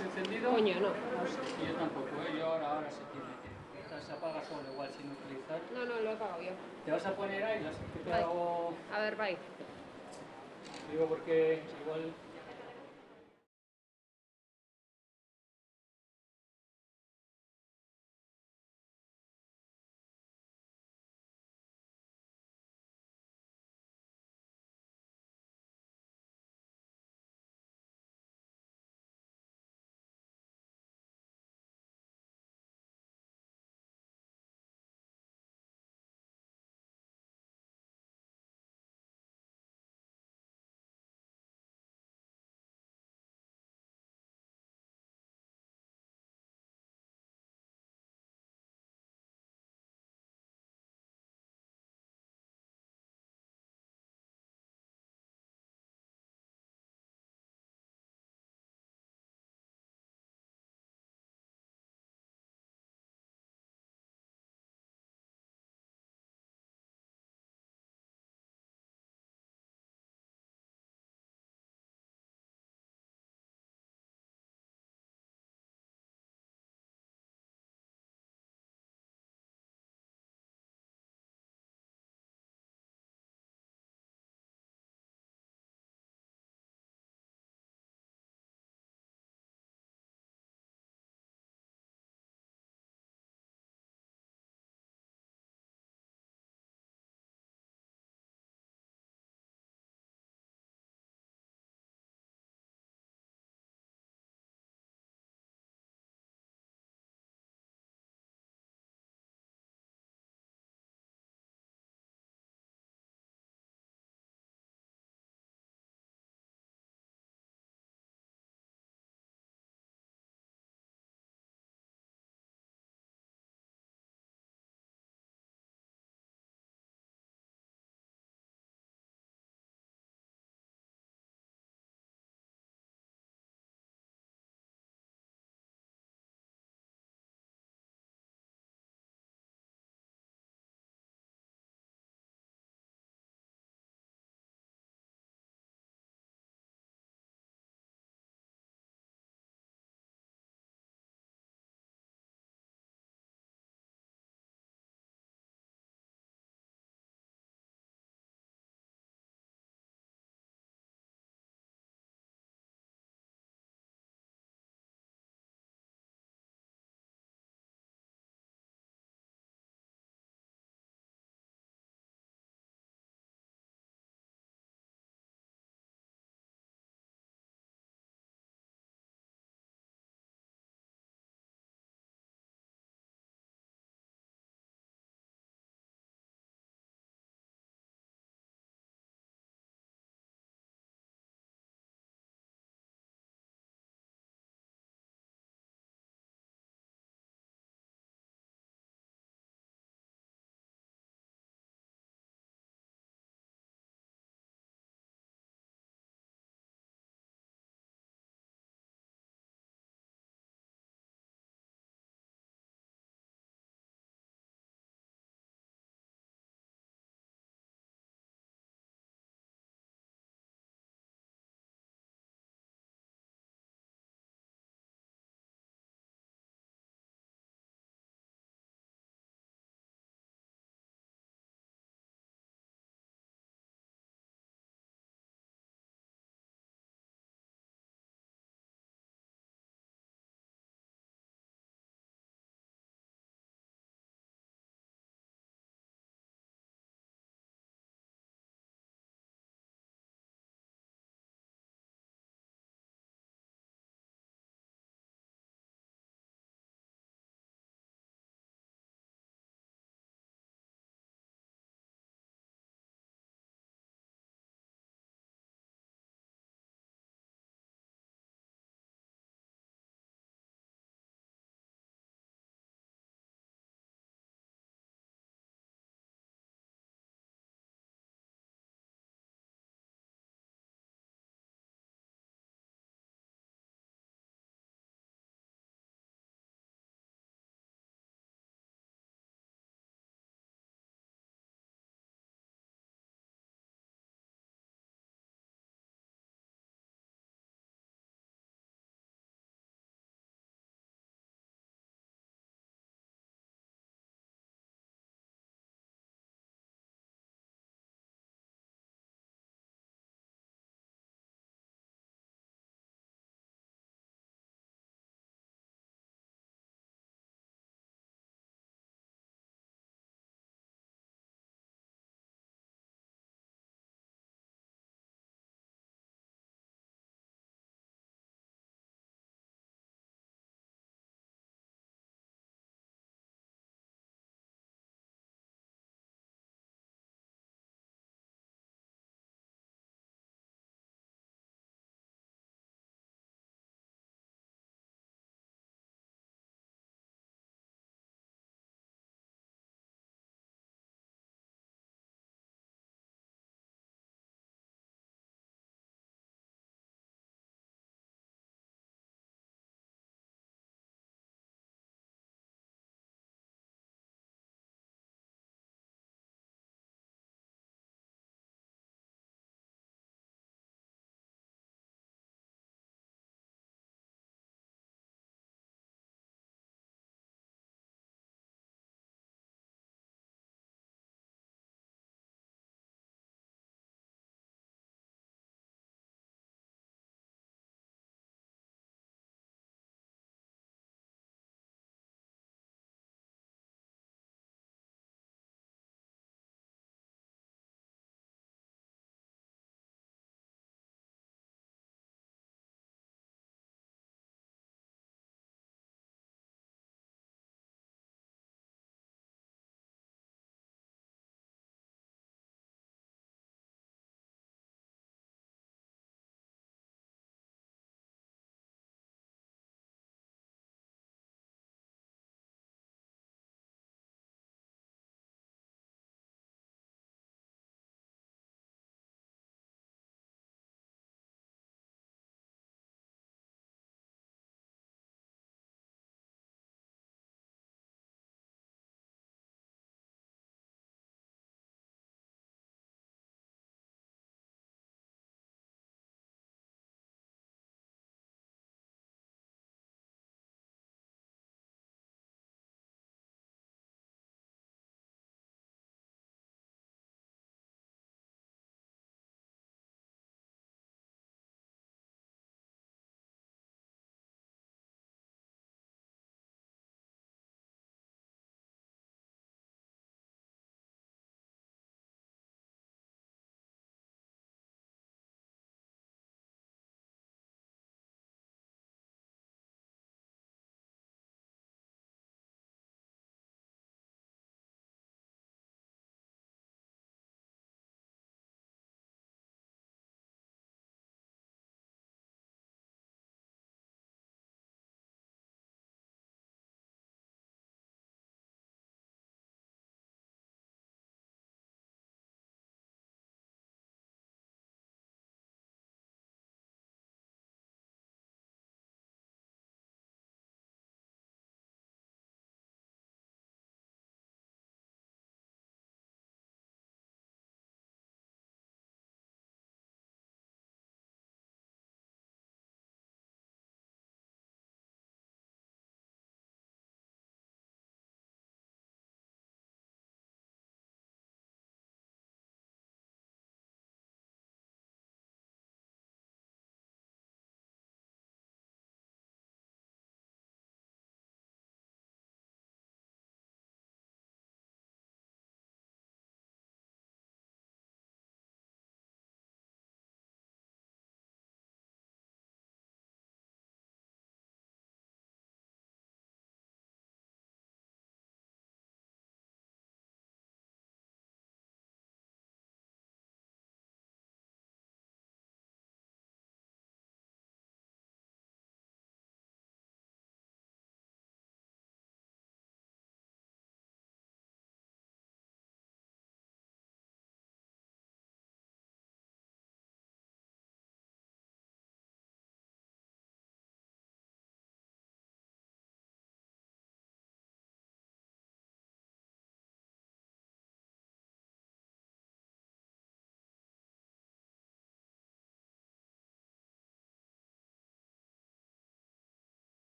encendido? Coño, no. Y yo tampoco, ¿eh? Yo ahora se tiene que... Se apaga solo igual sin utilizar. No, no, lo he pagado yo. ¿Te vas a poner ahí? ¿Qué te Bye. hago? A ver, bye. Digo porque igual...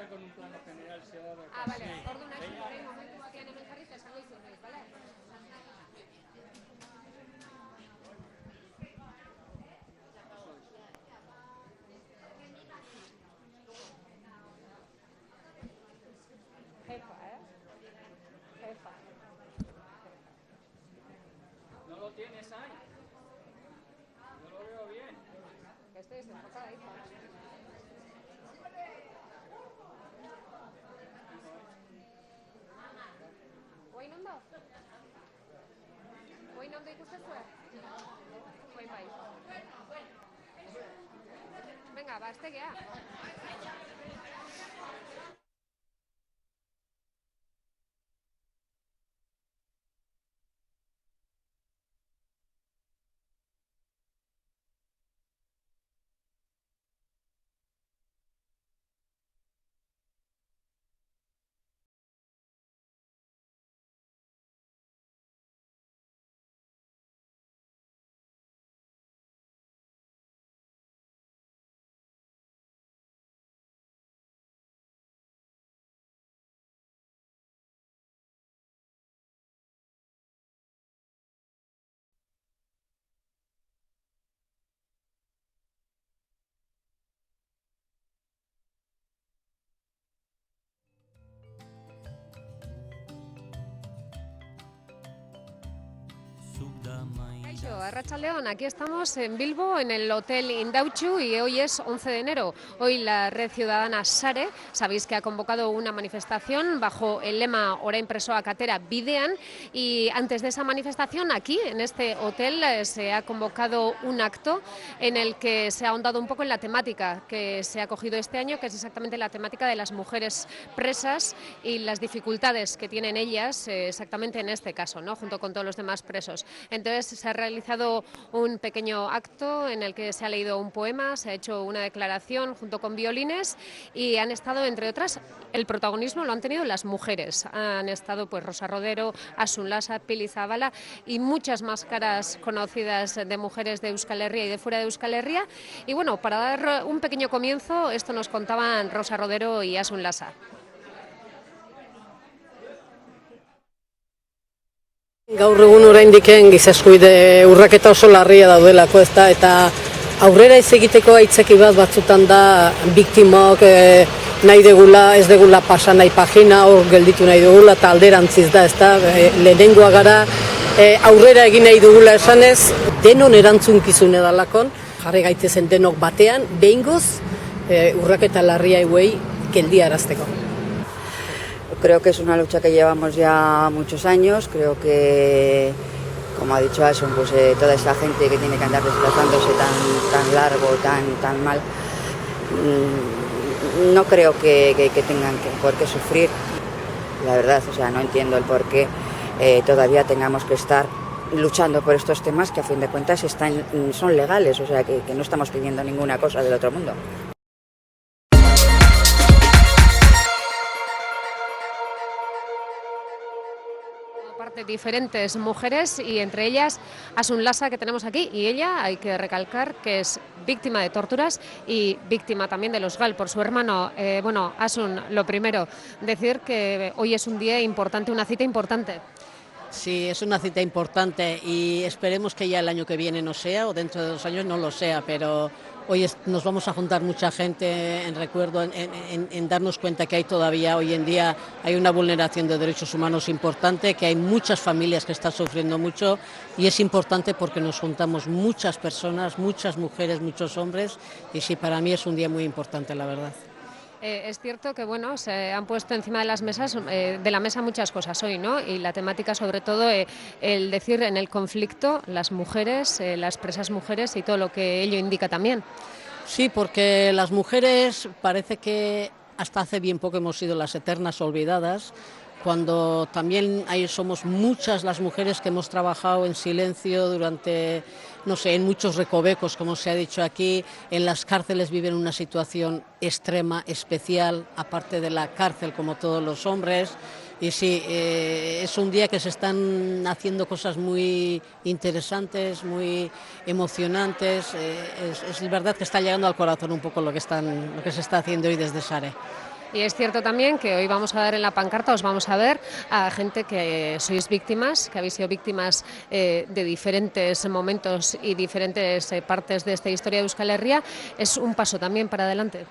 con un plano general se va a ver. Vale, orduan nahi orain momentu batean hemen jarri eta esango izunez, bale? Jefa, Jefa. ¿No lo tienes ahí? No lo veo bien. Que estoy desenfocada, hija. Oin ondo? Oin ondo ikustezue? Oin bai. Venga, ba, estegea. Kaixo, arratsaldeon, aquí estamos en Bilbo, en el Hotel Indautxu, y hoy es 11 de enero. Hoy la Red Ciudadana Sare, sabéis que ha convocado una manifestación bajo el lema Orain presoak atera bidean, y antes de esa manifestación, aquí, en este hotel, se ha convocado un acto en el que se ha ahondado un poco en la temática que se ha cogido este año, que es exactamente la temática de las mujeres presas y las dificultades que tienen ellas, exactamente en este caso, ¿no?, junto con todos los demás presos. Entonces se ha realizado un pequeño acto en el que se ha leído un poema, se ha hecho una declaración junto con violines, y han estado, entre otras, el protagonismo lo han tenido las mujeres. Han estado pues Rosa Rodero, Asun Lasa, Pili Zabala y muchas más caras conocidas de mujeres de Euskal Herria y de fuera de Euskal Herria. Y bueno, para dar un pequeño comienzo, esto nos contaban Rosa Rodero y Asun Lasa. Gaur egun oraindiken giza eskubide urraketa oso larria daudelako, ezta, eta aurrera ez egiteko aitzaki batzutan da biktimok nahi degula, ez degula pasa nahi pagina, hor gelditu nahi dugula, eta alderantziz da, ezta, lehenengoa gara aurrera egin nahi dugula esanez, denon erantzunkizune dalakon, jarri gaitezen denok batean, behingoz urraketa larria hauei geldiarazteko. Creo que es una lucha que llevamos ya muchos años, creo que, como ha dicho Asun, pues toda esta gente que tiene que andar desplazándose tan largo, tan mal, no creo que tengan por qué sufrir, la verdad, o sea, no entiendo el por qué todavía tengamos que estar luchando por estos temas que a fin de cuentas son legales, o sea, que no estamos pidiendo ninguna cosa del otro mundo. Diferentes mujeres, y entre ellas Asun Lasa, que tenemos aquí, y ella, hay que recalcar que es víctima de torturas y víctima también de los GAL por su hermano. Bueno, Asun, lo primero, decir que hoy es un día importante, una cita importante. Sí, es una cita importante y esperemos que ya el año que viene no sea, o dentro de 2 años no lo sea, pero hoy nos vamos a juntar mucha gente en recuerdo, en darnos cuenta que hay todavía, hoy en día, hay una vulneración de derechos humanos importante, que hay muchas familias que están sufriendo mucho, y es importante porque nos juntamos muchas personas, muchas mujeres, muchos hombres, y sí, para mí es un día muy importante, la verdad. Es cierto que bueno, se han puesto encima de las mesas, de la mesa muchas cosas hoy, ¿no? Y la temática, sobre todo, el decir en el conflicto las mujeres, las presas mujeres y todo lo que ello indica también. Sí, porque las mujeres parece que hasta hace bien poco hemos sido las eternas olvidadas, cuando también somos muchas las mujeres que hemos trabajado en silencio durante, no sé, en muchos recovecos, como se ha dicho aquí, en las cárceles viven una situación extrema, especial, aparte de la cárcel, como todos los hombres. Y sí, es un día que se están haciendo cosas muy interesantes, muy emocionantes. Es verdad que está llegando al corazón un poco lo que se está haciendo hoy desde Sare. Y es cierto también que hoy vamos a ver en la pancarta, os vamos a ver a gente que sois víctimas, que habéis sido víctimas de diferentes momentos y diferentes partes de esta historia de Euskal Herria. Es un paso también para adelante.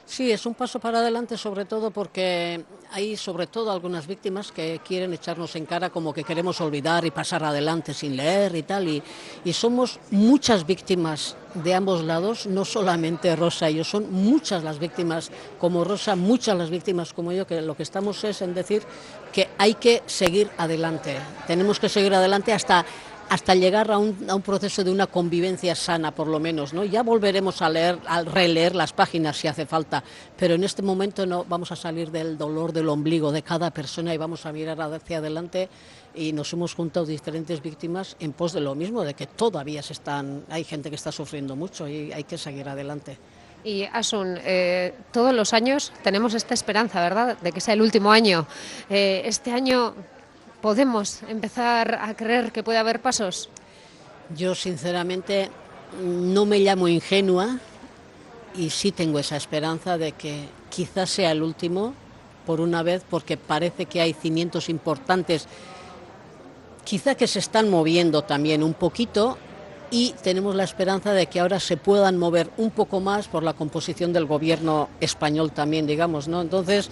Sí, es un paso para adelante, sobre todo porque hay sobre todo algunas víctimas que quieren echarnos en cara como que queremos olvidar y pasar adelante sin leer y tal, y somos muchas víctimas de ambos lados, no solamente Rosa y yo, son muchas las víctimas como Rosa, muchas las víctimas como yo, que lo que estamos es en decir que hay que seguir adelante, tenemos que seguir adelante hasta llegar a un proceso de una convivencia sana, por lo menos, ¿no? Ya volveremos a releer las páginas si hace falta, pero en este momento no vamos a salir del dolor del ombligo de cada persona y vamos a mirar hacia adelante, y nos hemos juntado diferentes víctimas en pos de lo mismo, de que todavía hay gente que está sufriendo mucho y hay que seguir adelante. Y Asun, todos los años tenemos esta esperanza, ¿verdad?, de que sea el último año. Este año ¿podemos empezar a creer que puede haber pasos? Yo sinceramente no me llamo ingenua y sí tengo esa esperanza de que quizás sea el último por una vez, porque parece que hay cimientos importantes, quizá que se están moviendo también un poquito, y tenemos la esperanza de que ahora se puedan mover un poco más por la composición del gobierno español también, digamos, ¿no? Entonces,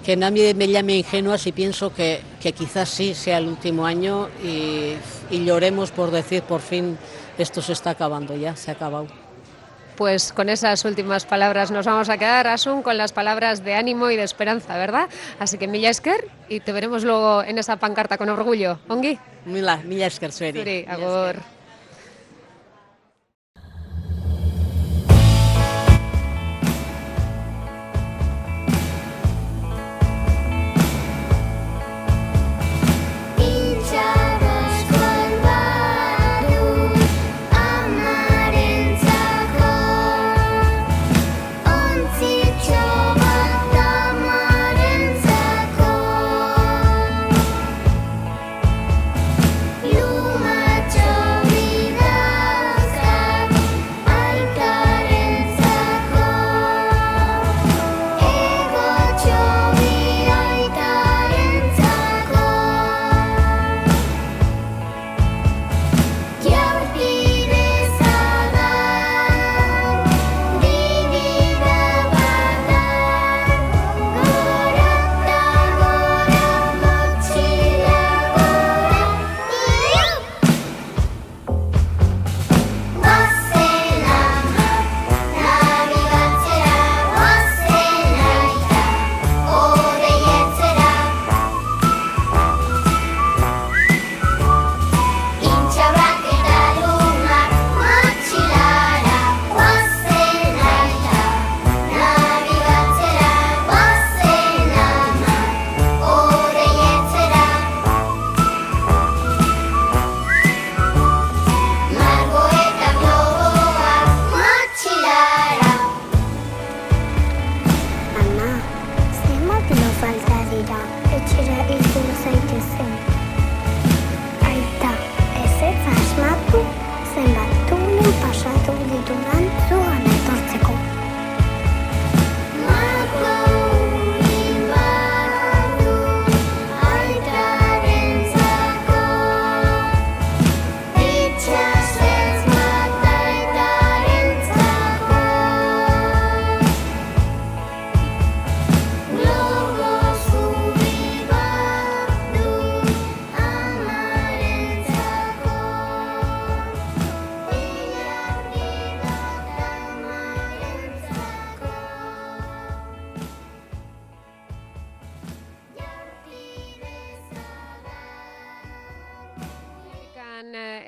que nadie me llame ingenua si pienso que quizás sí sea el último año y lloremos por decir por fin esto se está acabando, ya se ha acabado. Pues con esas últimas palabras nos vamos a quedar, Asun, con las palabras de ánimo y de esperanza, ¿verdad? Así que mila esker y te veremos luego en esa pancarta con orgullo. Ongi? Mila esker zueri. Zuri, agur.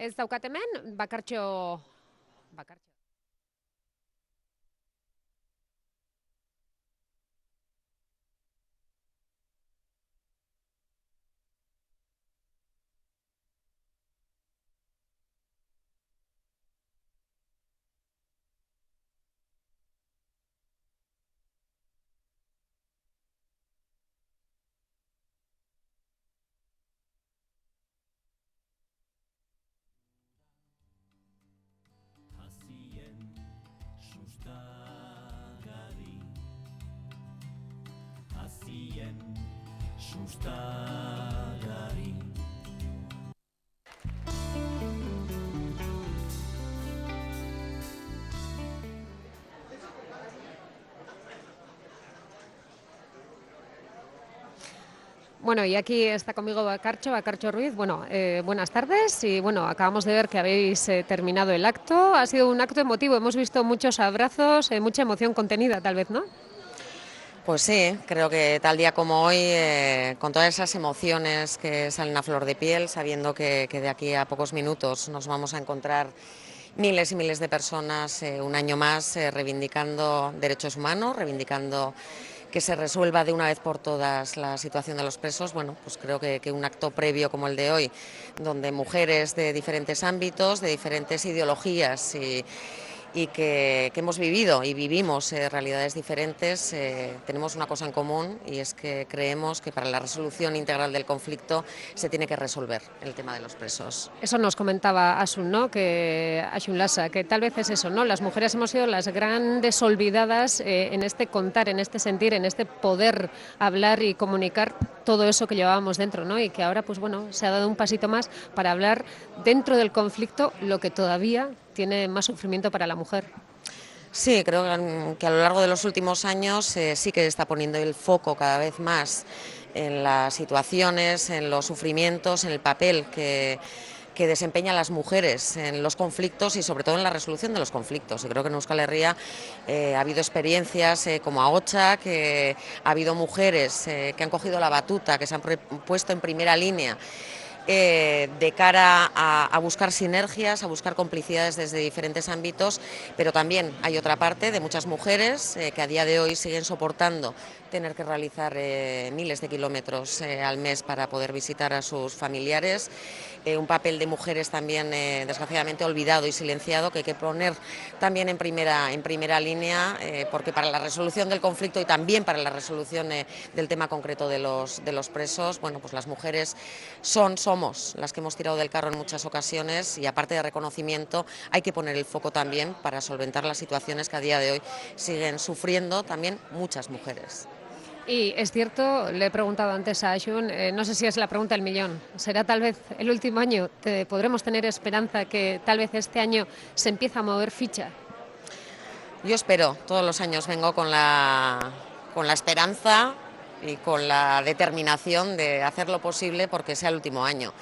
Ez daukat hemen, bakartxo... sustagarri. Bueno, y aquí está conmigo Bakartxo Ruiz. Bueno, buenas tardes y bueno, acabamos de ver que habéis terminado el acto. Ha sido un acto emotivo, hemos visto muchos abrazos, mucha emoción contenida tal vez, ¿no? Pues sí, creo que tal día como hoy, con todas esas emociones que salen a flor de piel, sabiendo que de aquí a pocos minutos nos vamos a encontrar miles y miles de personas un año más reivindicando derechos humanos, reivindicando que se resuelva de una vez por todas la situación de los presos. Bueno, pues creo que un acto previo como el de hoy, donde mujeres de diferentes ámbitos, de diferentes ideologías y que hemos vivido y vivimos realidades diferentes, tenemos una cosa en común y es que creemos que para la resolución integral del conflicto se tiene que resolver el tema de los presos. Eso nos comentaba Asun, ¿no? Asun Lasa, que tal vez es eso, ¿no? Las mujeres hemos sido las grandes olvidadas en este contar, en este sentir, en este poder hablar y comunicar todo eso que llevábamos dentro, ¿no? Y que ahora, pues bueno, se ha dado un pasito más para hablar dentro del conflicto lo que todavía tiene más sufrimiento para la mujer. Sí, creo que a lo largo de los últimos años sí que está poniendo el foco cada vez más en las situaciones, en los sufrimientos, en el papel que desempeñan las mujeres en los conflictos y sobre todo en la resolución de los conflictos. Y creo que en Euskal Herria ha habido experiencias como Ahotsa, que ha habido mujeres que han cogido la batuta, que se han puesto en primera línea de cara a buscar sinergias, a buscar complicidades desde diferentes ámbitos, pero también hay otra parte de muchas mujeres que a día de hoy siguen soportando tener que realizar miles de kilómetros al mes para poder visitar a sus familiares, un papel de mujeres también desgraciadamente olvidado y silenciado que hay que poner también en primera línea, porque para la resolución del conflicto y también para la resolución del tema concreto de los presos, bueno, pues las mujeres somos las que hemos tirado del carro en muchas ocasiones y aparte de reconocimiento hay que poner el foco también para solventar las situaciones que a día de hoy siguen sufriendo también muchas mujeres. Y es cierto, le he preguntado antes a Asun, no sé si es la pregunta del millón, ¿será tal vez el último año? ¿Podremos tener esperanza que tal vez este año se empiece a mover ficha? Yo espero, todos los años vengo con la esperanza y con la determinación de hacer lo posible porque sea el último año.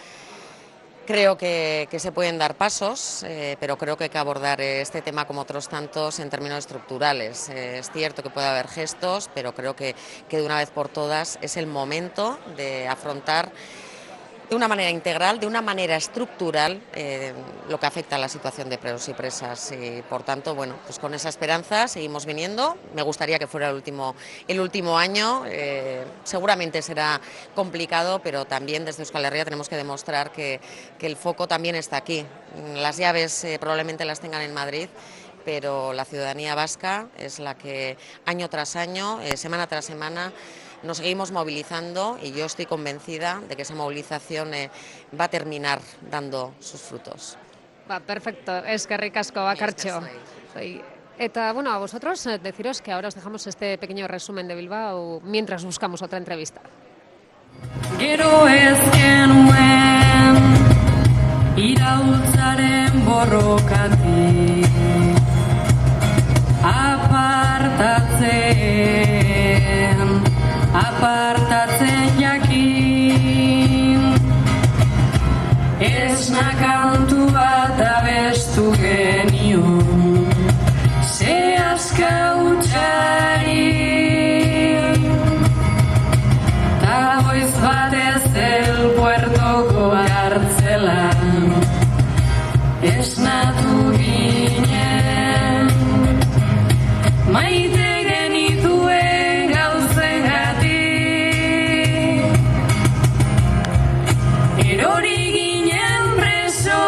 Creo que se pueden dar pasos, pero creo que hay que abordar este tema como otros tantos en términos estructurales. Es cierto que puede haber gestos, pero creo que de una vez por todas es el momento de afrontar de una manera integral, de una manera estructural, lo que afecta a la situación de presos y presas. Y por tanto, bueno, pues con esa esperanza seguimos viniendo. Me gustaría que fuera el último año. Seguramente será complicado, pero también desde Euskal Herria tenemos que demostrar que el foco también está aquí. Las llaves probablemente las tengan en Madrid, pero la ciudadanía vasca es la que año tras año, semana tras semana, nos seguimos movilizando y yo estoy convencida de que esa movilización va a terminar dando sus frutos. Va, perfecto, eskerrik asko Bakartxo. Eta, bueno, a vosotros deciros que ahora os dejamos este pequeño resumen de Bilbao mientras buscamos otra entrevista. Gero ez genuen iraultzaren borrokatik apartatzen jakin esna kantu bat abestu genion sehaska hutsari ta goiz batez el puertoko kartzelan esnatu ginen maite genituen gauzengatik erori ginen preso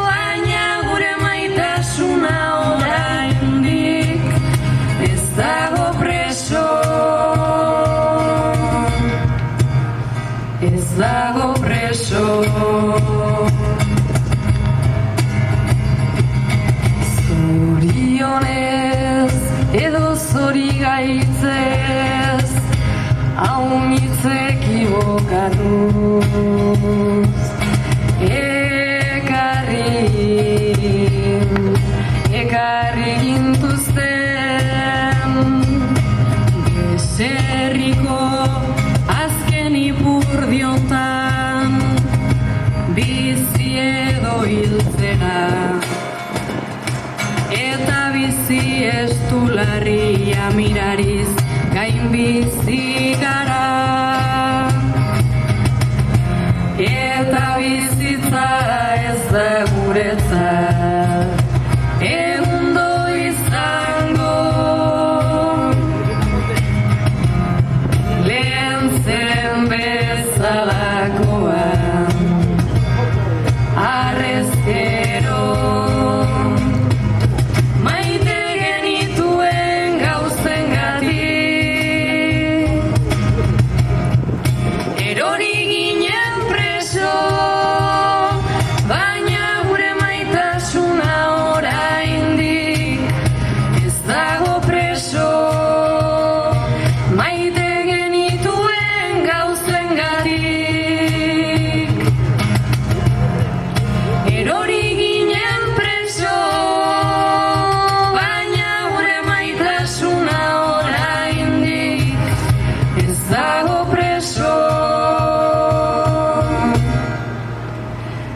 baina gure maitasuna oraindik ez dago preso ez dago preso. Zorionez edo zorigaitzez aunitz ekibokatuz. Ekarri gintuzten deserriko azken ipurdiotan, bizi edo hiltzera, eta bizi estularria mirariz gain bizi gara. Eta bizitza ez da guretzat egundo izango, lehen zen bezalakoan harrezkero. Maite genituen gauzengatik, erori ginen preso, baina gure maitasuna oraindik ez dago preso. Maite genituen gauzengatik, erori ginen preso, baina gure maitasuna oraindik ez dago preso.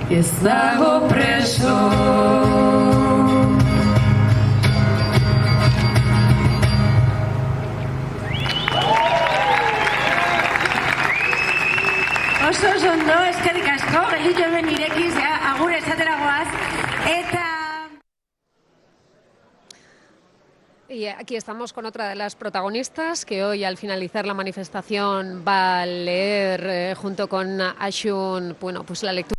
Ez dago preso. Oso ondo, eskerrik asko, gelditu hemen irekiz, agur esatera goaz, eta... Y aquí estamos con otra de las protagonistas que hoy al finalizar la manifestación va a leer junto con Ashun, bueno, pues la lectura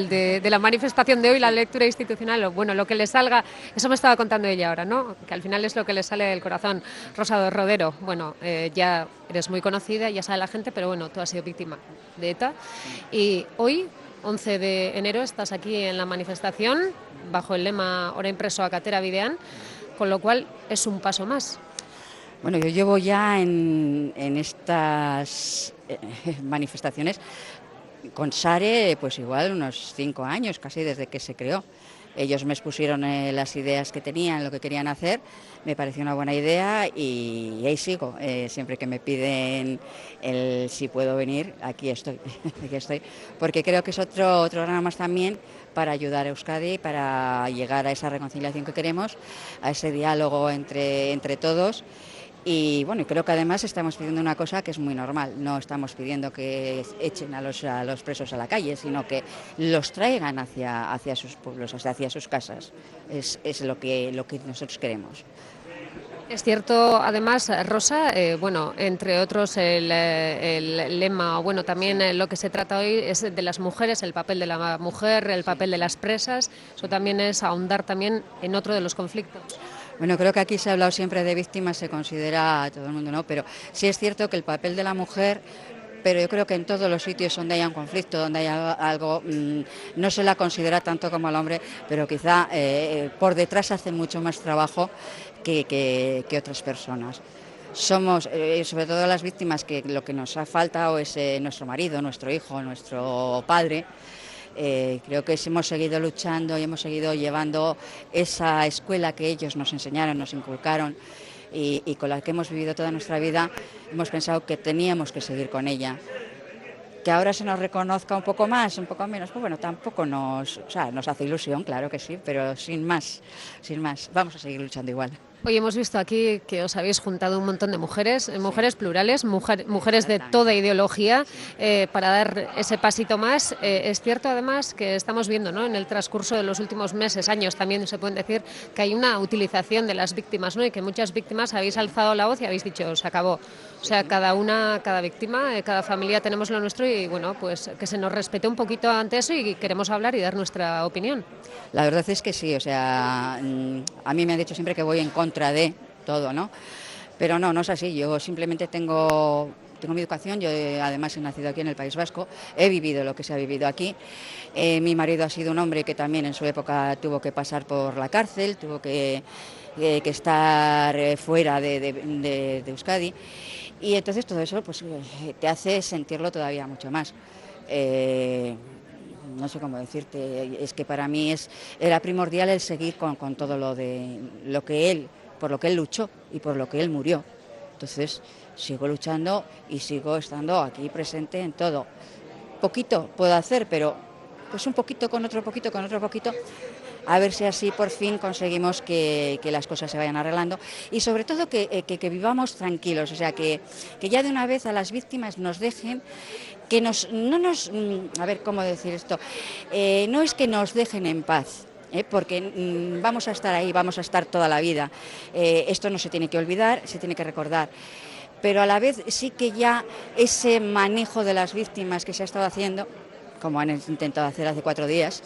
de la manifestación de hoy, la lectura institucional, bueno, lo que le salga, eso me estaba contando ella ahora, ¿no? Que al final es lo que le sale del corazón. Rosa Rodero, bueno, ya eres muy conocida, ya sabe la gente, pero bueno, tú has sido víctima de ETA y hoy, 11 de enero, estás aquí en la manifestación bajo el lema Orain presoak atera bidean, con lo cual es un paso más. Bueno, yo llevo ya en estas manifestaciones con Sare, pues igual unos 5 años, casi desde que se creó. Ellos me expusieron las ideas que tenían, lo que querían hacer, me pareció una buena idea y ahí sigo. Siempre que me piden el si puedo venir, aquí estoy, aquí estoy, porque creo que es otro grano más también para ayudar a Euskadi, para llegar a esa reconciliación que queremos, a ese diálogo entre todos. Y bueno, creo que además estamos pidiendo una cosa que es muy normal. No estamos pidiendo que echen a los presos a la calle, sino que los traigan hacia sus pueblos, o sea, hacia sus casas. Es lo que nosotros queremos. Es cierto, además, Rosa, bueno, entre otros el lema, bueno, también lo que se trata hoy es de las mujeres, el papel de la mujer, el papel de las presas, eso también es ahondar también en otro de los conflictos. Bueno, creo que aquí se ha hablado siempre de víctimas, se considera a todo el mundo, ¿no? Pero sí es cierto que el papel de la mujer, pero yo creo que en todos los sitios donde haya un conflicto, donde haya algo, no se la considera tanto como al hombre, pero quizá por detrás hace mucho más trabajo que otras personas. Somos, sobre todo las víctimas, que lo que nos ha faltado es nuestro marido, nuestro hijo, nuestro padre. Creo que hemos seguido luchando y hemos seguido llevando esa escuela que ellos nos enseñaron, nos inculcaron y con la que hemos vivido toda nuestra vida. Hemos pensado que teníamos que seguir con ella. Que ahora se nos reconozca un poco más, un poco menos, pues bueno, tampoco nos hace ilusión, claro que sí, pero sin más, vamos a seguir luchando igual. Hoy hemos visto aquí que os habéis juntado un montón de mujeres, mujeres plurales, mujeres de toda ideología, para dar ese pasito más. Es cierto además que estamos viendo, ¿no?, en el transcurso de los últimos meses, años también se pueden decir, que hay una utilización de las víctimas, ¿no?, y que muchas víctimas habéis alzado la voz y habéis dicho, se acabó. O sea, cada víctima, cada familia tenemos lo nuestro y bueno, pues que se nos respete un poquito ante eso y queremos hablar y dar nuestra opinión. La verdad es que sí, o sea, a mí me han dicho siempre que voy en contra de todo, ¿no? Pero no es así, yo simplemente tengo mi educación, yo además he nacido aquí en el País Vasco, he vivido lo que se ha vivido aquí. Mi marido ha sido un hombre que también en su época tuvo que pasar por la cárcel, tuvo que estar fuera de Euskadi. Y entonces todo eso pues te hace sentirlo todavía mucho más. No sé cómo decirte, es que para mí era primordial el seguir con todo por lo que él luchó y por lo que él murió. Entonces sigo luchando y sigo estando aquí presente en todo. Poquito puedo hacer, pero pues un poquito con otro poquito, a ver si así por fin conseguimos que las cosas se vayan arreglando y sobre todo que vivamos tranquilos, o sea, que ya de una vez a las víctimas nos dejen, que a ver cómo decir esto, no es que nos dejen en paz, porque vamos a estar ahí, vamos a estar toda la vida, esto no se tiene que olvidar, se tiene que recordar. Pero a la vez sí que ya ese manejo de las víctimas que se ha estado haciendo, como han intentado hacer hace 4 días,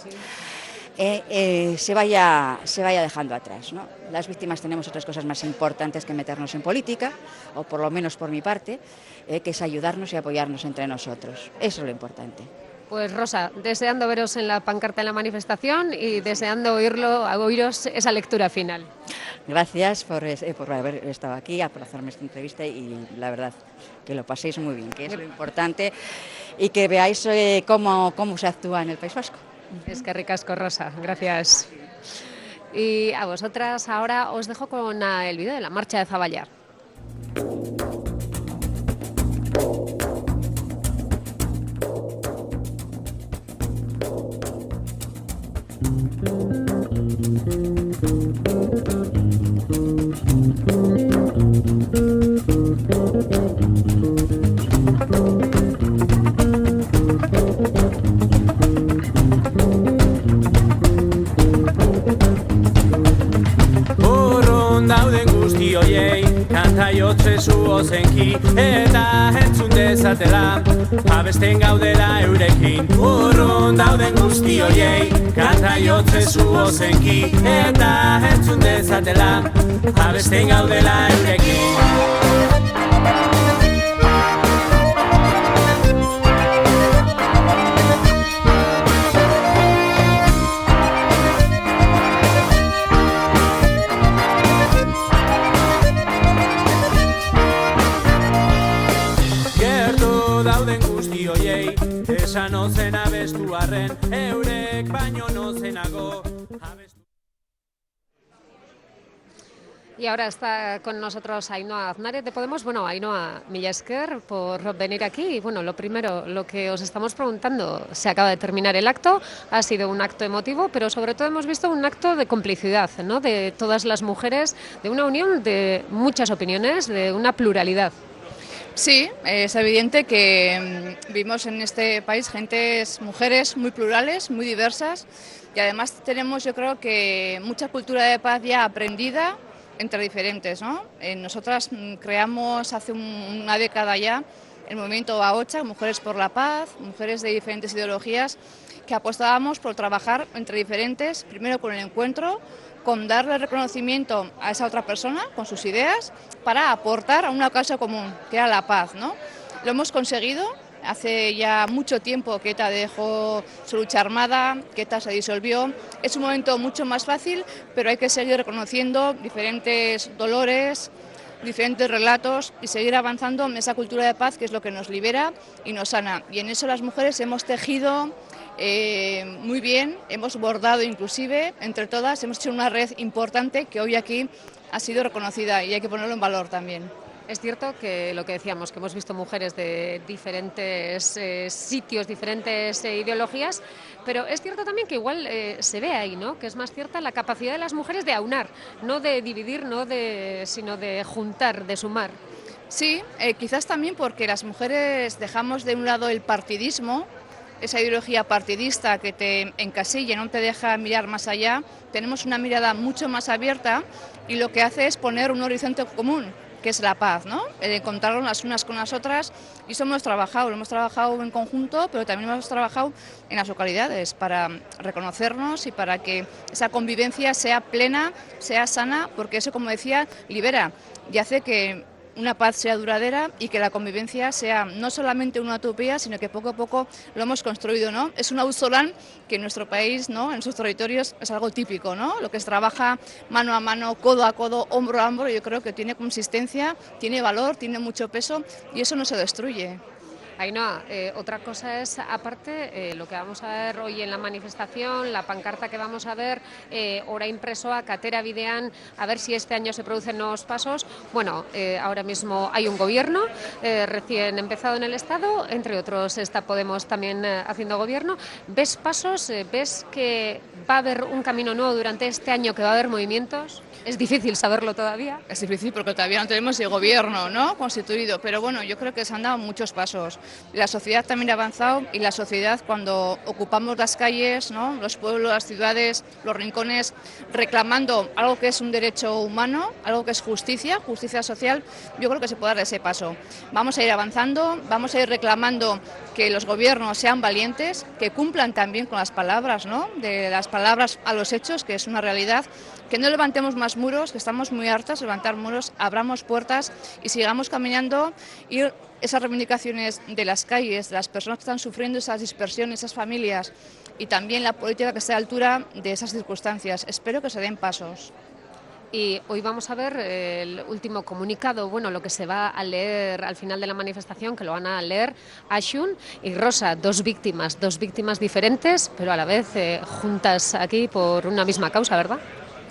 se vaya dejando atrás, ¿no? Las víctimas tenemos otras cosas más importantes que meternos en política, o por lo menos por mi parte, que es ayudarnos y apoyarnos entre nosotros. Eso es lo importante. Pues Rosa, deseando veros en la pancarta en la manifestación y deseando oíros esa lectura final. Gracias por haber estado aquí, por hacerme esta entrevista y la verdad que lo paséis muy bien, que es lo importante y que veáis cómo se actúa en el País Vasco. Es que ricasco, Rosa, gracias. Y a vosotras ahora os dejo con el vídeo de la marcha de Zaballar. Dauden guzti hoiei, kanta jotze zu ozenki, eta entzun dezatela, abesten gaudela eurekin. Urrun dauden guzti hoiei, kanta jotze zu ozenki, eta entzun dezatela, abesten gaudela eurekin. Esan ozen abestu arren, eurek baino nozenago abestu. Y ahora está con nosotros Ainhoa Aznárez de Podemos. Bueno, Ainhoa, mila esker por venir aquí. Y bueno, lo primero, lo que os estamos preguntando, se acaba de terminar el acto, ha sido un acto emotivo, pero sobre todo hemos visto un acto de complicidad, ¿no? De todas las mujeres, de una unión de muchas opiniones, de una pluralidad. Sí, es evidente que vivimos en este país mujeres muy plurales, muy diversas y además tenemos, yo creo que mucha cultura de paz ya aprendida entre diferentes, ¿no? Nosotras creamos hace una década ya el movimiento AOCHA, Mujeres por la Paz, mujeres de diferentes ideologías que apostábamos por trabajar entre diferentes, primero con el encuentro, con darle reconocimiento a esa otra persona, con sus ideas, para aportar a una causa común, que era la paz, ¿no? Lo hemos conseguido. Hace ya mucho tiempo que ETA dejó su lucha armada, que ETA se disolvió. Es un momento mucho más fácil, pero hay que seguir reconociendo diferentes dolores, diferentes relatos y seguir avanzando en esa cultura de paz que es lo que nos libera y nos sana. Y en eso las mujeres hemos tejido muy bien, hemos bordado inclusive, entre todas, hemos hecho una red importante que hoy aquí ha sido reconocida y hay que ponerlo en valor también. Es cierto que lo que decíamos, que hemos visto mujeres de diferentes sitios, diferentes ideologías, pero es cierto también que igual se ve ahí, ¿no? Que es más cierta la capacidad de las mujeres de aunar, no de dividir, sino de juntar, de sumar. Sí, quizás también porque las mujeres dejamos de un lado el partidismo, esa ideología partidista que te encasilla, no te deja mirar más allá. Tenemos una mirada mucho más abierta y lo que hace es poner un horizonte común, que es la paz, ¿no? El encontrarnos las unas con las otras, y eso lo hemos trabajado en conjunto, pero también hemos trabajado en las localidades para reconocernos y para que esa convivencia sea plena, sea sana, porque eso, como decía, libera y hace que una paz sea duradera y que la convivencia sea no solamente una utopía, sino que poco a poco lo hemos construido, ¿no? Es un auzolan que en nuestro país, ¿no?, en sus territorios es algo típico, ¿no? Lo que se trabaja mano a mano, codo a codo, hombro a hombro, yo creo que tiene consistencia, tiene valor, tiene mucho peso y eso no se destruye. Ainhoa, otra cosa es, aparte, lo que vamos a ver hoy en la manifestación, la pancarta que vamos a ver, orain presoa, katera bidean, a ver si este año se producen nuevos pasos. Bueno, ahora mismo hay un gobierno recién empezado en el Estado, entre otros está Podemos también haciendo gobierno. ¿Ves pasos? ¿Ves que va a haber un camino nuevo durante este año, que va a haber movimientos? Es difícil saberlo todavía. Es difícil porque todavía no tenemos el gobierno, ¿no?, constituido, pero bueno, yo creo que se han dado muchos pasos. La sociedad también ha avanzado y la sociedad, cuando ocupamos las calles, ¿no?, los pueblos, las ciudades, los rincones, reclamando algo que es un derecho humano, algo que es justicia, justicia social, yo creo que se puede dar ese paso. Vamos a ir avanzando, vamos a ir reclamando que los gobiernos sean valientes, que cumplan también con las palabras, ¿no?, de las palabras a los hechos, que es una realidad. Que no levantemos más muros, que estamos muy hartas de levantar muros, abramos puertas y sigamos caminando, y esas reivindicaciones de las calles, de las personas que están sufriendo esas dispersiones, esas familias, y también la política que esté a la altura de esas circunstancias. Espero que se den pasos. Y hoy vamos a ver el último comunicado, bueno, lo que se va a leer al final de la manifestación, que lo van a leer Asun y Rosa, dos víctimas diferentes, pero a la vez juntas aquí por una misma causa, ¿verdad?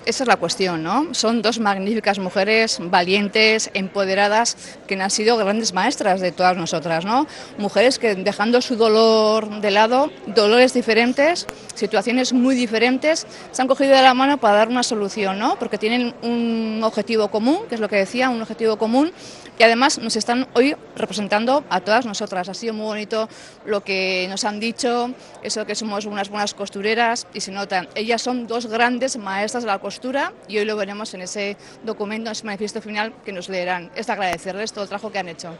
Esa es la cuestión, ¿no? Son dos magníficas mujeres, valientes, empoderadas, que han sido grandes maestras de todas nosotras, ¿no? Mujeres que, dejando su dolor de lado, dolores diferentes, situaciones muy diferentes, se han cogido de la mano para dar una solución, ¿no? Porque tienen un objetivo común, que es lo que decía, un objetivo común, y además nos están hoy representando a todas nosotras. Ha sido muy bonito lo que nos han dicho, eso que somos unas buenas costureras, y se nota. Ellas son dos grandes maestras de la costura y hoy lo veremos en ese documento, en ese manifiesto final que nos leerán. Es de agradecerles todo el trabajo que han hecho.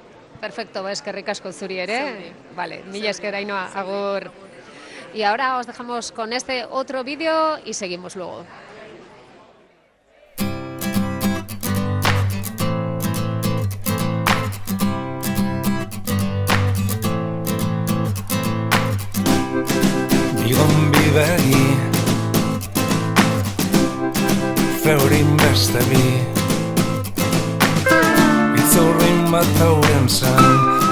Perfecto, eskerrik asko zuri ere. Vale, mila esker, Ainhoa, agur. Y ahora os dejamos con este otro vídeo y seguimos luego. Begi Zeurin beste bi Itzurrin bat hauren zan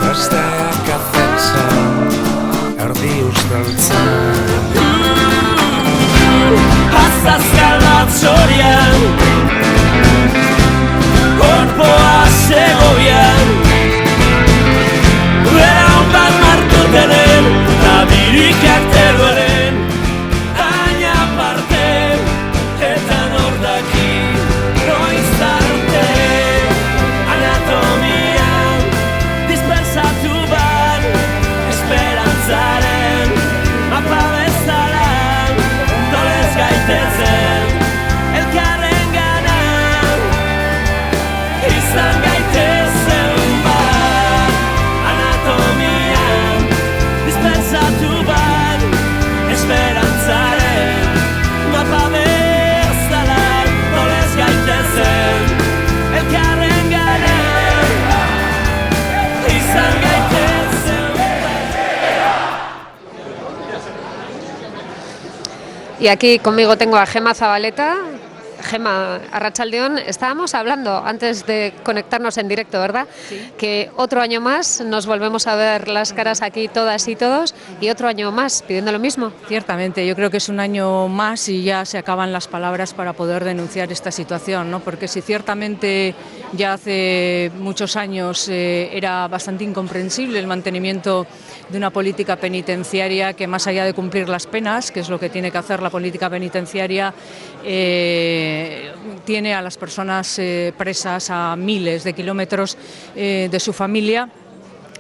Gazteak azetzen Erdi usteltzen Azazkal bat zorian Korpoa segobian Leon bat martutenen Tadirikak teruelen Y aquí conmigo tengo a Gema Zabaleta. Gema, arratsaldeon, estábamos hablando antes de conectarnos en directo, ¿verdad? Sí. Que otro año más nos volvemos a ver las caras aquí todas y todos, y otro año más pidiendo lo mismo. Ciertamente, yo creo que es un año más y ya se acaban las palabras para poder denunciar esta situación, ¿no? Porque si ciertamente ya hace muchos años era bastante incomprensible el mantenimiento de una política penitenciaria que, más allá de cumplir las penas, que es lo que tiene que hacer la política penitenciaria, tiene a las personas presas a miles de kilómetros de su familia.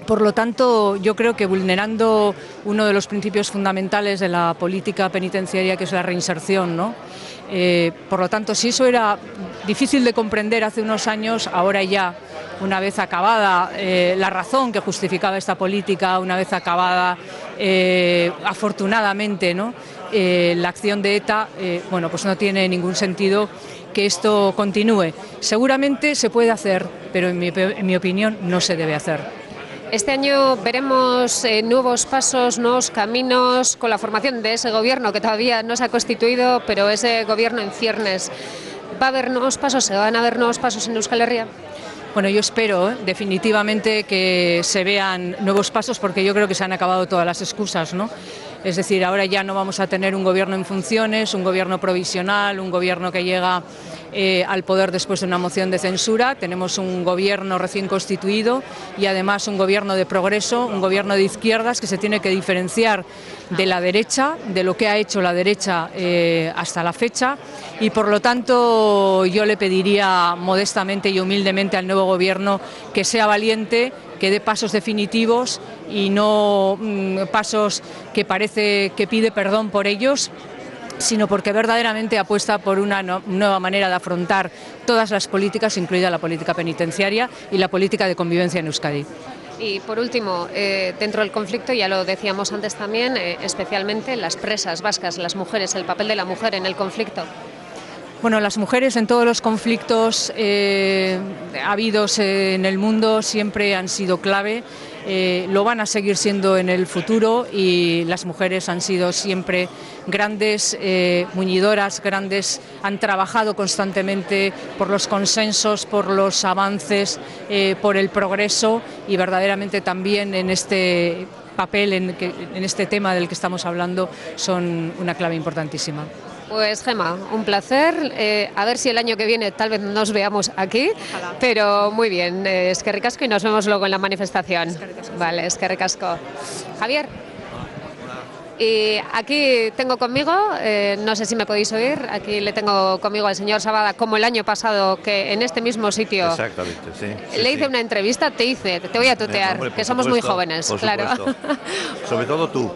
Por lo tanto, yo creo que vulnerando uno de los principios fundamentales de la política penitenciaria, que es la reinserción, ¿no? Por lo tanto, si eso era difícil de comprender hace unos años, ahora ya una vez acabada la razón que justificaba esta política, una vez acabada afortunadamente, ¿no?, la acción de ETA, bueno, pues no tiene ningún sentido que esto continúe. Seguramente se puede hacer, pero en mi opinión no se debe hacer. Este año veremos nuevos pasos, nuevos caminos con la formación de ese gobierno que todavía no se ha constituido, pero ese gobierno en ciernes. ¿Va a haber nuevos pasos? ¿Se van a ver nuevos pasos en Euskal Herria? Bueno, yo espero definitivamente que se vean nuevos pasos, porque yo creo que se han acabado todas las excusas, ¿no? Es decir, ahora ya no vamos a tener un gobierno en funciones, un gobierno provisional, un gobierno que llega al poder después de una moción de censura. Tenemos un gobierno recién constituido y además un gobierno de progreso, un gobierno de izquierdas que se tiene que diferenciar de la derecha, de lo que ha hecho la derecha hasta la fecha, y por lo tanto yo le pediría modestamente y humildemente al nuevo gobierno que sea valiente, que dé pasos definitivos y no pasos que parece que pide perdón por ellos, sino porque verdaderamente apuesta por una nueva manera de afrontar todas las políticas, incluida la política penitenciaria y la política de convivencia en Euskadi. Y por último, dentro del conflicto, ya lo decíamos antes también, especialmente las presas vascas, las mujeres, el papel de la mujer en el conflicto. Bueno, las mujeres en todos los conflictos habidos en el mundo siempre han sido clave, lo van a seguir siendo en el futuro, y las mujeres han sido siempre grandes muñidoras, han trabajado constantemente por los consensos, por los avances, por el progreso, y verdaderamente también en este papel, en este tema del que estamos hablando, son una clave importantísima. Pues Gemma, un placer, a ver si el año que viene tal vez nos veamos aquí. Ojalá. Pero muy bien, eskerrik asko y nos vemos luego en la manifestación. Vale, eskerrik asko. Javier. Y aquí tengo conmigo, no sé si me podéis oír, aquí le tengo conmigo al señor Sabada, como el año pasado, que en este mismo sitio. Exactamente, sí. Le hice una entrevista, te voy a tutear, hombre, que somos muy jóvenes, claro. Sobre todo tú.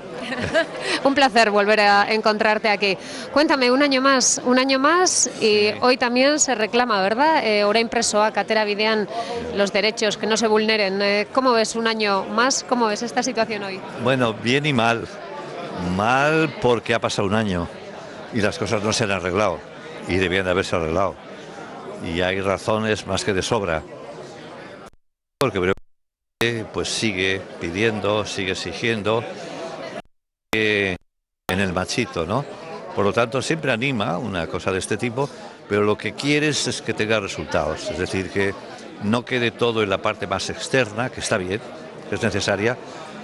Un placer volver a encontrarte aquí. Cuéntame, un año más y sí. Hoy también se reclama, ¿verdad? Orain presoa, katera bidean, los derechos, que no se vulneren. ¿Cómo ves un año más? ¿Cómo ves esta situación hoy? Bueno, bien y mal. Mal porque ha pasado un año y las cosas no se han arreglado y debían de haberse arreglado. Y hay razones más que de sobra. Porque pues sigue pidiendo, sigue exigiendo en el machito, ¿no? Por lo tanto, siempre anima una cosa de este tipo, pero lo que quieres es que tenga resultados. Es decir, que no quede todo en la parte más externa, que está bien, que es necesaria,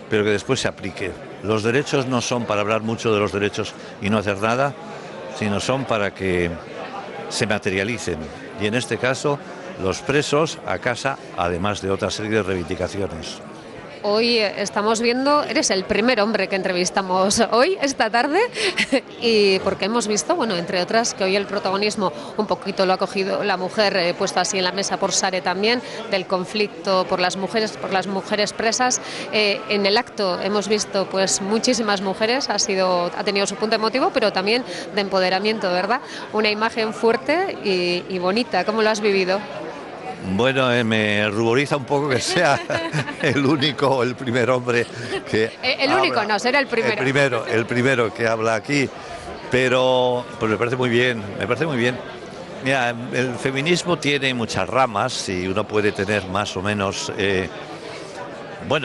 pero que después se aplique. Los derechos no son para hablar mucho de los derechos y no hacer nada, sino son para que se materialicen. Y en este caso, los presos a casa, además de otra serie de reivindicaciones. Hoy estamos viendo, eres el primer hombre que entrevistamos hoy, esta tarde, y porque hemos visto, bueno, entre otras, que hoy el protagonismo un poquito lo ha cogido la mujer, puesto así en la mesa por Sare también, del conflicto por las mujeres presas. En el acto hemos visto pues muchísimas mujeres, ha tenido su punto emotivo, pero también de empoderamiento, ¿verdad? Una imagen fuerte y bonita. ¿Cómo lo has vivido? Bueno, me ruboriza un poco que sea el único o el primer hombre que el único no, será el primero. El primero que habla aquí, pero pues me parece muy bien, Mira, el feminismo tiene muchas ramas y uno puede tener más o menos,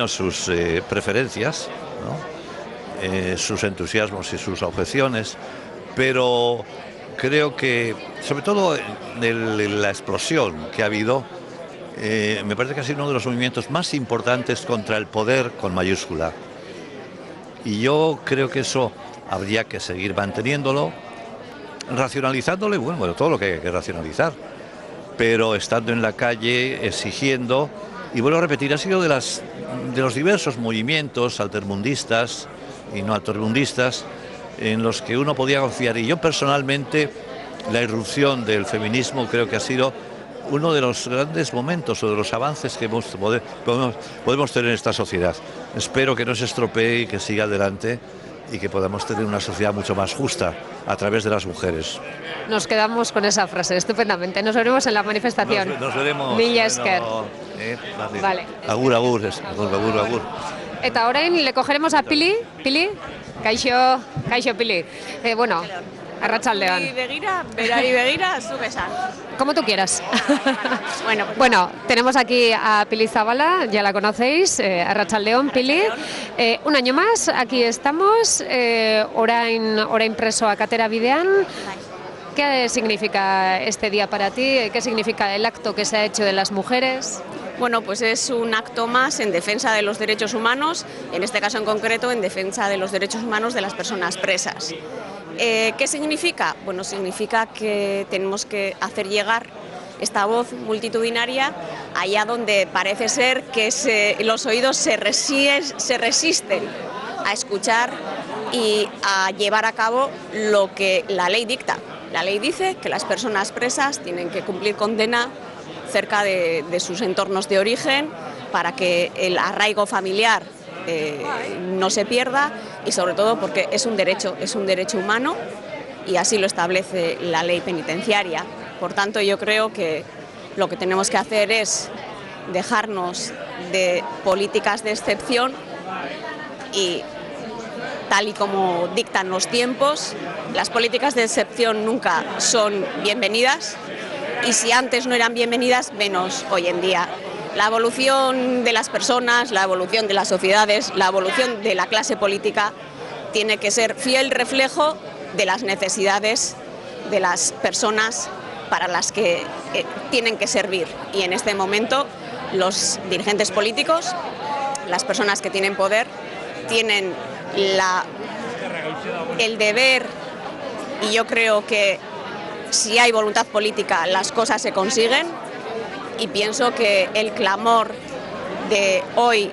sus preferencias, ¿no? Sus entusiasmos y sus objeciones, pero creo que, sobre todo en la explosión que ha habido, me parece que ha sido uno de los movimientos más importantes contra el poder con mayúscula. Y yo creo que eso habría que seguir manteniéndolo, racionalizándole, bueno, todo lo que hay que racionalizar, pero estando en la calle, exigiendo, y vuelvo a repetir, ha sido de los diversos movimientos altermundistas y no altermundistas en los que uno podía confiar. Y yo personalmente, la irrupción del feminismo creo que ha sido uno de los grandes momentos o de los avances que podemos tener en esta sociedad. Espero que no se estropee y que siga adelante y que podamos tener una sociedad mucho más justa a través de las mujeres. Nos quedamos con esa frase, estupendamente. Nos veremos en la manifestación. Nos veremos. Mila esker. Vale. Agur, agur, agur, agur. Eta orain le cogeremos a Pili. Pili, kaixo Pili. Bueno, arratsaldean. Berari begira, zuk esan. Como tú quieras. Pues Bueno, tenemos aquí a Pili Zabala, ya la conocéis, arratsaldeon, Pili. Un año más, aquí estamos, orain presoak atera bidean. ¿Qué significa este día para ti? ¿Qué significa el acto que se ha hecho de las mujeres? Bueno, pues es un acto más en defensa de los derechos humanos, en este caso en concreto en defensa de los derechos humanos de las personas presas. ¿Qué significa? Bueno, significa que tenemos que hacer llegar esta voz multitudinaria allá donde parece ser que los oídos se resisten a escuchar y a llevar a cabo lo que la ley dicta. La ley dice que las personas presas tienen que cumplir condena cerca de sus entornos de origen para que el arraigo familiar no se pierda y sobre todo porque es un derecho humano y así lo establece la ley penitenciaria. Por tanto, yo creo que lo que tenemos que hacer es dejarnos de políticas de excepción y tal y como dictan los tiempos, las políticas de excepción nunca son bienvenidas y si antes no eran bienvenidas, menos hoy en día. La evolución de las personas, la evolución de las sociedades, la evolución de la clase política tiene que ser fiel reflejo de las necesidades de las personas para las que tienen que servir. Y en este momento los dirigentes políticos, las personas que tienen poder, tienen el deber, y yo creo que si hay voluntad política las cosas se consiguen, y pienso que el clamor de hoy,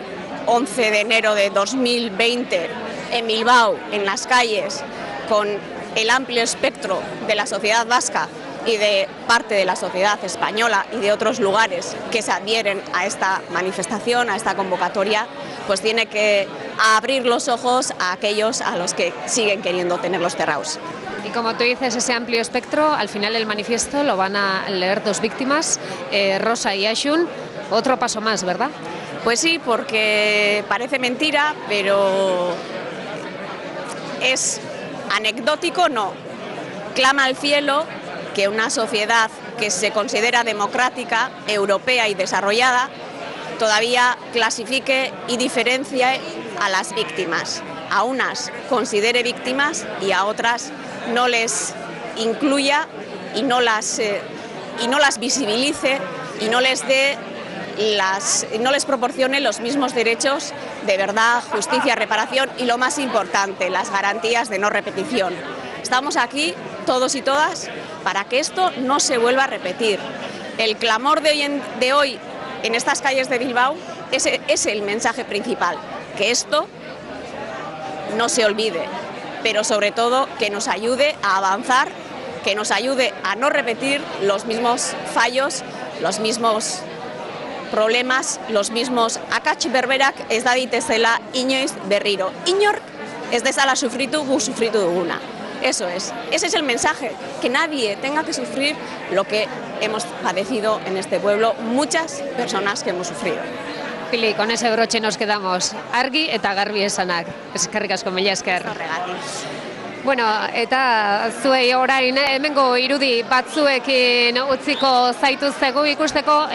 11 de enero de 2020, en Bilbao, en las calles, con el amplio espectro de la sociedad vasca y de parte de la sociedad española y de otros lugares que se adhieren a esta manifestación, a esta convocatoria, pues tiene que abrir los ojos a aquellos a los que siguen queriendo tenerlos cerrados. Y como tú dices, ese amplio espectro, al final el manifiesto lo van a leer dos víctimas, Rosa y Ashun. Otro paso más, ¿verdad? Pues sí, porque parece mentira, pero es anecdótico, no. Clama al cielo que una sociedad que se considera democrática, europea y desarrollada todavía clasifique y diferencie a las víctimas. A unas considere víctimas y a otras no les incluya y no las visibilice y no les proporcione los mismos derechos de verdad, justicia, reparación y lo más importante, las garantías de no repetición. Estamos aquí todos y todas para que esto no se vuelva a repetir. El clamor de hoy en estas calles de Bilbao es el mensaje principal, que esto no se olvide, pero sobre todo que nos ayude a avanzar, que nos ayude a no repetir los mismos fallos, los mismos problemas, los mismos akats berberak ez daditezela inoiz berriro. Inork ez dezala sufritu gu sufritu duguna. Eso es, ese es el mensaje, que nadie tenga que sufrir lo que hemos padecido en este pueblo, muchas personas que hemos sufrido. Pili, con ese broche nos quedamos. Argi eta garbi esanak. Eskerrik asko, mila esker. Bueno, eta zuei orain hemengo irudi batzuekin utziko zaituztegu ikusteko,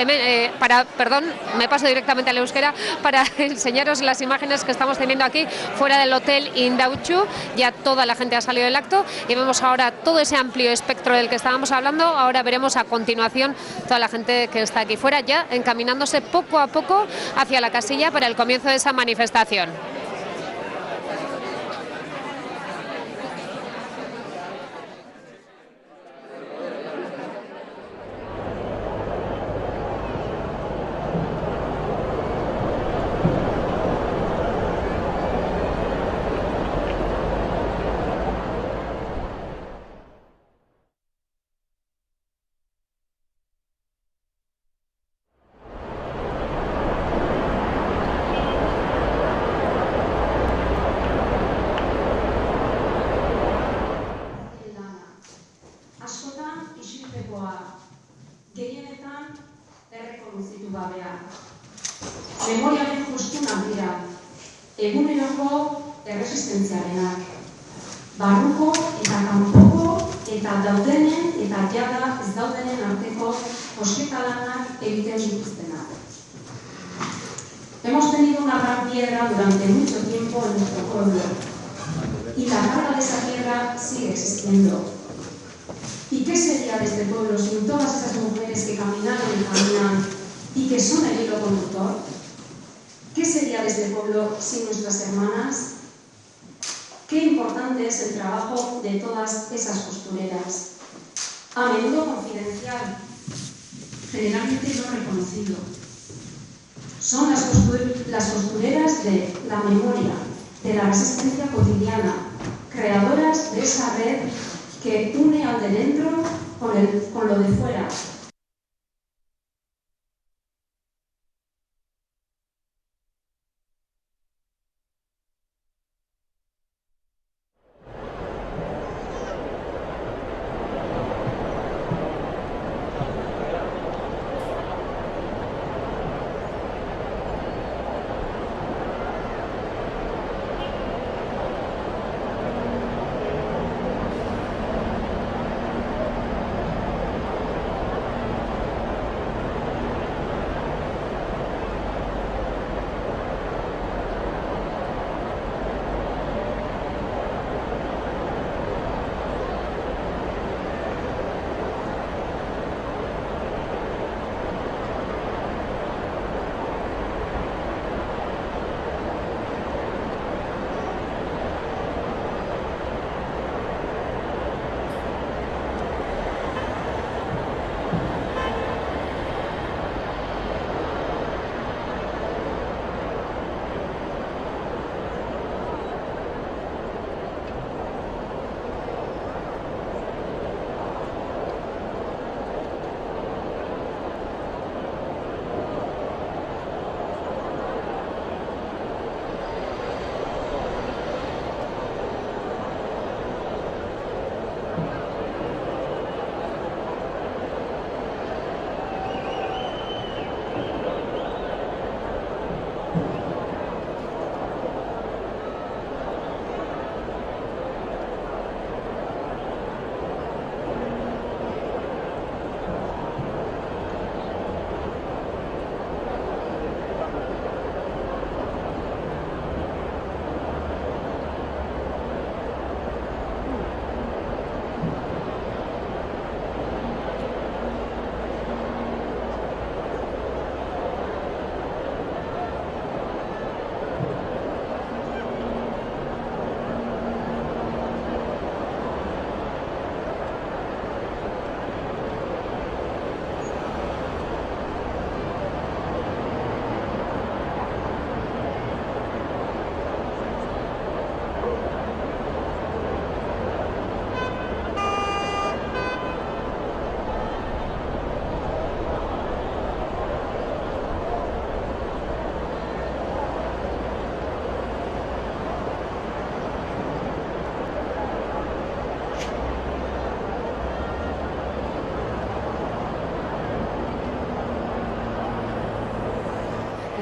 perdón, me paso directamente al euskera, para enseñaros las imágenes que estamos teniendo aquí fuera del Hotel Indautxu. Ya toda la gente ha salido del acto y vemos ahora todo ese amplio espectro del que estábamos hablando. Ahora veremos a continuación toda la gente que está aquí fuera ya encaminándose poco a poco hacia la casilla para el comienzo de esa manifestación. eguneroko erresistentziarenak. Barruko eta kanpoko eta daudenen eta jada ez daudenen arteko ospetalanak egiten dituztenak. Hemos tenido una gran piedra durante mucho tiempo en nuestro pueblo y la carga de esa piedra sigue existiendo. ¿Y qué sería de este pueblo sin todas esas mujeres que caminaron y caminan y que son el hilo conductor? ¿Qué sería de este pueblo sin nuestras hermanas? Qué importante es el trabajo de todas esas costureras, a menudo confidencial, generalmente no reconocido. Son las costureras de la memoria, de la resistencia cotidiana, creadoras de esa red que une al de dentro con lo de fuera.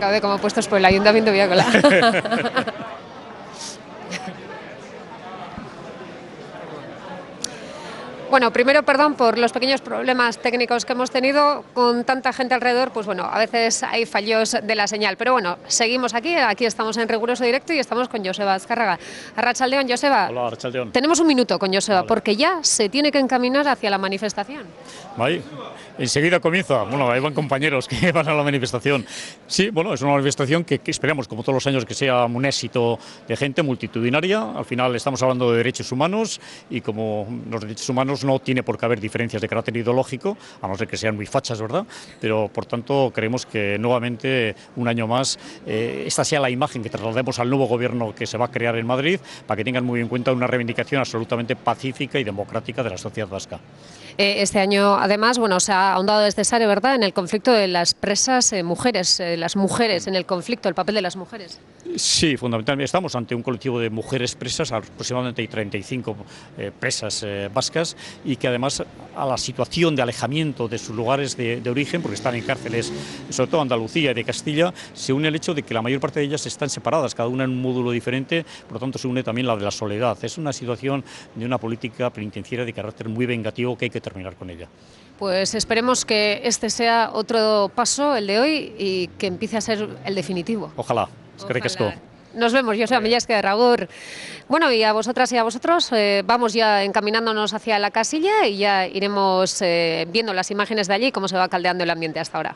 Gaude como puestos por el Ayuntamiento de Villacola. Bueno, primero perdón por los pequeños problemas técnicos que hemos tenido con tanta gente alrededor, pues bueno, a veces hay fallos de la señal, pero bueno, seguimos aquí estamos en riguroso directo y estamos con Joseba Azcárraga. Arratsaldeon, Joseba. Hola, Arratsaldeon. Tenemos un minuto con Joseba, vale, porque ya se tiene que encaminar hacia la manifestación. Vale. Enseguida comienza, bueno, ahí van compañeros que van a la manifestación. Sí, bueno, es una manifestación que esperamos, como todos los años, que sea un éxito de gente multitudinaria. Al final estamos hablando de derechos humanos y como los derechos humanos no tiene por qué haber diferencias de carácter ideológico, a no ser que sean muy fachas, ¿verdad? Pero por tanto creemos que nuevamente, un año más, esta sea la imagen que traslademos al nuevo gobierno que se va a crear en Madrid, para que tengan muy en cuenta una reivindicación absolutamente pacífica y democrática de la sociedad vasca. Este año, además, bueno, se ha ahondado desde SARE, ¿verdad?, en el conflicto de las presas mujeres, las mujeres en el conflicto, el papel de las mujeres. Sí, fundamentalmente estamos ante un colectivo de mujeres presas, aproximadamente hay 35 presas vascas, y que además a la situación de alejamiento de sus lugares de origen, porque están en cárceles, sobre todo Andalucía y de Castilla, se une el hecho de que la mayor parte de ellas están separadas, cada una en un módulo diferente, por lo tanto se une también la de la soledad. Es una situación de una política penitenciaria de carácter muy vengativo que hay que terminar con ella. Pues esperemos que este sea otro paso, el de hoy, y que empiece a ser el definitivo. Ojalá. Eskerrik asko. Nos vemos, Joseba Millasker, Ragur. Bueno, y a vosotras y a vosotros, vamos ya encaminándonos hacia la casilla y ya iremos viendo las imágenes de allí, cómo se va caldeando el ambiente hasta ahora.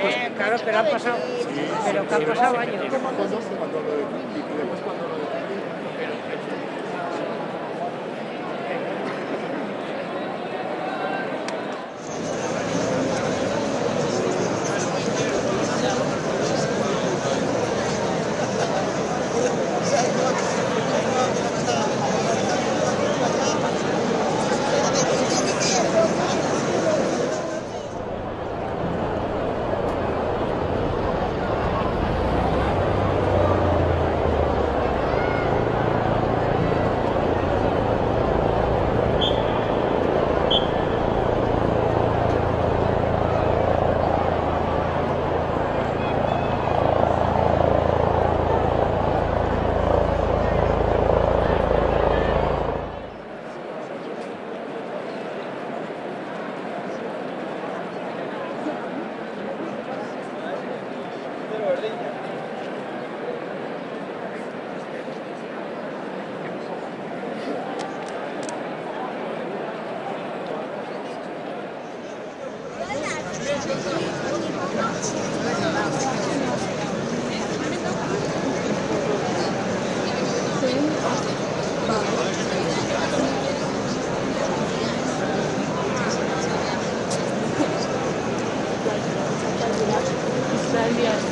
Pues claro, pero han pasado años.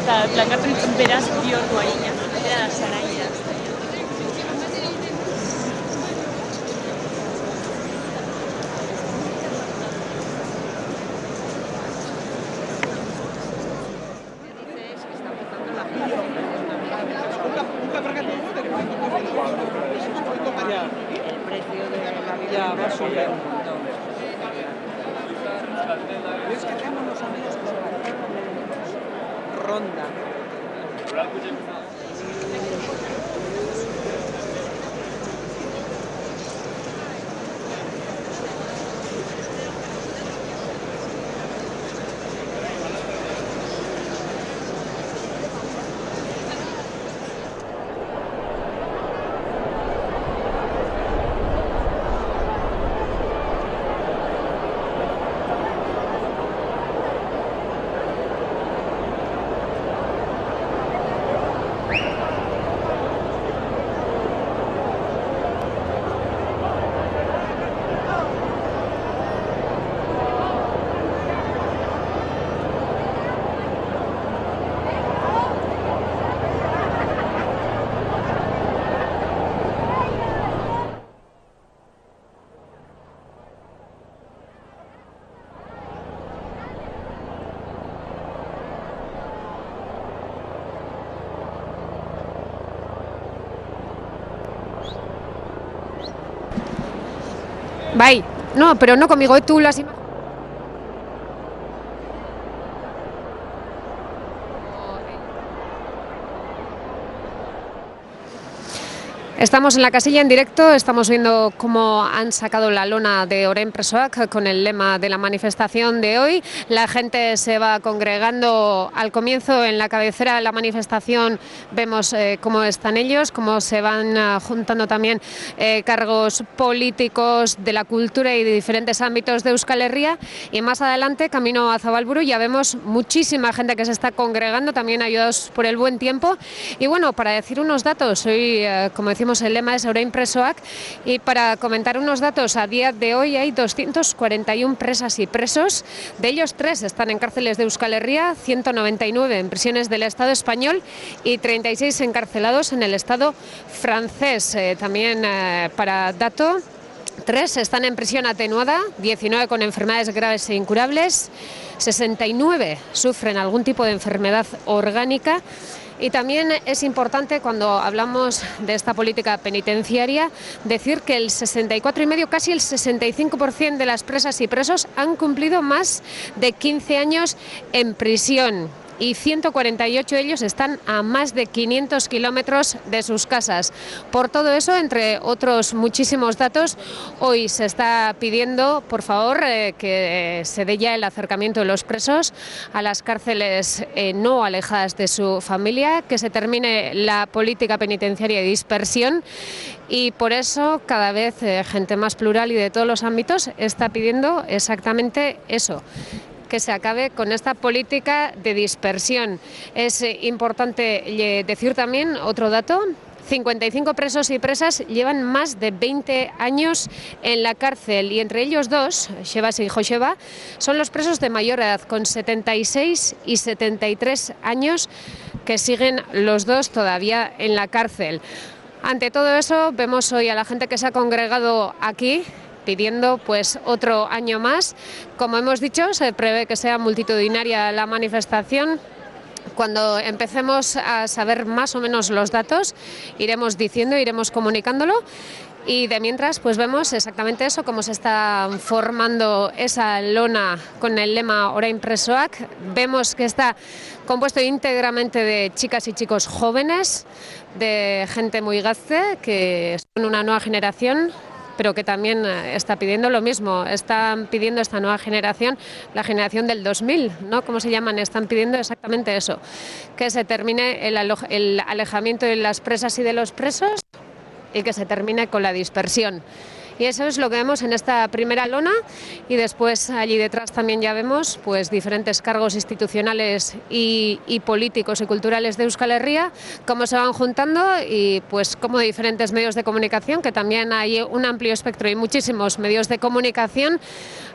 Eta plakatu ditzen beraz bi ordu aina, era zaraia. El precio de la vida va a subir un montón. Es que tengo unos amigos que ronda. Bai, no, pero no conmigo, tú las imágenes. Estamos en la casilla en directo, estamos viendo cómo han sacado la lona de Orain Presoak con el lema de la manifestación de hoy. La gente se va congregando al comienzo en la cabecera de la manifestación. Vemos cómo están ellos, cómo se van juntando también cargos políticos de la cultura y de diferentes ámbitos de Euskal Herria. Y más adelante, camino a Zabalburu, ya vemos muchísima gente que se está congregando, también ayudados por el buen tiempo. Y bueno, para decir unos datos, hoy, como decimos, el lema es Orain Presoak, y para comentar unos datos, a día de hoy hay 241 presas y presos, de ellos 3 están en cárceles de Euskal Herria, 199 en prisiones del Estado español y 36 encarcelados en el Estado francés. También para dato, 3 están en prisión atenuada, 19 con enfermedades graves e incurables, 69 sufren algún tipo de enfermedad orgánica. Y también es importante, cuando hablamos de esta política penitenciaria, decir que el 64,5%, casi el 65% de las presas y presos han cumplido más de 15 años en prisión. Y 148 de ellos están a más de 500 kilómetros de sus casas. Por todo eso, entre otros muchísimos datos, hoy se está pidiendo, por favor, que se dé ya el acercamiento de los presos a las cárceles no alejadas de su familia, que se termine la política penitenciaria de dispersión, y por eso cada vez gente más plural y de todos los ámbitos está pidiendo exactamente eso, que se acabe con esta política de dispersión. Es importante decir también otro dato. 55 presos y presas llevan más de 20 años en la cárcel y entre ellos dos, Shebas y Joseba, son los presos de mayor edad, con 76 y 73 años, que siguen los dos todavía en la cárcel. Ante todo eso, vemos hoy a la gente que se ha congregado aquí pidiendo pues otro año más. Como hemos dicho, se prevé que sea multitudinaria la manifestación. Cuando empecemos a saber más o menos los datos, iremos diciendo, iremos comunicándolo. Y de mientras, pues vemos exactamente eso, cómo se está formando esa lona con el lema Orain Presoak. Vemos que está compuesto íntegramente de chicas y chicos jóvenes, de gente muy gazte, que son una nueva generación, pero que también está pidiendo lo mismo. Están pidiendo esta nueva generación, la generación del 2000, ¿no? ¿Cómo se llaman? Están pidiendo exactamente eso, que se termine el alejamiento de las presas y de los presos y que se termine con la dispersión. Y eso es lo que vemos en esta primera lona, y después allí detrás también ya vemos pues diferentes cargos institucionales y políticos y culturales de Euskal Herria, cómo se van juntando, y pues como diferentes medios de comunicación, que también hay un amplio espectro y muchísimos medios de comunicación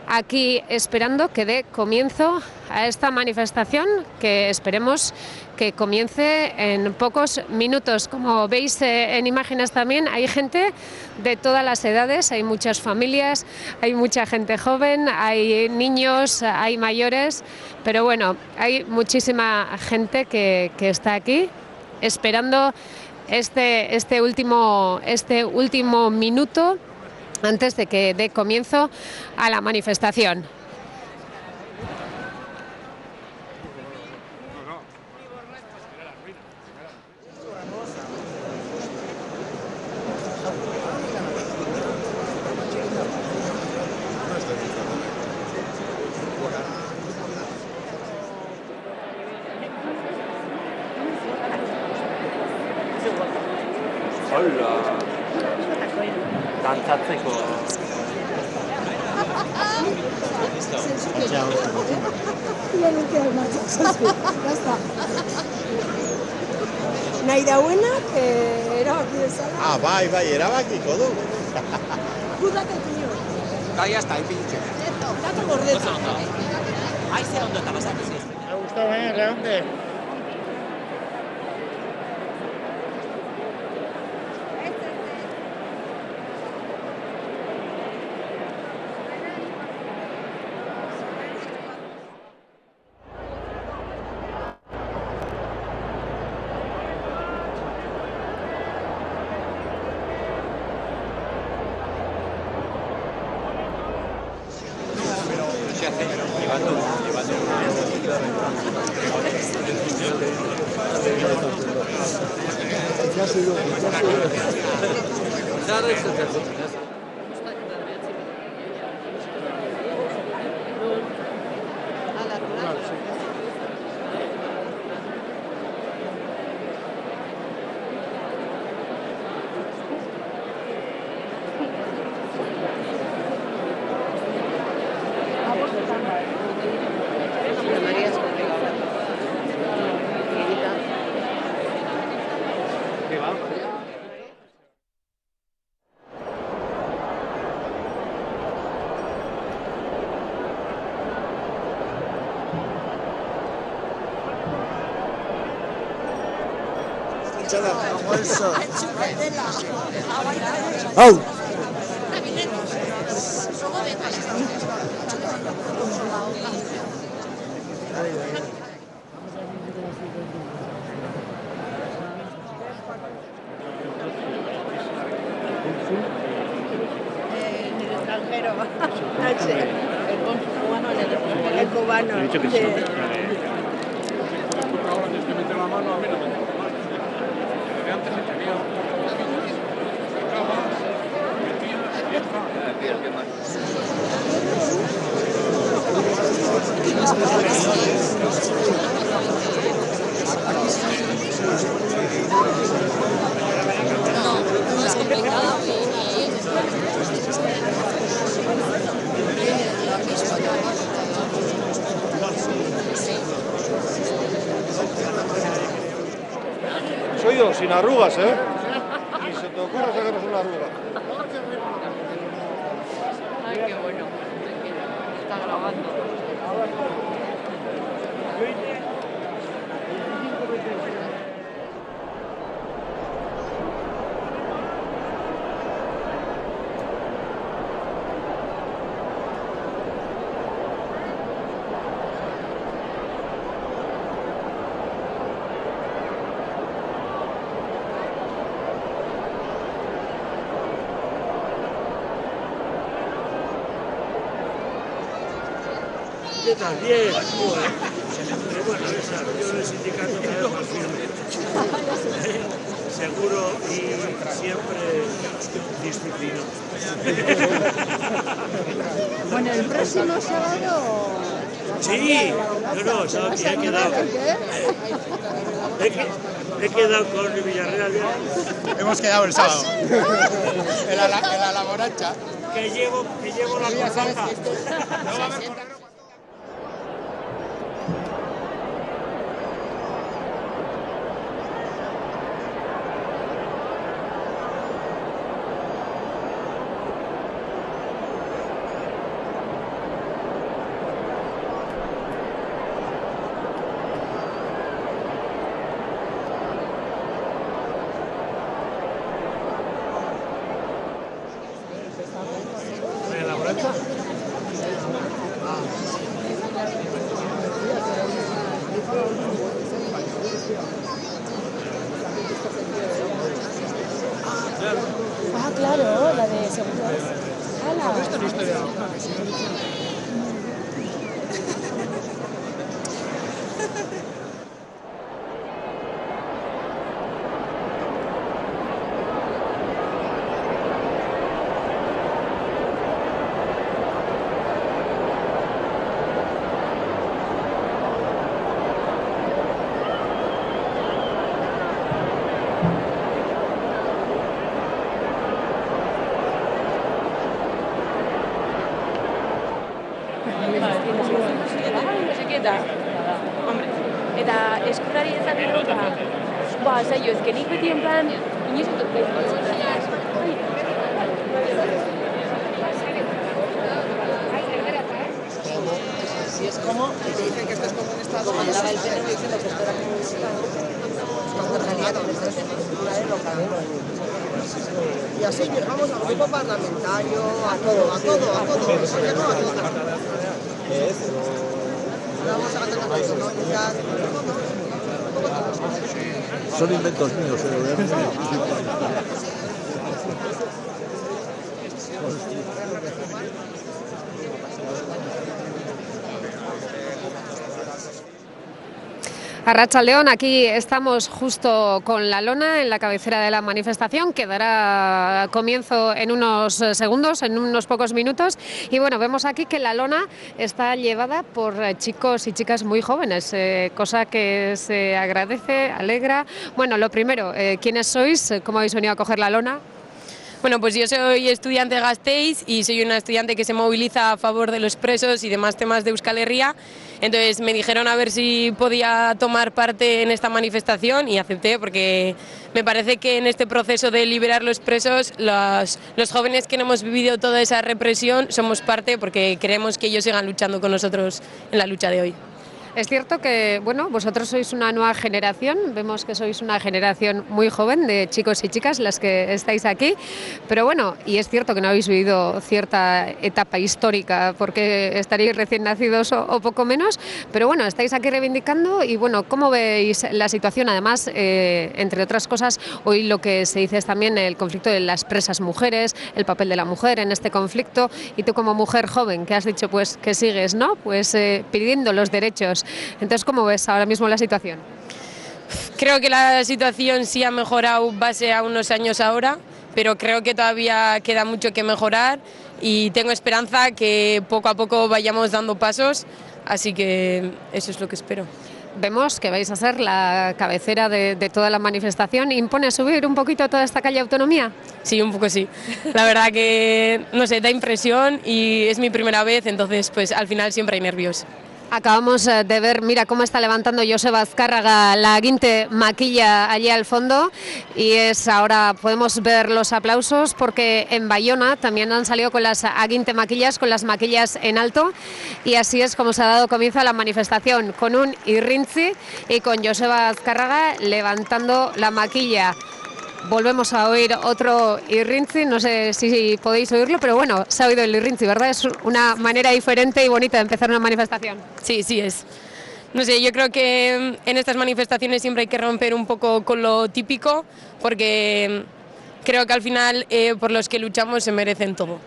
aquí esperando que dé comienzo a esta manifestación, que esperemos que comience en pocos minutos. Como veis en imágenes también, hay gente de todas las edades, hay muchas familias, hay mucha gente joven, hay niños, hay mayores, pero bueno, hay muchísima gente que está aquí esperando este último minuto antes de que dé comienzo a la manifestación. Hola. Dantzatzeko. Nahi dauenak erabaki dezala. Bai, erabakiko du. Gudakatu nio. Gai hasta ipintzen. Datu gordetu. Aize ondo eta basatu ziz. Me gusta baina, Leonde. Hau! En el extranjero. El cubano. He dicho que sí. Ahora tienes que meter la mano, a mí no me meto la mano. Desde antes he tenido. No es complicado y oído, sin arrugas, ¿eh? Ni se te ocurra sacarnos una arruga. Ay, qué bueno. Está grabando. ¿Qué tal? Bien. Bueno, yo en el sindicato me veo más firme. Seguro y siempre disciplinado. Bueno, el próximo sábado... Sí, no, sábado que he quedado. He quedado con Villarreal ya. Hemos quedado el sábado. En la laborancha. Que llevo la cosaca. No va a haber por... Ah, claro, la de seguridad. ¡Hala! Esto es una historia. Hombre, eta eskurari ezaten dut, zailo, ezkenik beti en plan, inoiz Si es como, y te dicen que esto es como un estado, mandaba el PNV diciendo que esto era como un estado, cuando en realidad donde está es local. Y así llegamos al grupo parlamentario, a todo, porque no a todo. Vamos a hacer las económicas, Son inventos míos, Arratsaldeon, aquí estamos justo con la lona en la cabecera de la manifestación, que dará comienzo en unos segundos, en unos pocos minutos. Y bueno, vemos aquí que la lona está llevada por chicos y chicas muy jóvenes, cosa que se agradece, alegra. Bueno, lo primero, ¿quiénes sois? ¿Cómo habéis venido a coger la lona? Bueno, pues yo soy estudiante de Gasteiz y soy una estudiante que se moviliza a favor de los presos y demás temas de Euskal Herria. Entonces me dijeron a ver si podía tomar parte en esta manifestación y acepté, porque me parece que en este proceso de liberar los presos, los jóvenes que no hemos vivido toda esa represión somos parte, porque queremos que ellos sigan luchando con nosotros en la lucha de hoy. Es cierto que, bueno, vosotros sois una nueva generación, vemos que sois una generación muy joven de chicos y chicas las que estáis aquí, pero bueno, y es cierto que no habéis vivido cierta etapa histórica porque estaréis recién nacidos o poco menos, pero bueno, estáis aquí reivindicando y bueno, ¿cómo veis la situación? Además, entre otras cosas, hoy lo que se dice es también el conflicto de las presas mujeres, el papel de la mujer en este conflicto, y tú como mujer joven que has dicho pues que sigues, ¿no? Pues pidiendo los derechos. Entonces, ¿cómo ves ahora mismo la situación? Creo que la situación sí ha mejorado base a unos años ahora, pero creo que todavía queda mucho que mejorar y tengo esperanza que poco a poco vayamos dando pasos, así que eso es lo que espero. Vemos que vais a ser la cabecera de toda la manifestación. ¿Impone subir un poquito toda esta calle Autonomía? Sí, un poco sí. La verdad que, no sé, da impresión y es mi primera vez, entonces pues al final siempre hay nervios. Acabamos de ver, mira cómo está levantando Joseba Azcárraga la Aginte Maquilla allí al fondo, y ahora podemos ver los aplausos porque en Bayona también han salido con las Aginte Maquillas, con las maquillas en alto, y así es como se ha dado comienzo a la manifestación, con un irrintzi y con Joseba Azcárraga levantando la maquilla. Volvemos a oír otro irrintzi, no sé si podéis oírlo, pero bueno, se ha oído el irrintzi, ¿verdad? Es una manera diferente y bonita de empezar una manifestación. Sí, sí es. No sé, yo creo que en estas manifestaciones siempre hay que romper un poco con lo típico, porque creo que al final por los que luchamos se merecen todo.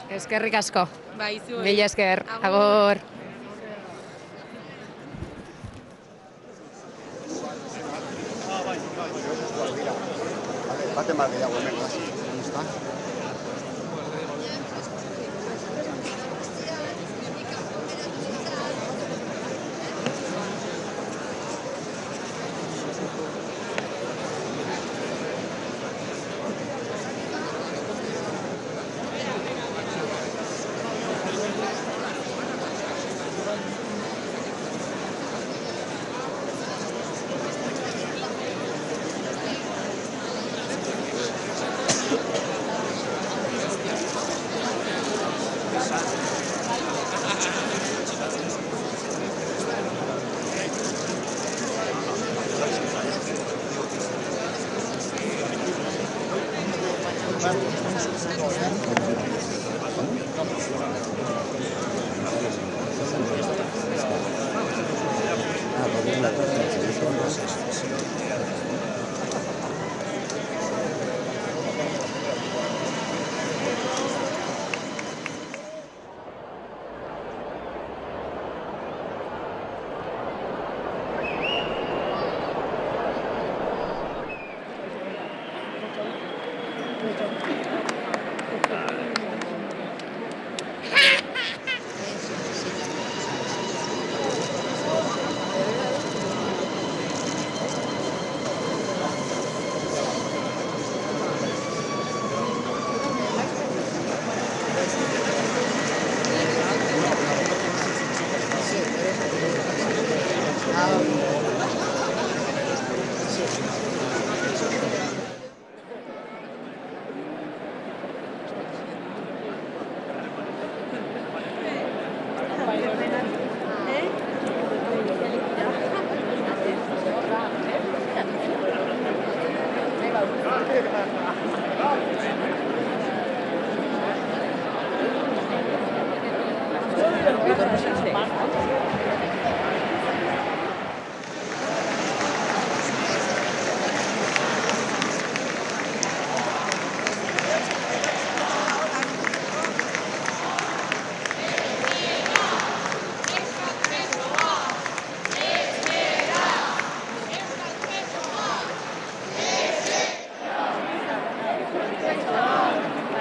Eskerrik asko. Bai, zuei. Mila esker. Agur. Bate más gehiago hemen, hasi. Está.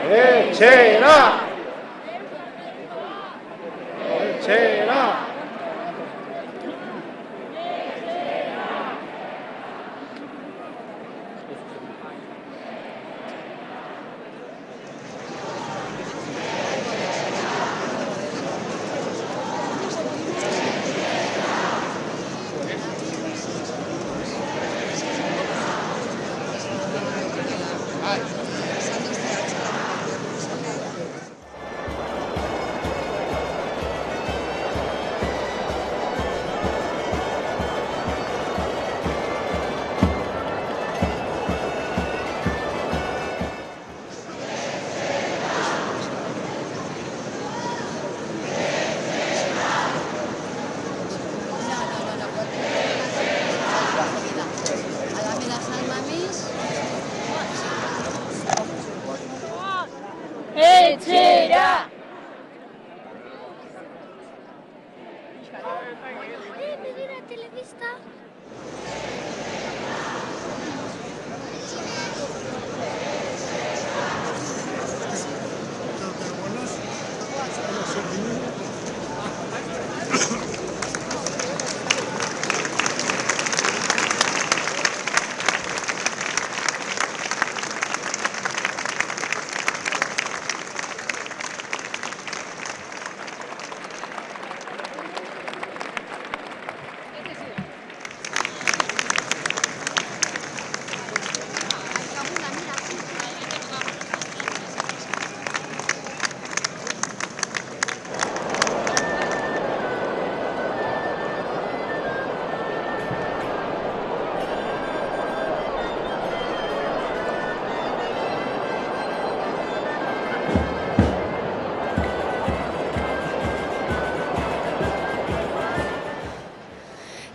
¡Etxera! ¡Etxera!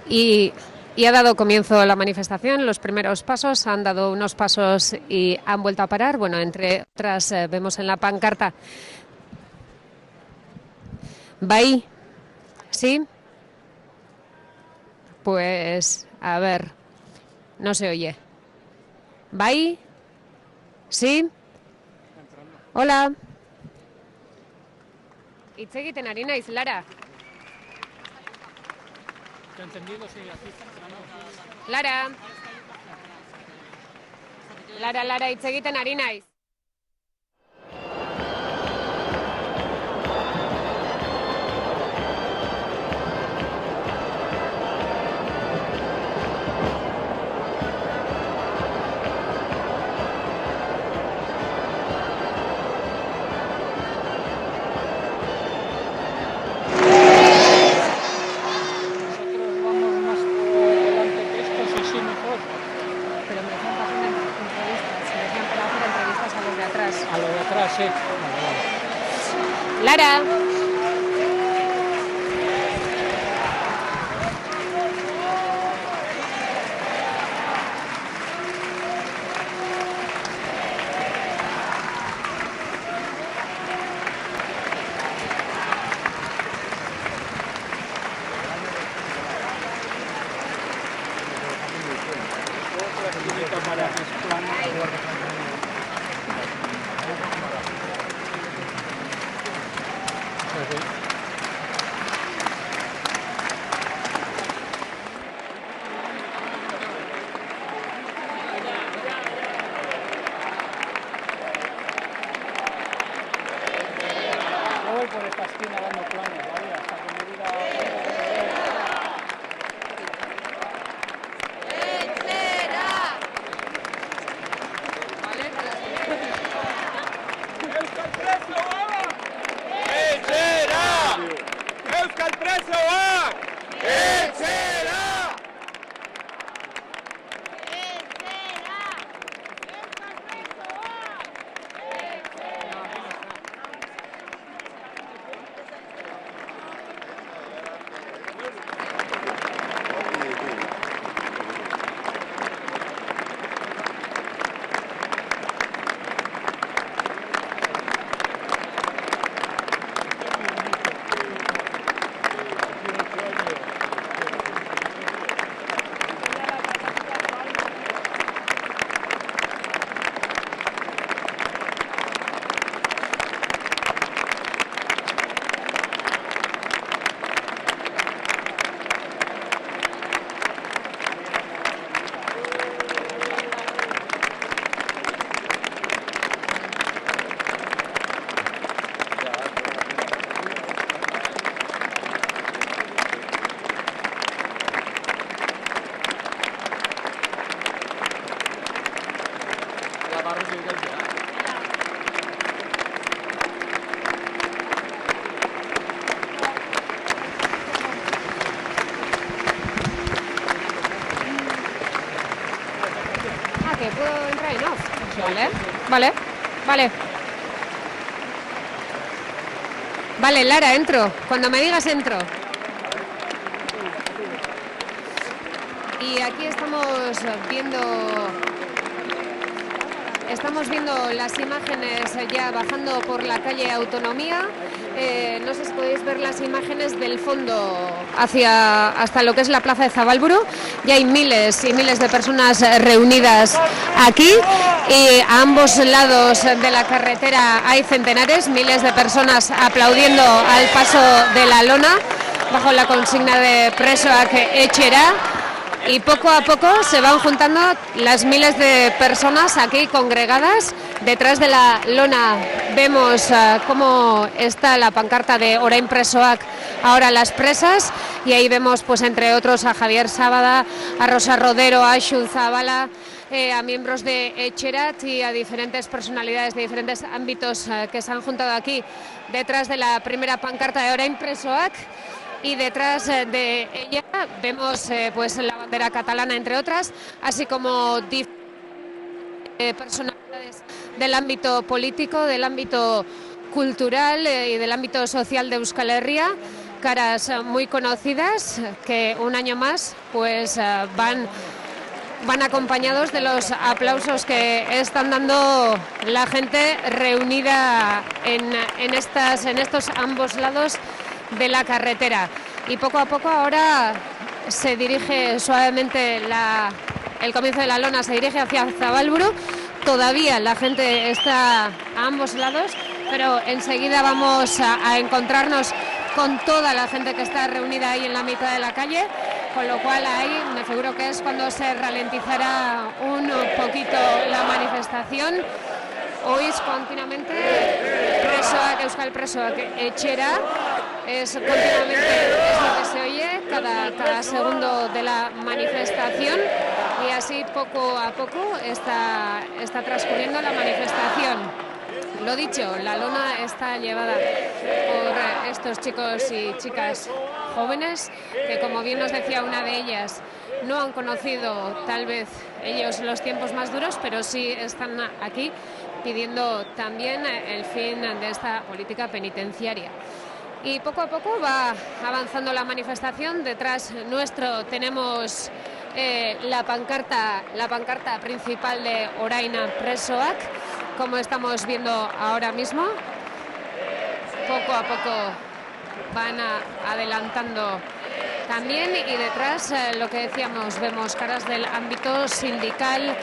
y ha dado comienzo la manifestación. Los primeros pasos han dado unos pasos y han vuelto a parar. Bueno, entre otras vemos en la pancarta Bai, ¿sí? Pues, a ver, no se oye. Bai, ¿sí? Hola. Hitz egiten ari naiz, Lara. ¿Te he entendido? Sí, aquí está. Lara. Lara, hitz egiten ari naiz. Lara. Yo voy por esta esquina dando planes, ¿vale? Hasta que me diga... Euskal presoak! Etxera! Que puedo entrar en off. Vale. Vale, Lara, entro. Cuando me digas entro. Y aquí estamos viendo las imágenes ya bajando por la calle Autonomía. No sé si podéis ver las imágenes del fondo hasta lo que es la plaza de Zabalburu. Ya hay miles y miles de personas reunidas aquí y a ambos lados de la carretera hay centenares, miles de personas aplaudiendo al paso de la lona bajo la consigna de presoak etxera. Y poco a poco se van juntando las miles de personas aquí congregadas. Detrás de la lona vemos cómo está la pancarta de Orain presoak, ahora las presas, y ahí vemos, pues entre otros, a Javier Sábada, a Rosa Rodero, a Xu Zabala, a miembros de Etxerat y a diferentes personalidades de diferentes ámbitos que se han juntado aquí detrás de la primera pancarta de Orain presoak. Y detrás de ella vemos pues la bandera catalana, entre otras, así como personalidades del ámbito político, del ámbito cultural y del ámbito social de Euskal Herria. caras muy conocidas que un año más pues van acompañados de los aplausos que están dando la gente reunida en estos ambos lados de la carretera. Y poco a poco ahora se dirige suavemente el comienzo de la lona, se dirige hacia Zabalburu. Todavía la gente está a ambos lados, pero enseguida vamos a encontrarnos con toda la gente que está reunida ahí en la mitad de la calle, con lo cual ahí me figuro que es cuando se ralentizará un poquito la manifestación. Oís continuamente presoak, euskal presoak etxera, es continuamente lo que se oye cada segundo de la manifestación, y así poco a poco está transcurriendo la manifestación. Lo dicho, la lona está llevada por estos chicos y chicas jóvenes que, como bien nos decía una de ellas, no han conocido tal vez ellos los tiempos más duros, pero sí están aquí pidiendo también el fin de esta política penitenciaria. Y poco a poco va avanzando la manifestación. Detrás nuestro tenemos la pancarta principal de Oraina Presoak, como estamos viendo ahora mismo. Poco a poco van adelantando también, y detrás lo que decíamos, vemos caras del ámbito sindical,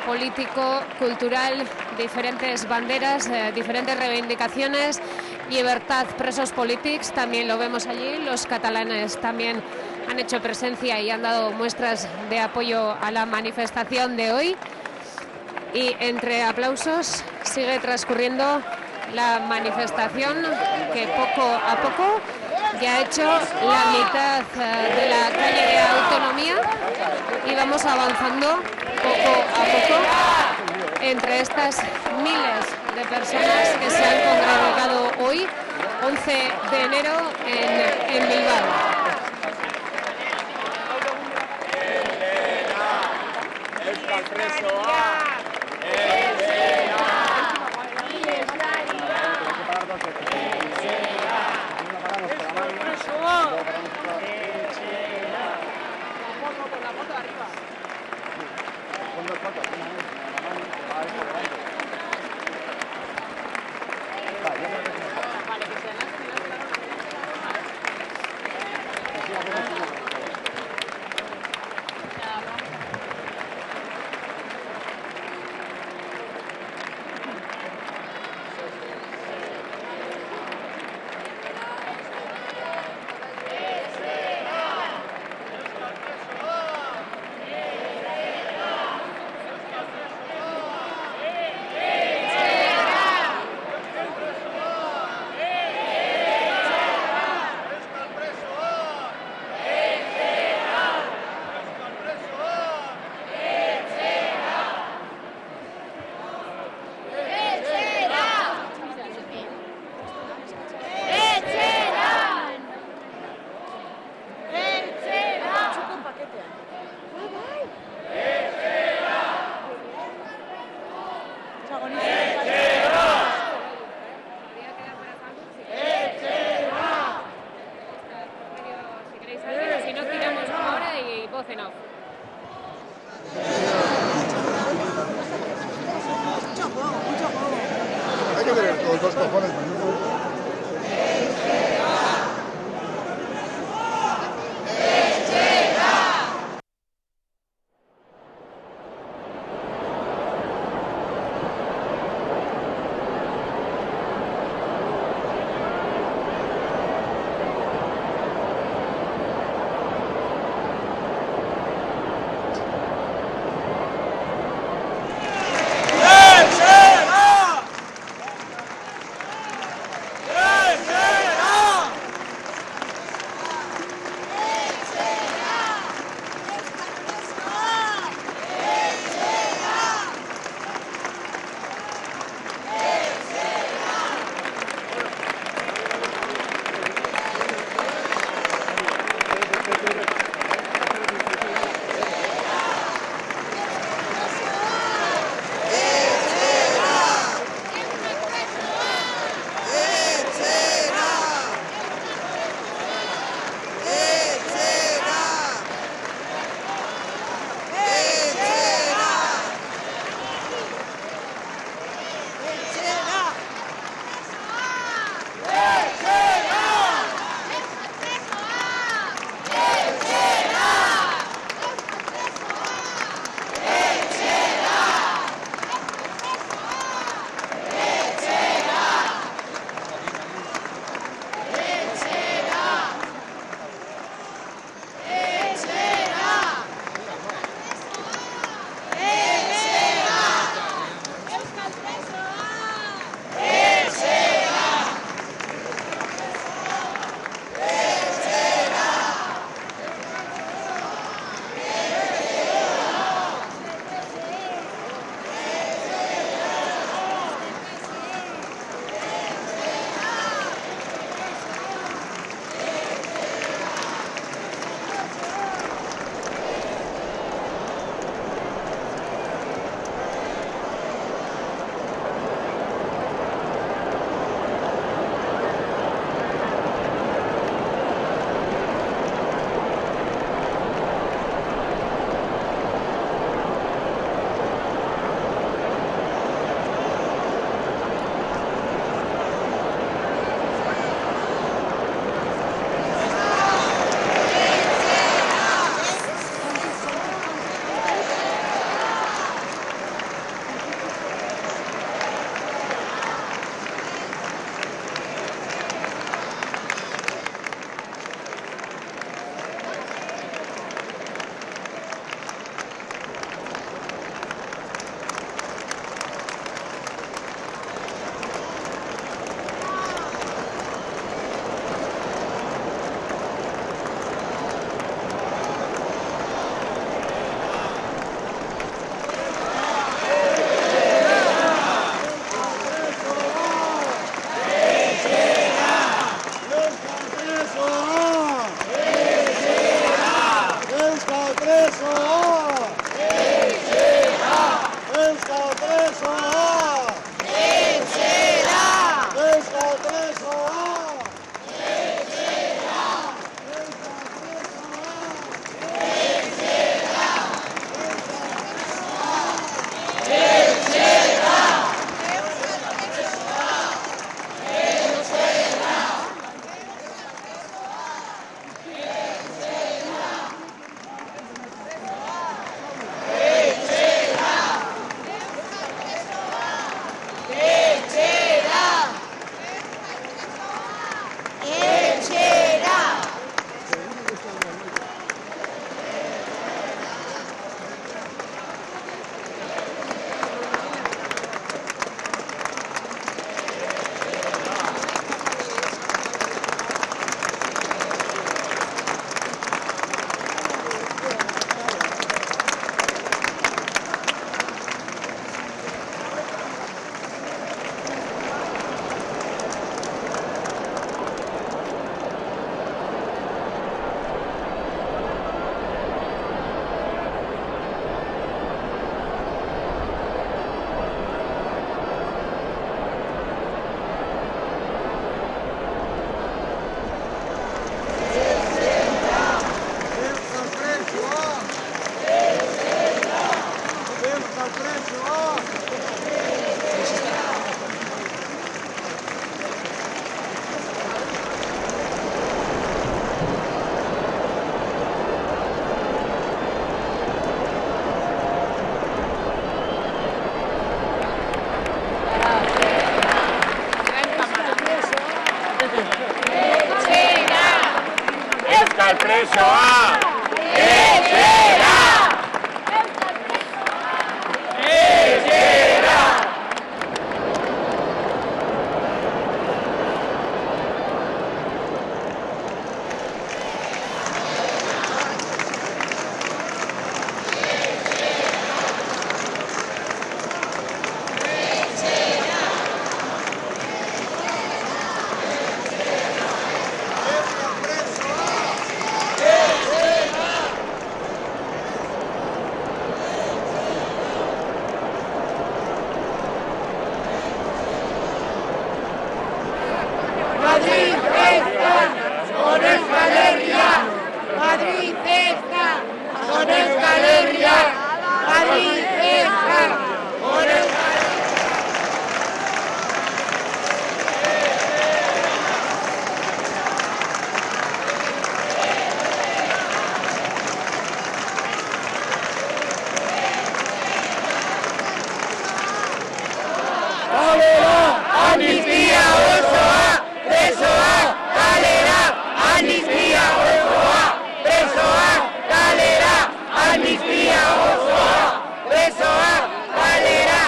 político, cultural, diferentes banderas, diferentes reivindicaciones. Llibertat, presos polítics, también lo vemos allí. Los catalanes también han hecho presencia y han dado muestras de apoyo a la manifestación de hoy. Y entre aplausos sigue transcurriendo la manifestación, que poco a poco ya ha hecho la mitad de la calle de Autonomía, y vamos avanzando poco a poco entre estas miles de personas que se han congregado hoy, 11 de enero, en Bilbao. Amnistia osoa, presoak kalera! Amnistia osoa, presoak kalera! Amnistia osoa, presoak kalera!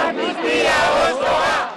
Amnistia osoa!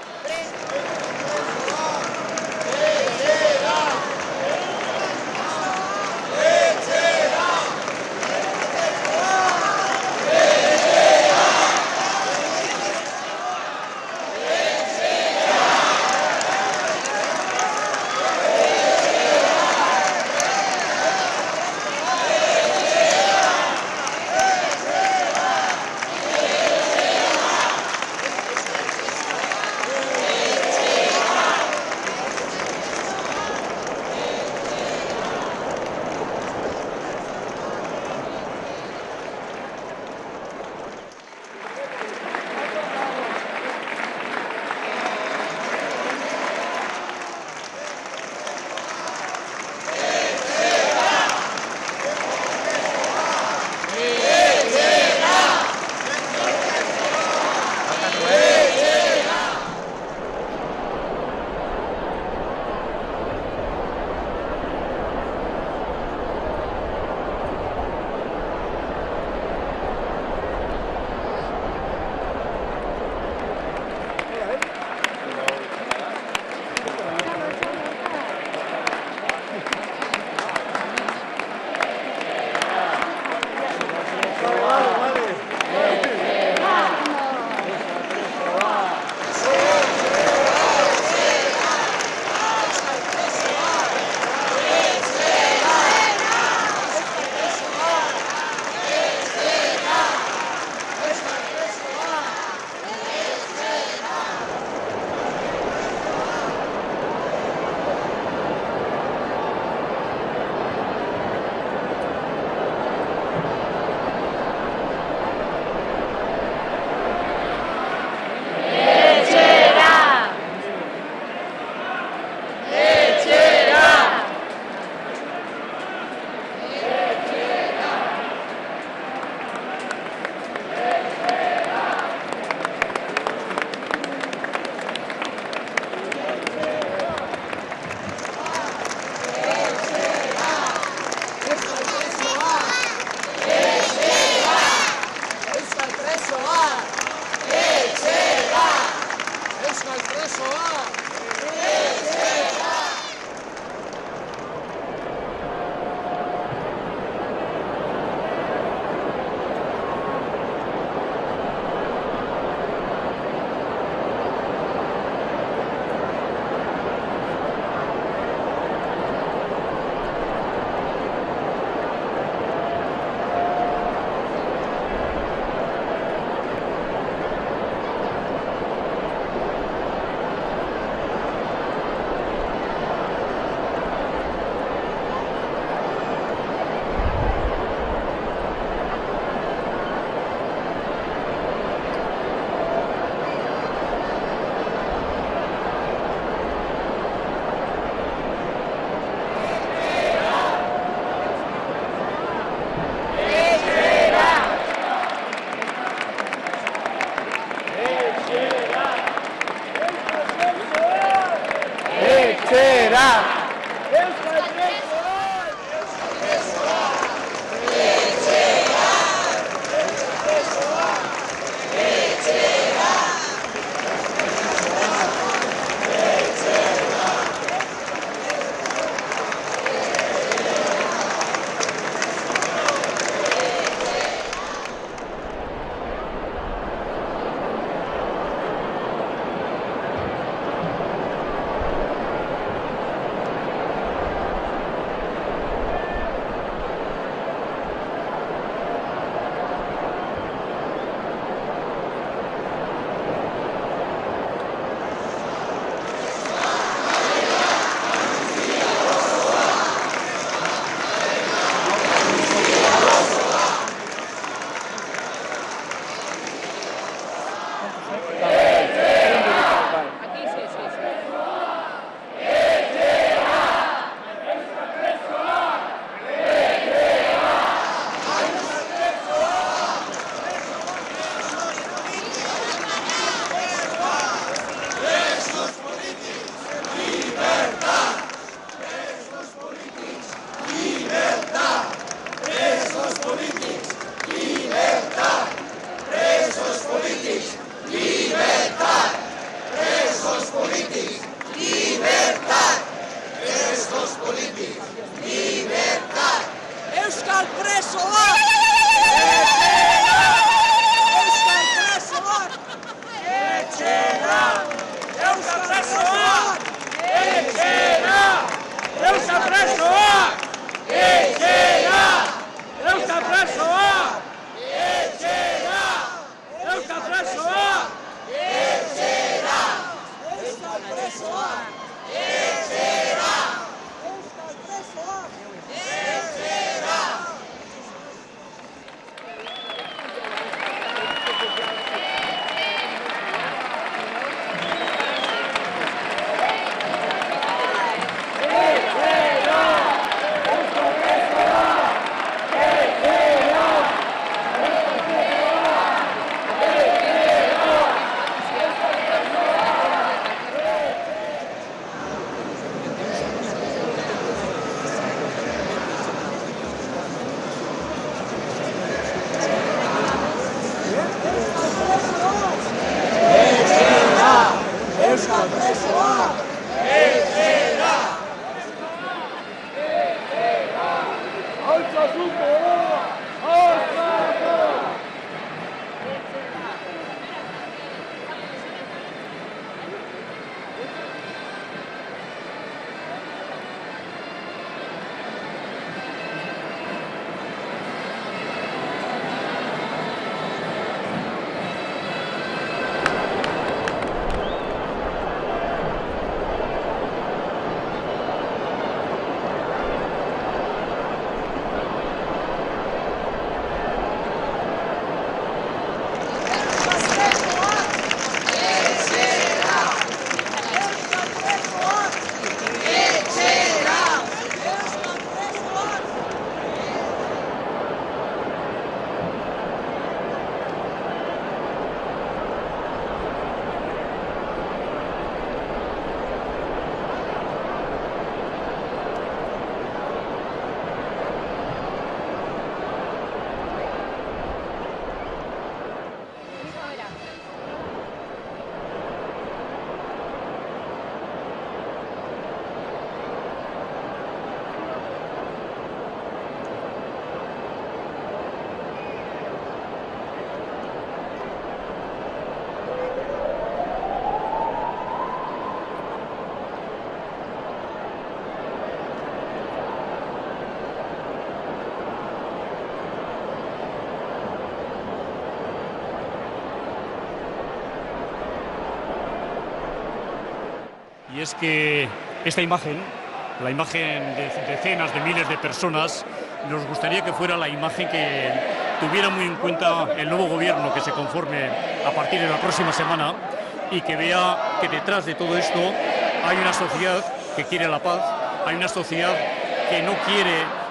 y es que esta imagen, la imagen de decenas de miles de personas, nos gustaría que fuera la imagen que tuviera muy en cuenta el nuevo gobierno que se conforme a partir de la próxima semana y que vea que detrás de todo esto hay una sociedad que quiere la paz, hay una sociedad que no quiere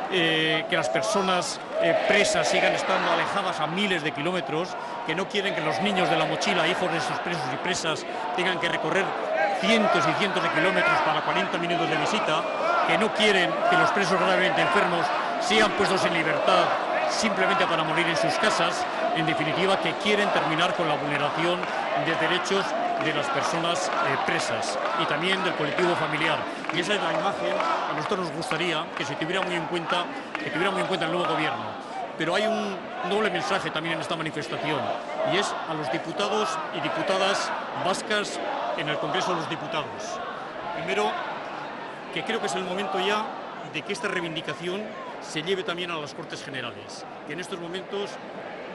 que las personas presas sigan estando alejadas a miles de kilómetros, que no quieren que los niños de la mochila, hijos de esos presos y presas, tengan que recorrer cientos y cientos de kilómetros para 40 minutos de visita, que no quieren que los presos gravemente enfermos sean puestos en libertad simplemente para morir en sus casas, en definitiva que quieren terminar con la vulneración de derechos de las personas presas y también del colectivo familiar. Y esa es la imagen que a nosotros nos gustaría que se tuviera muy en cuenta, el nuevo gobierno. Pero hay un doble mensaje también en esta manifestación, y es a los diputados y diputadas vascas en el Congreso de los Diputados. Primero, que creo que es el momento ya de que esta reivindicación se lleve también a las Cortes Generales, que en estos momentos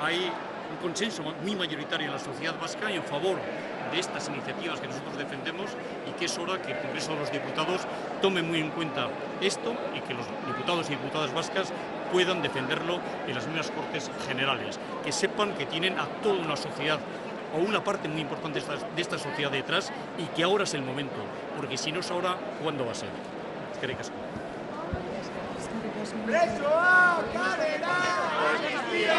hay un consenso muy mayoritario en la sociedad vasca y en favor de estas iniciativas que nosotros defendemos, y que es hora que el Congreso de los Diputados tome muy en cuenta esto y que los diputados y diputadas vascas puedan defenderlo en las mismas Cortes Generales, que sepan que tienen a toda una sociedad o una parte muy importante de esta sociedad detrás y que ahora es el momento, porque si no es ahora, ¿cuándo va a ser? Eskerrik asko. Presoak kalera, amnistia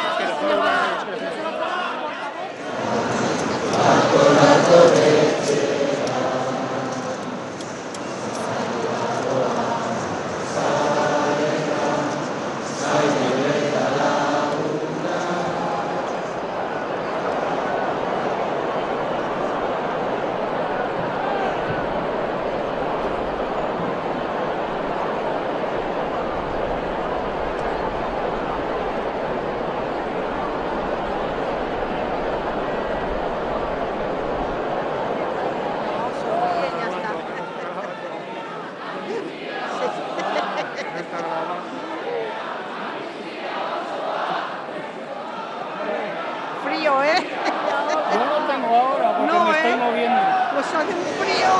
Frío, ¿eh? Yo no tengo ahora porque No, me estoy ¿eh? moviendo. Pues hace un frío.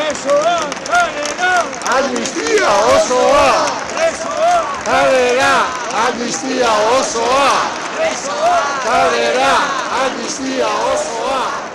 Presoa, kalera! Amnistia osoa! Presoa! Kalera! Amnistia osoa! Presoa! Kalera! Amnistia osoa!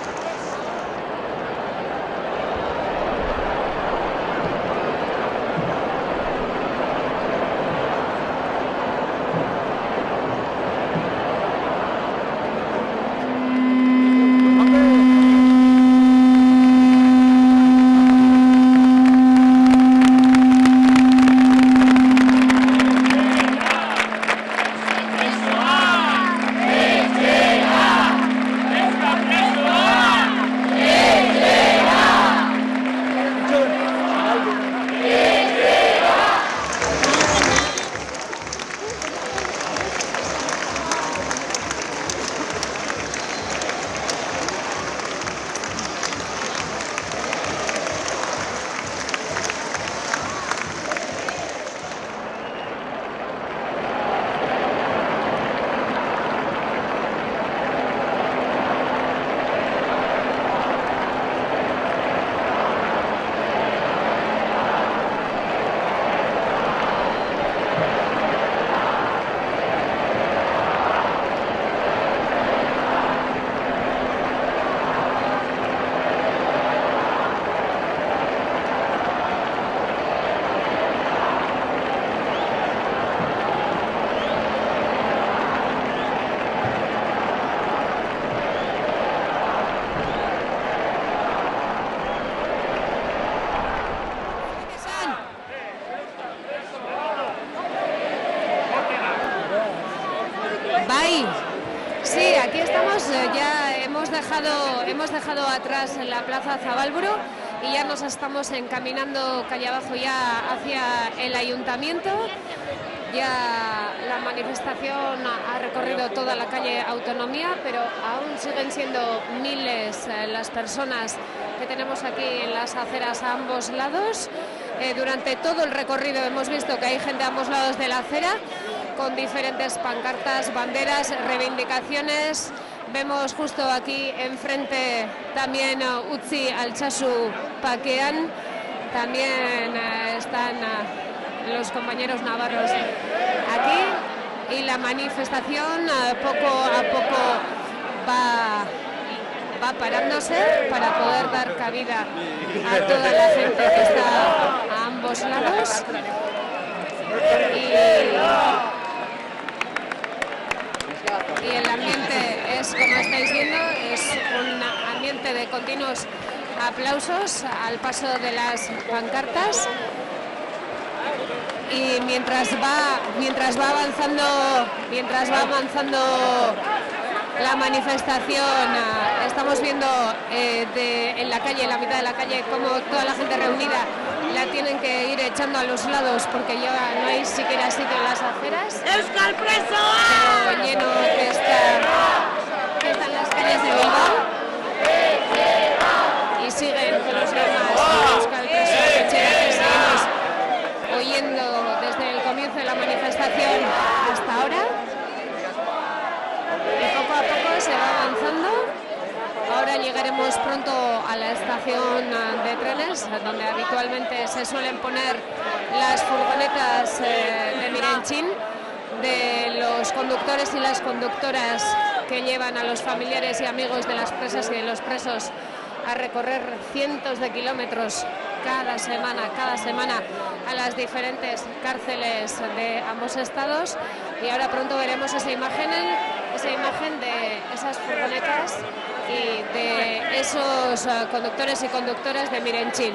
Sí, aquí estamos, ya hemos dejado atrás la Plaza Zabalburu y ya nos estamos encaminando calle abajo ya hacia el ayuntamiento. Ya la manifestación ha recorrido toda la calle Autonomía, pero aún siguen siendo miles las personas que tenemos aquí en las aceras a ambos lados. Durante todo el recorrido hemos visto que hay gente a ambos lados de la acera con diferentes pancartas, banderas, reivindicaciones. Vemos justo aquí enfrente también Utzi Altsasu Pakean. También están los compañeros navarros aquí y la manifestación poco a poco va parándose para poder dar cabida a toda la gente que está a ambos lados. Y el ambiente es, como estáis viendo, es un ambiente de continuos aplausos al paso de las pancartas. Y mientras va avanzando la manifestación, estamos viendo en la calle, en la mitad de la calle, como toda la gente reunida la tienen que ir echando a los lados porque ya no hay siquiera sitio en las aceras. ¡Euskal Presoa! Lo lleno que están las calles de Bilbao. Y siguen con los lemas Euskal Presoa, que seguimos oyendo desde el comienzo de la manifestación hasta ahora. Y poco a poco se va avanzando. Ahora llegaremos pronto a la estación de trenes, donde habitualmente se suelen poner las furgonetas de Mirentzin, de los conductores y las conductoras que llevan a los familiares y amigos de las presas y de los presos a recorrer cientos de kilómetros cada semana a las diferentes cárceles de ambos estados. Y ahora pronto veremos esa imagen de esas furgonetas y de esos conductores y conductoras de Mirentzin.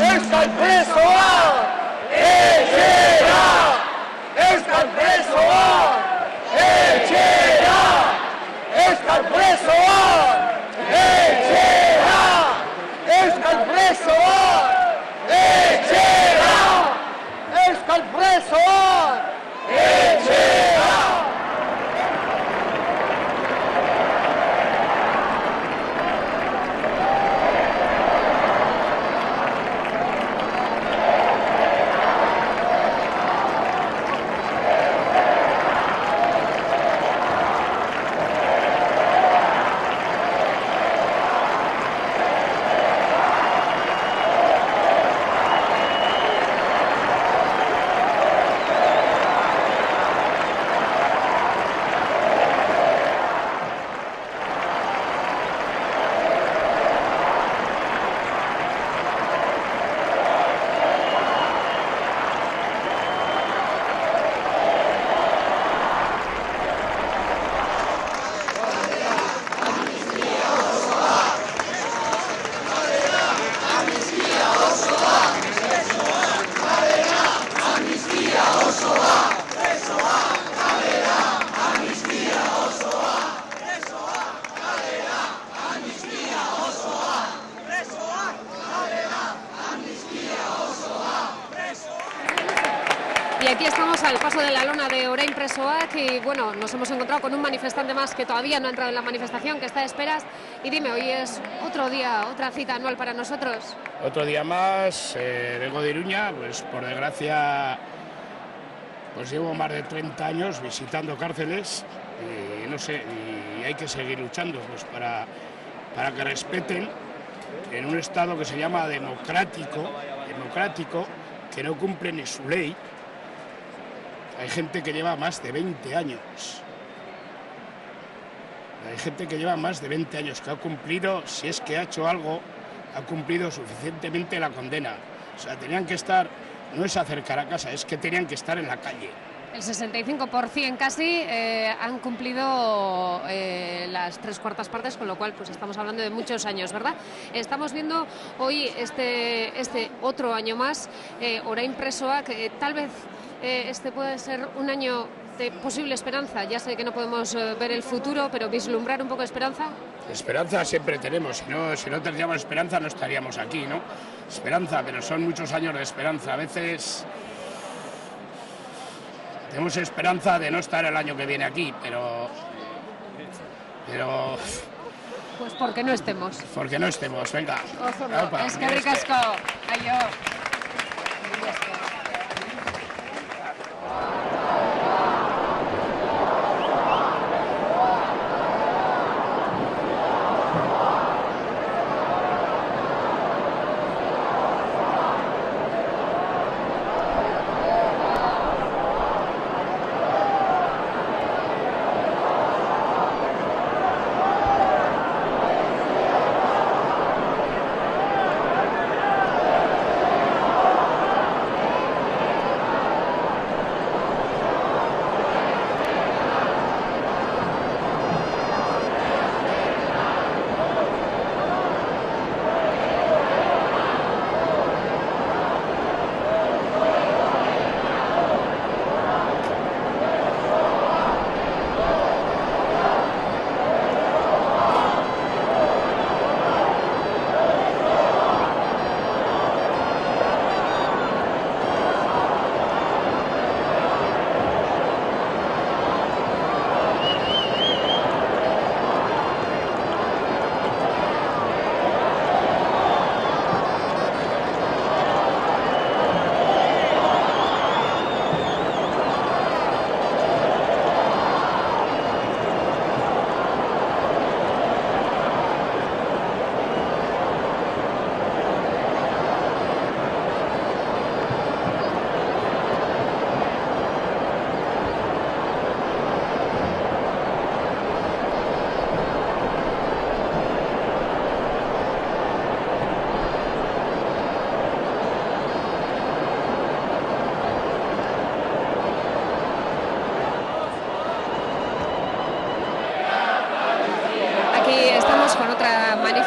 Euskal presoak etxera! Euskal presoak etxera! Euskal presoak etxera! Euskal presoak etxera! Euskal presoak etxera! Y aquí estamos al paso de la lona de Orain Presoak y bueno, nos hemos encontrado con un manifestante más que todavía no ha entrado en la manifestación, que está de esperas. Y dime, hoy es otro día, otra cita anual para nosotros. Otro día más, vengo de Iruña, pues por desgracia pues llevo más de 30 años visitando cárceles y no sé, y hay que seguir luchando pues para que respeten en un Estado que se llama democrático, que no cumple ni su ley. Hay gente que lleva más de 20 años. Hay gente que lleva más de 20 años, que ha cumplido, si es que ha hecho algo, ha cumplido suficientemente la condena. O sea, tenían que estar, no es acercar a casa, es que tenían que estar en la calle. El 65% casi han cumplido las 3/4 partes, con lo cual pues estamos hablando de muchos años, ¿verdad? Estamos viendo hoy este otro año más, Orain Presoak, tal vez este puede ser un año de posible esperanza. Ya sé que no podemos ver el futuro, pero vislumbrar un poco de esperanza. Esperanza siempre tenemos, si no tendríamos esperanza no estaríamos aquí, ¿no? Esperanza, pero son muchos años de esperanza. A veces tenemos esperanza de no estar el año que viene aquí, pero pues porque no estemos. Porque no estemos, venga. Es que ricasco. Ayo.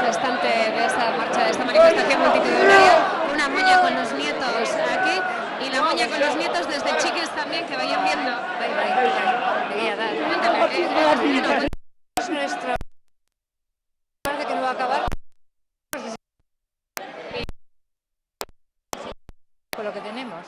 manifestante de esta marcha, de esta manifestación multitudinaria, una moña con los nietos aquí y la moña con los nietos desde Chiques también, que vayan viendo. Cuéntame, nuestro de que no va a acabar con lo que tenemos.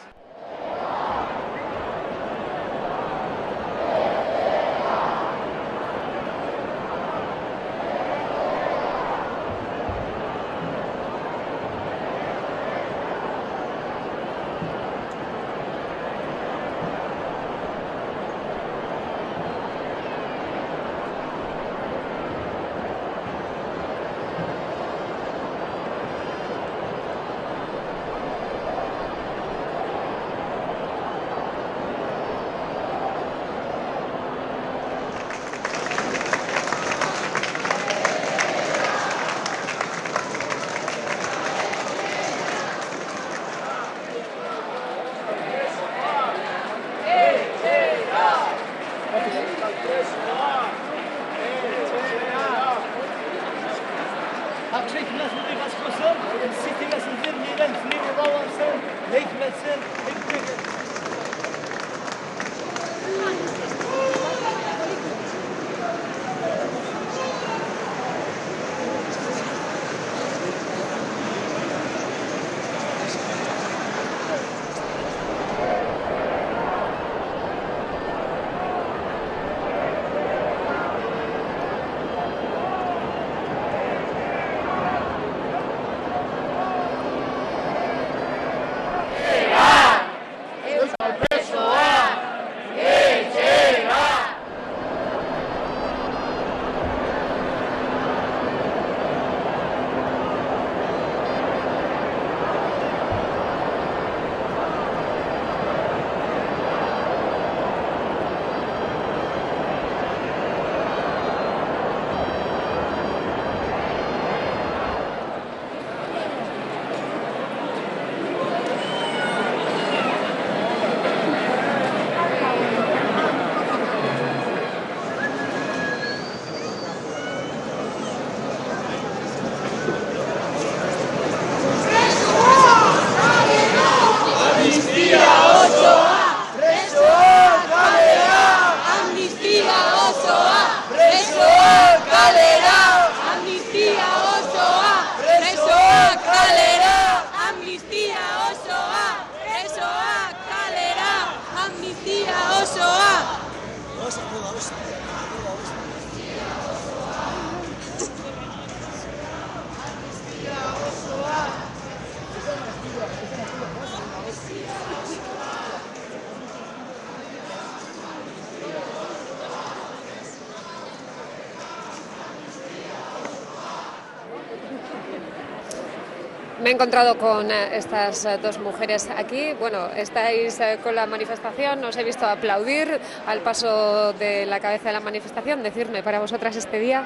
Me he encontrado con estas dos mujeres aquí. Bueno, estáis con la manifestación, os he visto aplaudir al paso de la cabeza de la manifestación. Decidme, para vosotras este día.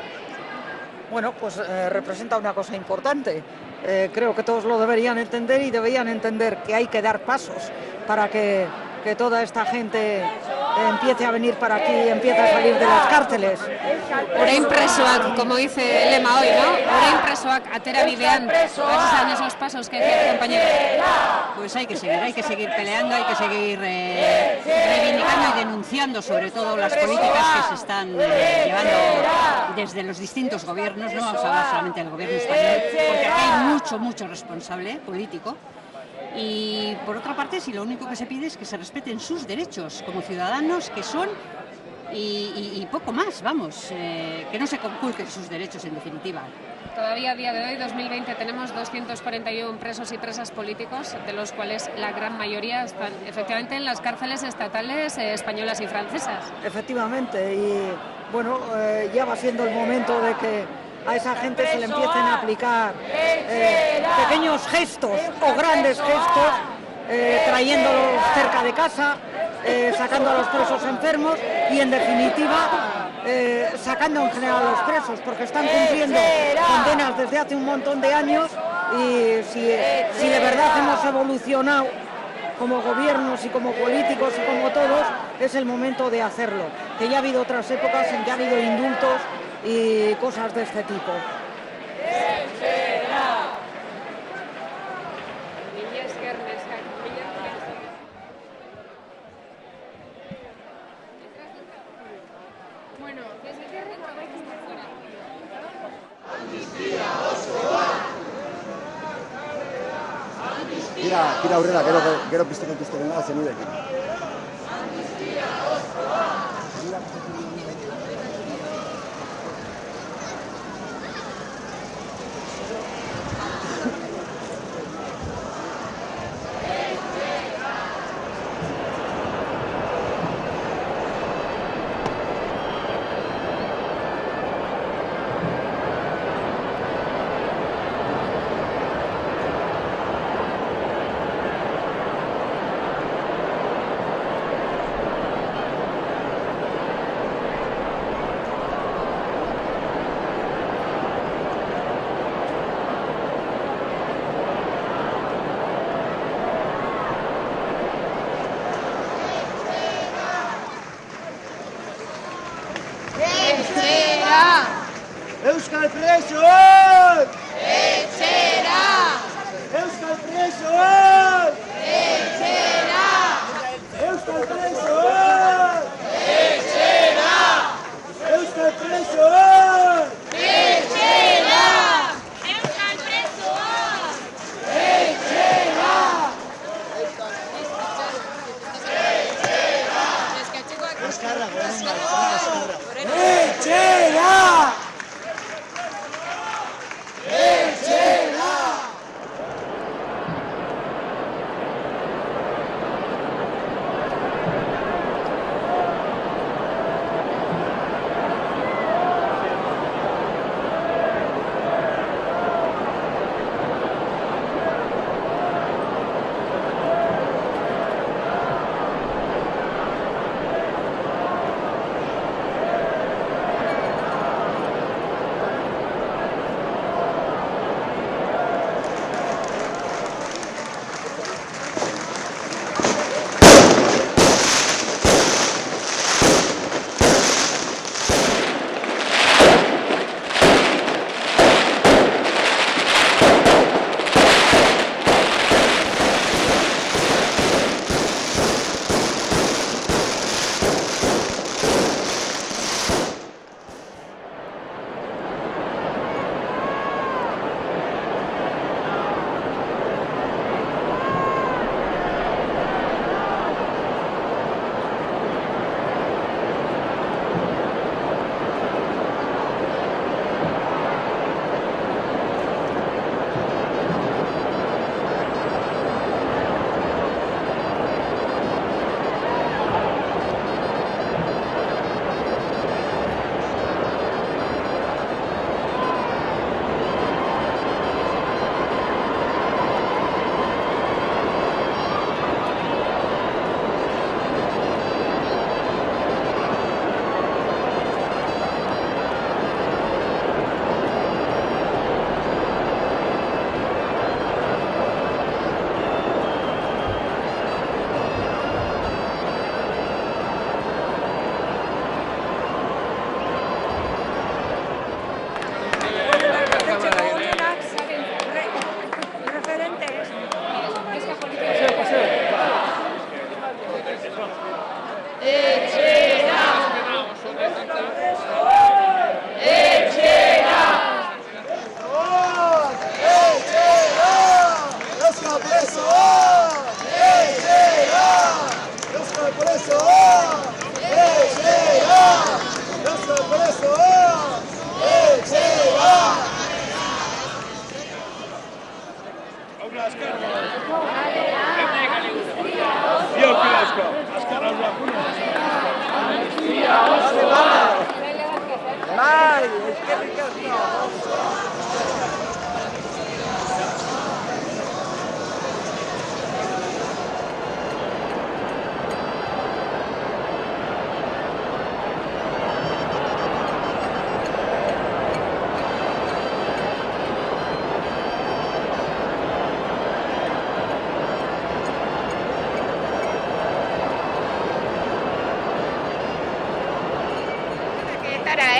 Bueno, pues representa una cosa importante. Creo que todos lo deberían entender y deberían entender que hay que dar pasos para que toda esta gente empiece a venir para aquí y empiece a salir de las cárceles. Orain presoak, como dice el lema hoy, ¿no? Orain presoak, atera bidean. ¿Cuáles son esos pasos que decía tu compañero? Pues hay que seguir peleando, hay que seguir reivindicando y denunciando sobre todo las políticas que se están llevando desde los distintos gobiernos, no vamos a hablar solamente del gobierno español, porque aquí hay mucho responsable político. Y por otra parte, si lo único que se pide es que se respeten sus derechos como ciudadanos que son y poco más, vamos, que no se conculquen sus derechos en definitiva. Todavía a día de hoy, 2020, tenemos 241 presos y presas políticos, de los cuales la gran mayoría están efectivamente en las cárceles estatales españolas y francesas. Efectivamente, y bueno, ya va siendo el momento de que a esa gente se le empiecen a aplicar pequeños gestos o grandes gestos, trayéndolos cerca de casa, sacando a los presos enfermos y en definitiva sacando en general a los presos, porque están cumpliendo condenas desde hace un montón de años y si de verdad hemos evolucionado como gobiernos y como políticos y como todos, es el momento de hacerlo, que ya ha habido otras épocas en que ha habido indultos y cosas de este tipo. Bueno, desde qué ritmo vais a estar fuera. Tira aurrera, gero piztu kontuzten da, zenudekin. Euskal presoak! Etxera! Euskal presoak! Etxera! Euskal presoak! Etxera! Euskal presoak! Etxera! Euskal presoak! Etxera! Azkarra, Etxera!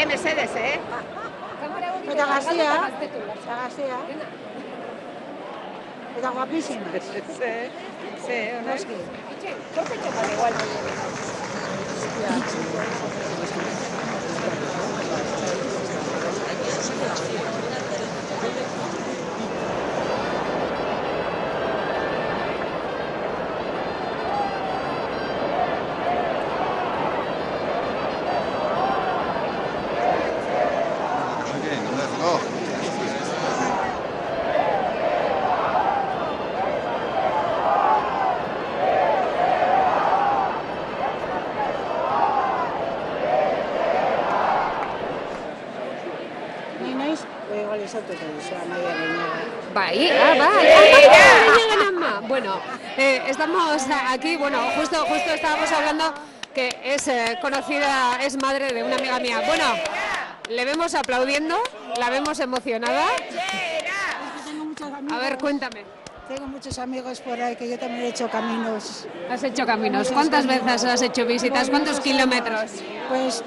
Mesedez, Eta gazia. Eta guapísima. Sí, onoski. Yo te igual. Bueno, estamos aquí, bueno, justo estábamos hablando que es conocida, es madre de una amiga mía. Bueno, le vemos aplaudiendo, la vemos emocionada. A ver, cuéntame. Tengo muchos amigos por ahí que yo también he hecho caminos. ¿Has hecho caminos? ¿Cuántas veces has hecho visitas? ¿Cuántos kilómetros? Pues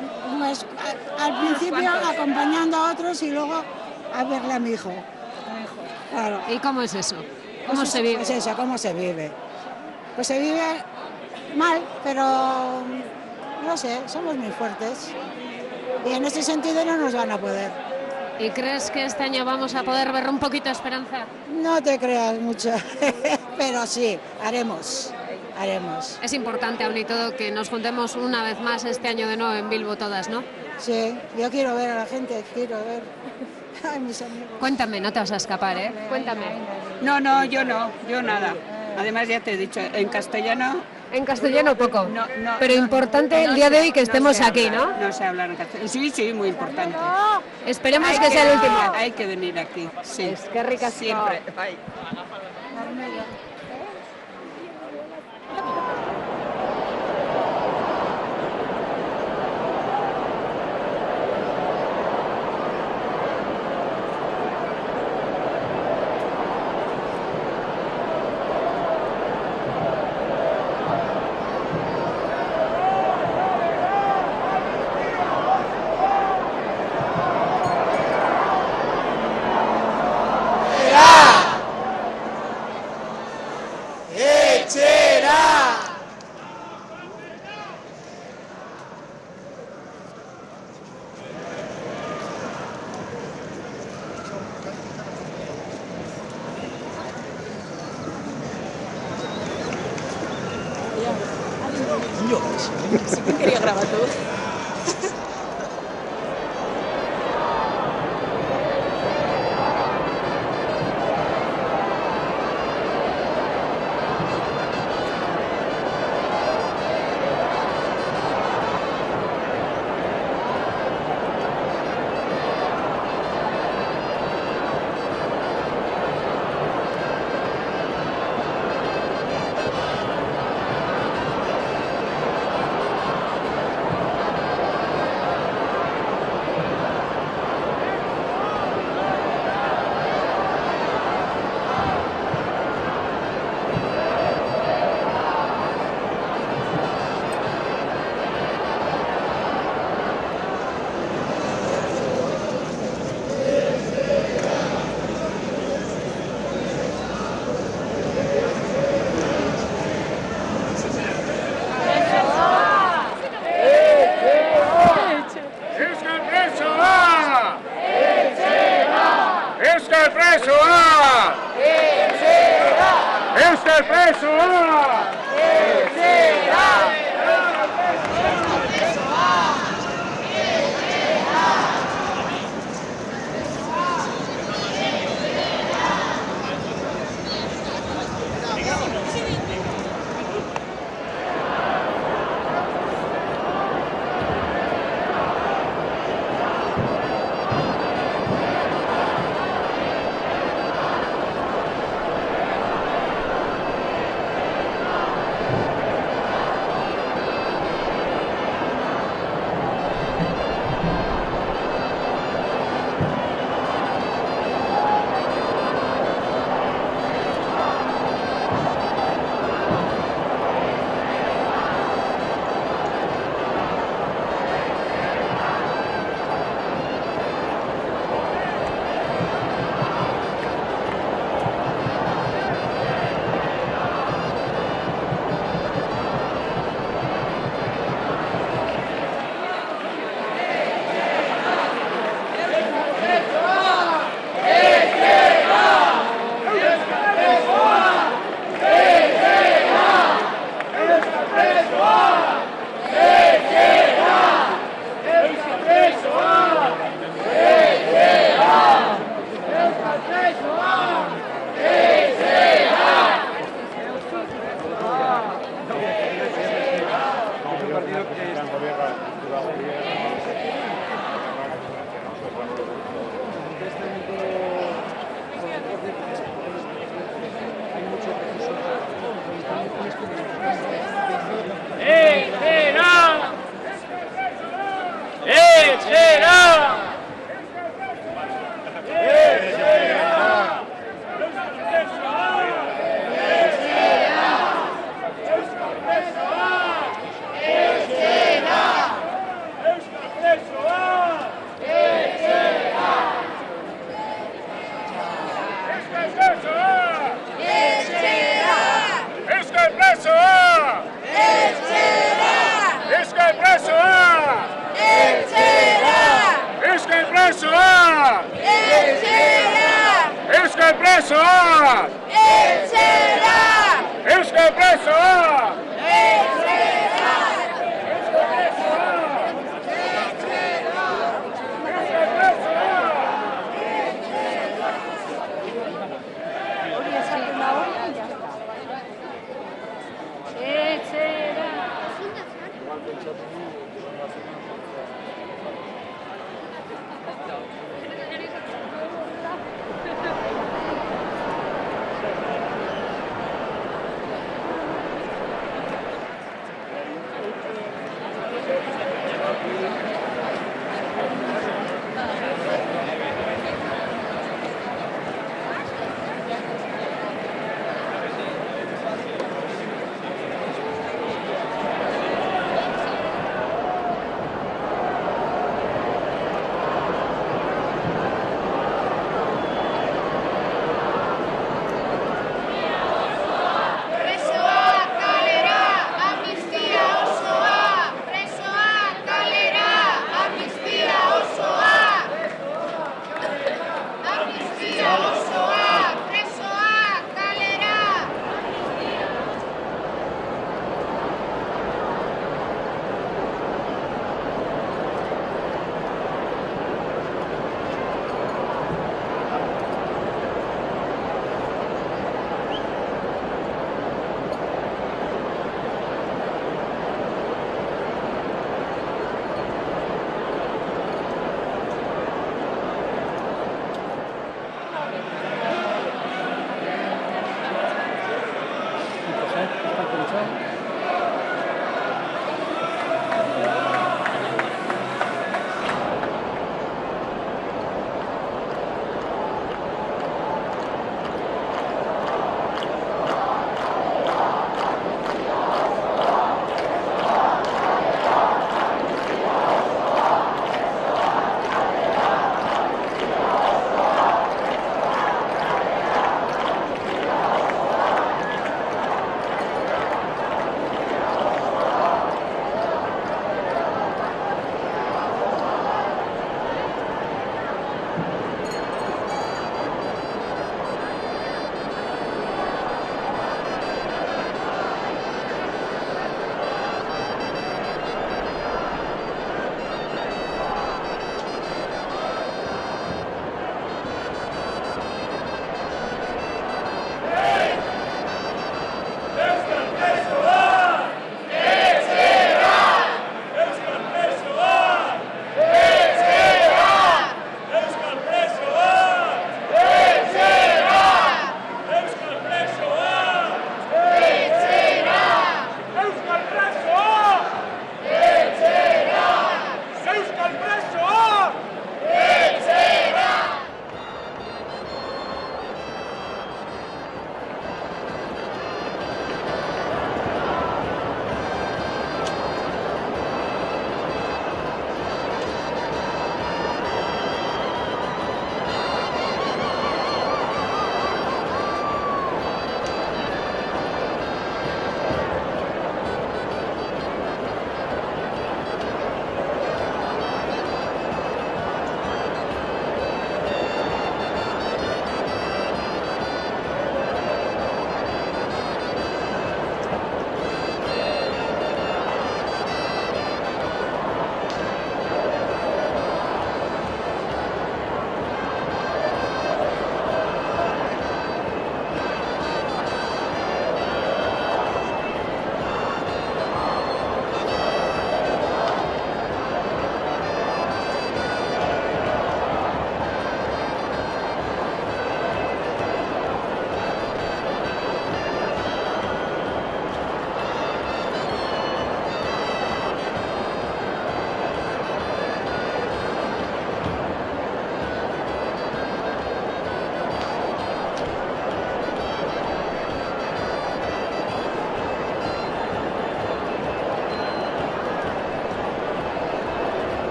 al principio acompañando a otros y luego a verle a mi hijo. Claro. ¿Y cómo es eso? ¿Cómo se vive? Pues eso, ¿cómo se vive? Pues se vive mal, pero no sé, somos muy fuertes. Y en ese sentido no nos van a poder. ¿Y crees que este año vamos a poder ver un poquito de esperanza? No te creas mucho, pero sí, haremos. Es importante, aún y todo, que nos juntemos una vez más este año de nuevo en Bilbo todas, ¿no? Sí, yo quiero ver a la gente, quiero ver a mis amigos. Cuéntame, no te vas a escapar, ¿eh? Cuéntame. No, yo nada. Además ya te he dicho, en castellano... En castellano poco, pero importante el día de hoy que estemos aquí, ¿no? No sé hablar en castellano. Sí, muy importante. Esperemos que sea el último. Hay que venir aquí, sí. Es que rica siempre. Sí que quería grabar todo.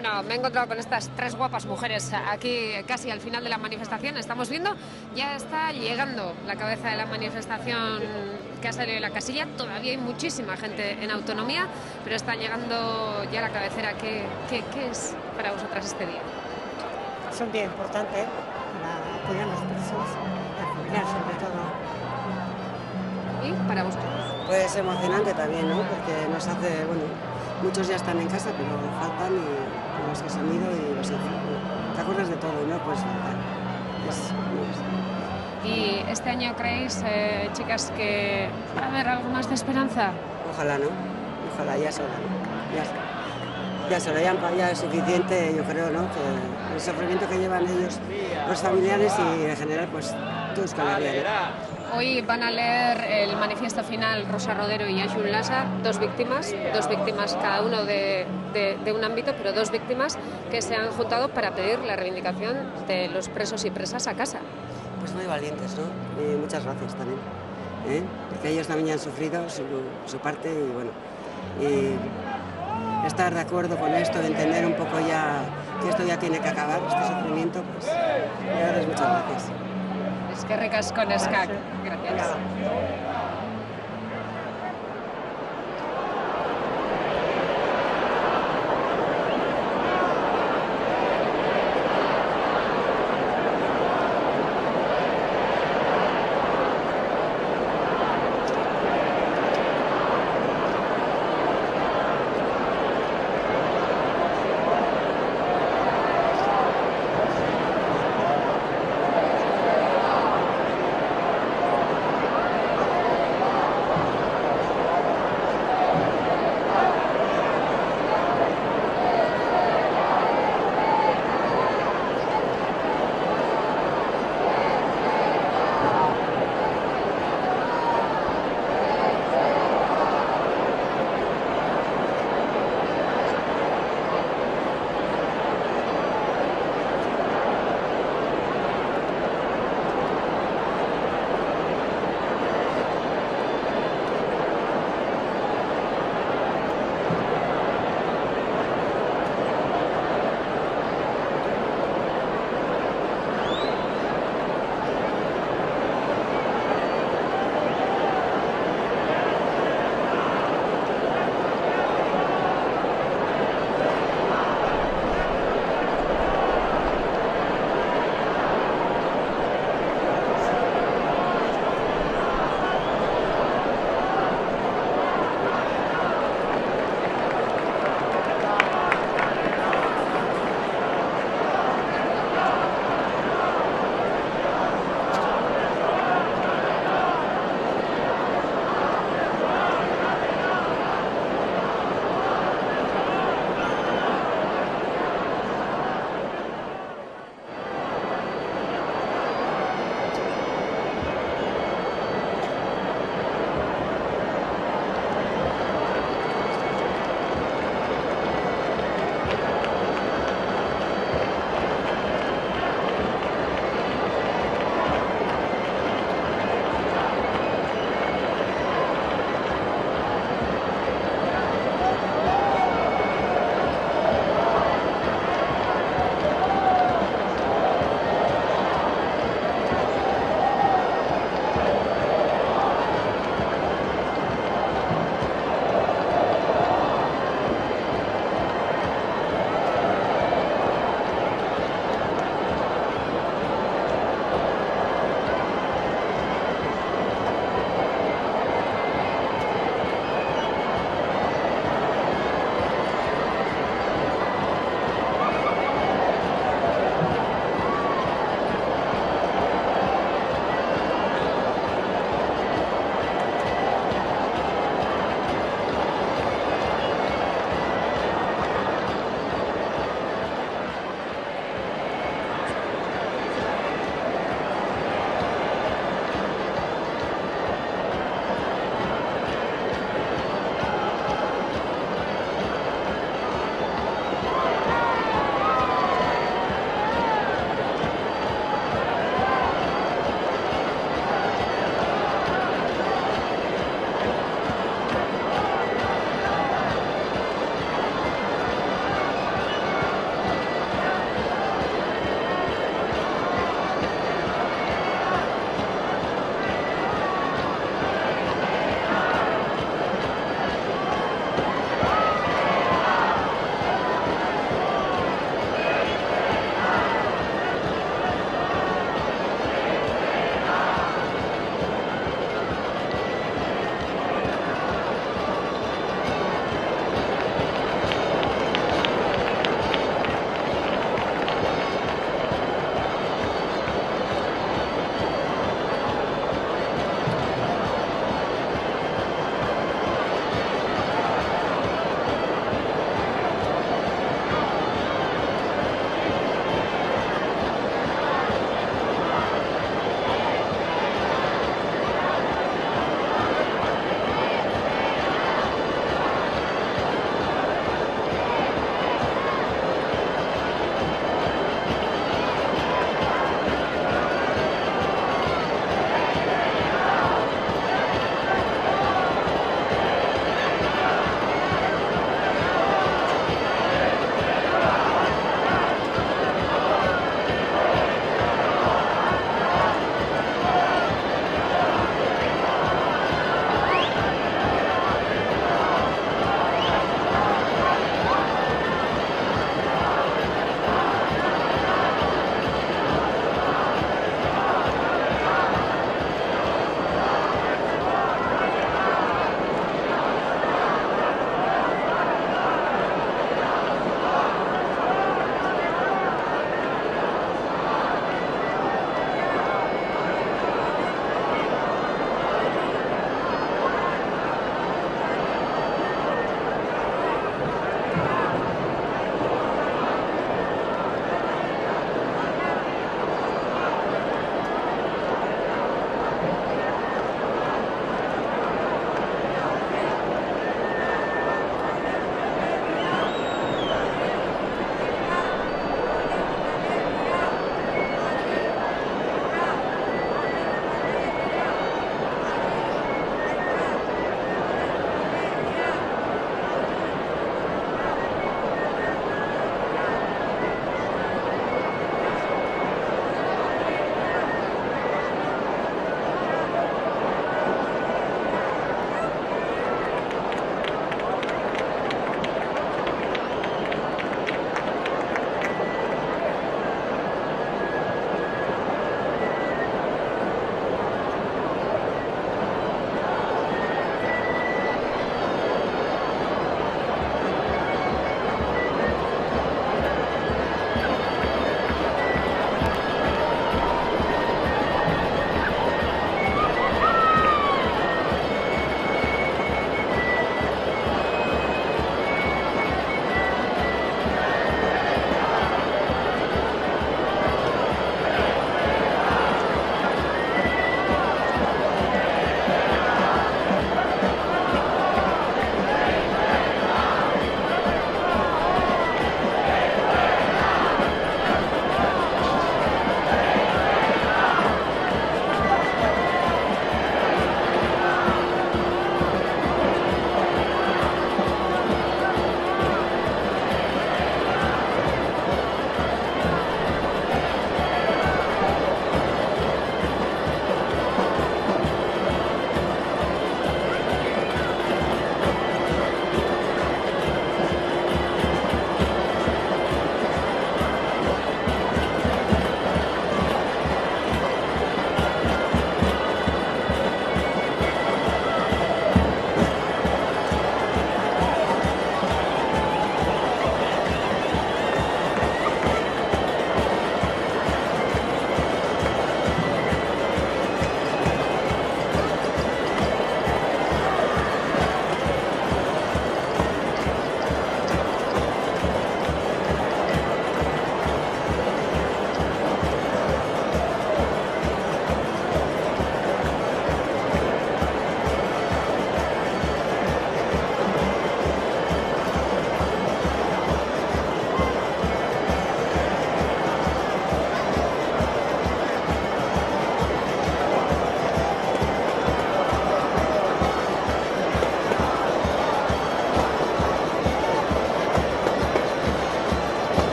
Bueno, me he encontrado con estas 3 guapas mujeres aquí casi al final de la manifestación. Estamos viendo, ya está llegando la cabeza de la manifestación que ha salido de la casilla. Todavía hay muchísima gente en autonomía, pero está llegando ya la cabecera. ¿Qué es para vosotras este día? Es un día importante para apoyar a los presos, a familiar sobre todo. ¿Y para vosotros? Pues emocionante también, ¿no? Porque nos hace, bueno, muchos ya están en casa, pero faltan y los que se han ido y los te acuerdas de todo y no puedes faltar. ¿Y este año creéis, chicas, que va a haber algo más de esperanza? Ojalá, ¿no? Ojalá, ya es hora, ¿no? Ya es hora, ya es suficiente, yo creo, ¿no? Que el sufrimiento que llevan ellos, los familiares y en general, pues, todo Euskal Herria, ¿no? Hoy van a leer el manifiesto final Rosa Rodero y Antxun Lasa, dos víctimas cada uno de un ámbito, pero 2 víctimas que se han juntado para pedir la reivindicación de los presos y presas a casa. Pues muy valientes, ¿no? Y muchas gracias también, porque ellos también han sufrido su parte y bueno, y estar de acuerdo con esto, de entender un poco ya que esto ya tiene que acabar, este sufrimiento, pues le darles muchas gracias. Es que ricas con SCAC. Gracias.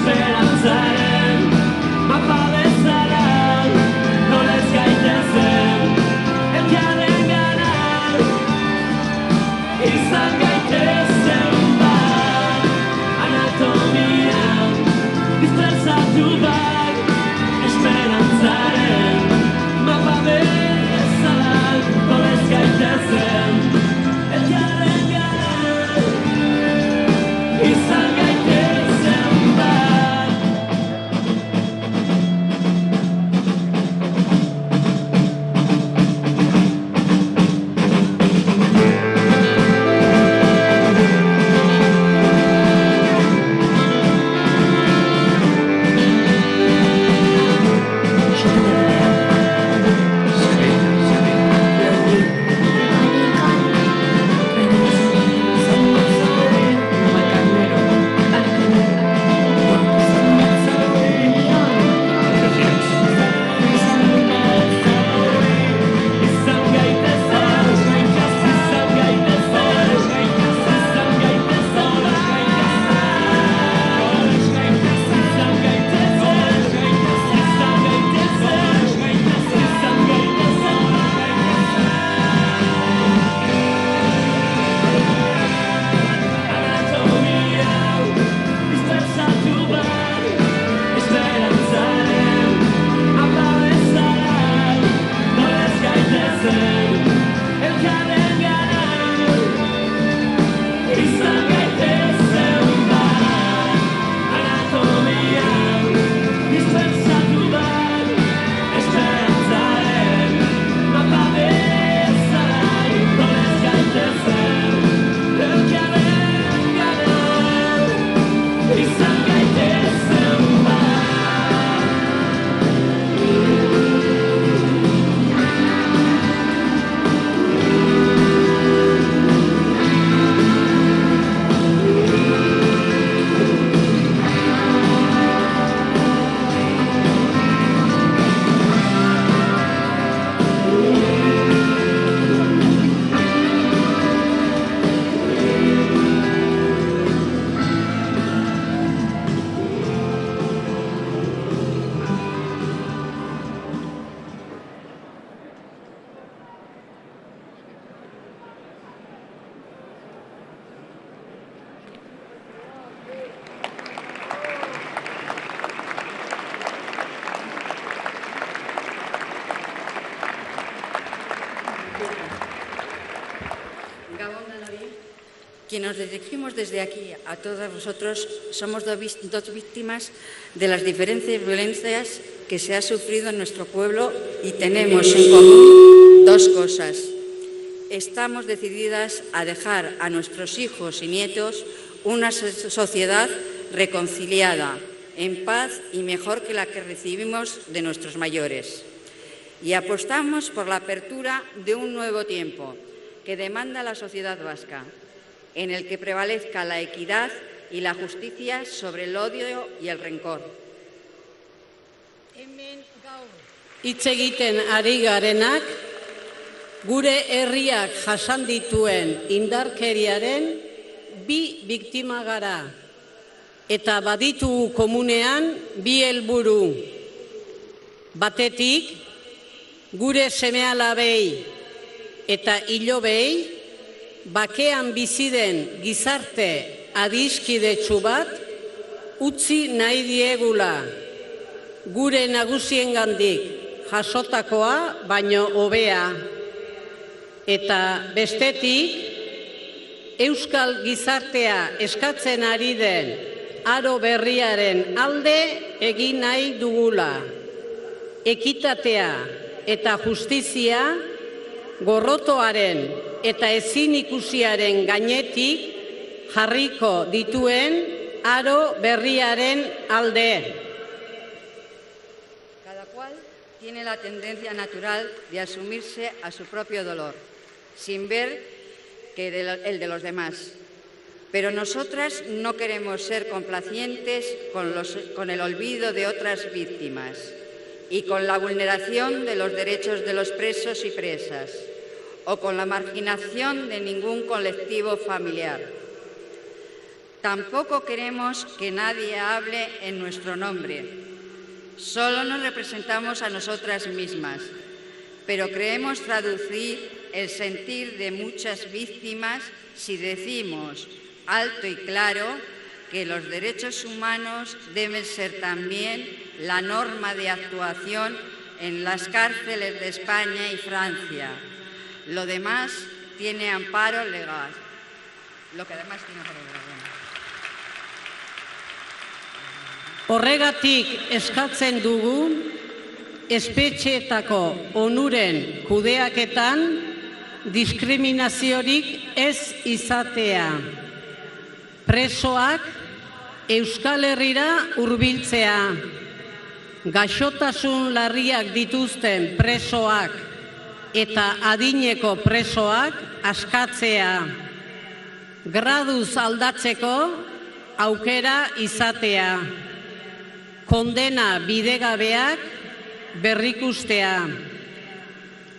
Esperantzaren mapa bezala, nolez gaitezzen Quien nos dirigimos desde aquí a todos vosotros somos dos víctimas de las diferentes violencias que se ha sufrido en nuestro pueblo y tenemos en común dos cosas. Estamos decididas a dejar a nuestros hijos y nietos una sociedad reconciliada, en paz y mejor que la que recibimos de nuestros mayores. Y apostamos por la apertura de un nuevo tiempo que demanda la sociedad vasca, en el que prevalezca la equidad y la justicia sobre el odio y el rencor. Hitz egiten ari garenak, gure herriak jasan dituen indarkeriaren bi biktima gara, eta baditu komunean bi helburu. Batetik, gure seme-alabei eta ilobei bakean bizi den gizarte adiskidetsu bat utzi nahi diegula, gure nagusiengandik jasotakoa baino hobea. Eta bestetik, euskal gizartea eskatzen ari den aro berriaren alde egin nahi dugula. Ekitatea eta justizia gorrotoaren eta ezin ikusiaren gainetik jarriko dituen aro berriaren alde. Cada cual tiene la tendencia natural de asumirse a su propio dolor, sin ver que el de los demás. Pero nosotras no queremos ser complacientes con el olvido de otras víctimas y con la vulneración de los derechos de los presos y presas, o con la marginación de ningún colectivo familiar. Tampoco queremos que nadie hable en nuestro nombre. Solo nos representamos a nosotras mismas, pero creemos traducir el sentir de muchas víctimas si decimos alto y claro que los derechos humanos deben ser también la norma de actuación en las cárceles de España y Francia. Lo demás tiene amparo legal. Horregatik eskatzen dugu espetxeetako onuren kudeaketan diskriminaziorik ez izatea. Presoak Euskal Herrira hurbiltzea. Gaixotasun larriak dituzten presoak eta adineko presoak askatzea. Graduz aldatzeko aukera izatea. Kondena bidegabeak berrikustea.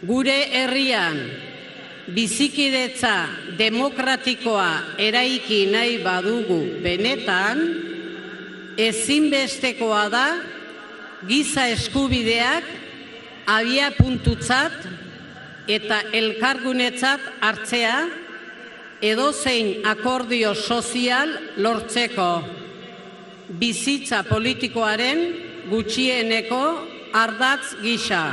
Gure herrian bizikidetza demokratikoa eraiki nahi badugu benetan, ezinbestekoa da giza eskubideak abiapuntutzat eta elkargunetzat hartzea edozein akordio sozial lortzeko, bizitza politikoaren gutxieneko ardatz gisa.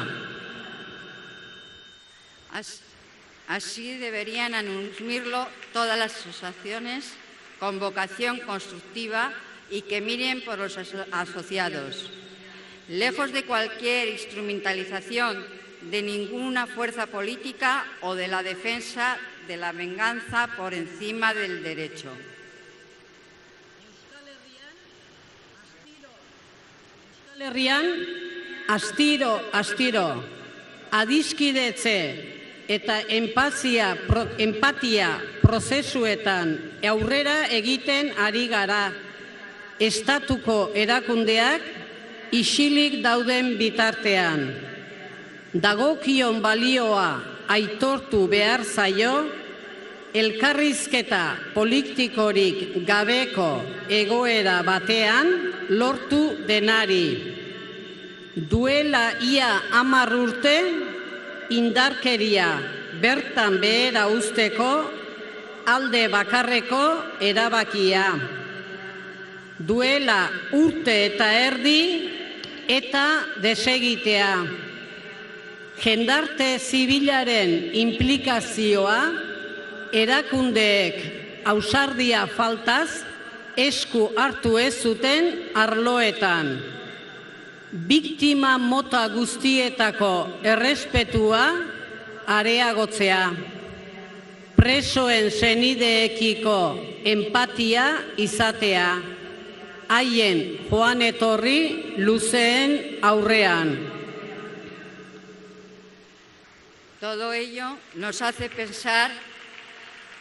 Así deberían asumirlo todas las asociaciones con vocación constructiva y que miren por los asociados. Lejos de cualquier instrumentalización de ninguna fuerza política o de la defensa de la venganza por encima del derecho. Euskal Herrian, astiro, adiskidetze eta empatia prozesuetan aurrera egiten ari gara. Estatuko erakundeak isilik dauden bitartean. Dagokion balioa aitortu behar zaio, elkarrizketa politikorik gabeko egoera batean lortu denari. Duela ia 10 urte, indarkeria bertan behera uzteko alde bakarreko erabakia. Duela urte eta erdi eta desegitea. Jendarte zibilaren implikazioa erakundeek ausardia faltaz esku hartu ez zuten arloetan. Biktima mota guztietako errespetua areagotzea. Presoen senideekiko empatia izatea. Haien joan etorri luzeen aurrean. Todo ello nos hace pensar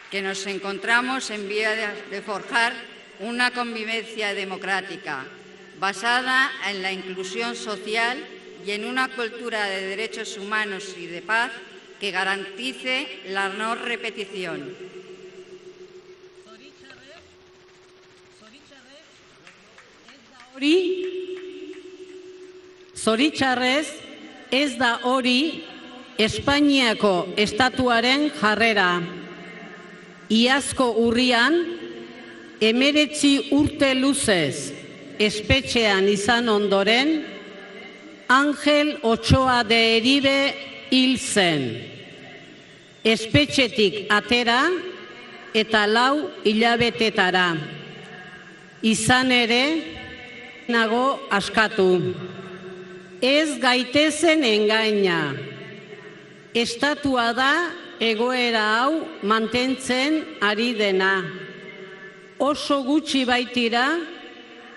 que nos encontramos en vía de forjar una convivencia democrática basada en la inclusión social y en una cultura de derechos humanos y de paz que garantice la no repetición. Zoritxarrez ez da hori Espainiako estatuaren jarrera. Iazko urrian, 19 urte luzez espetxean izan ondoren, Angel Ochoa de Eribe hil zen. Espetxetik atera eta 4 hilabetetara. Izan ere, nago askatu. Ez gaitezen engaina. Estatua da egoera hau mantentzen ari dena. Oso gutxi baitira,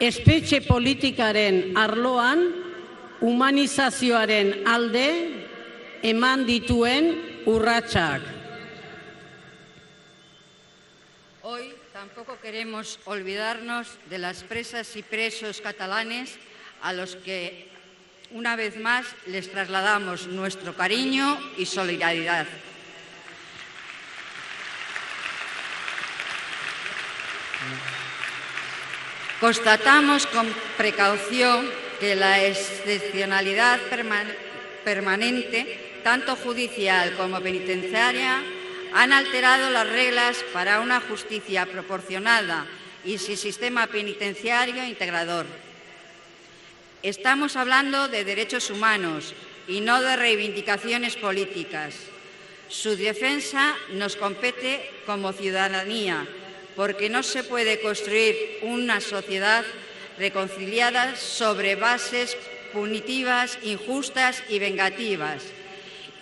espetxe politikaren arloan humanizazioaren alde eman dituen urratsak. Hoy tampoco queremos olvidarnos de las presas y presos catalanes a los que una vez más les trasladamos nuestro cariño y solidaridad. Constatamos con precaución que la excepcionalidad permanente, tanto judicial como penitenciaria, han alterado las reglas para una justicia proporcionada y sin sistema penitenciario integrador. Estamos hablando de derechos humanos y no de reivindicaciones políticas. Su defensa nos compete como ciudadanía, porque no se puede construir una sociedad reconciliada sobre bases punitivas, injustas y vengativas,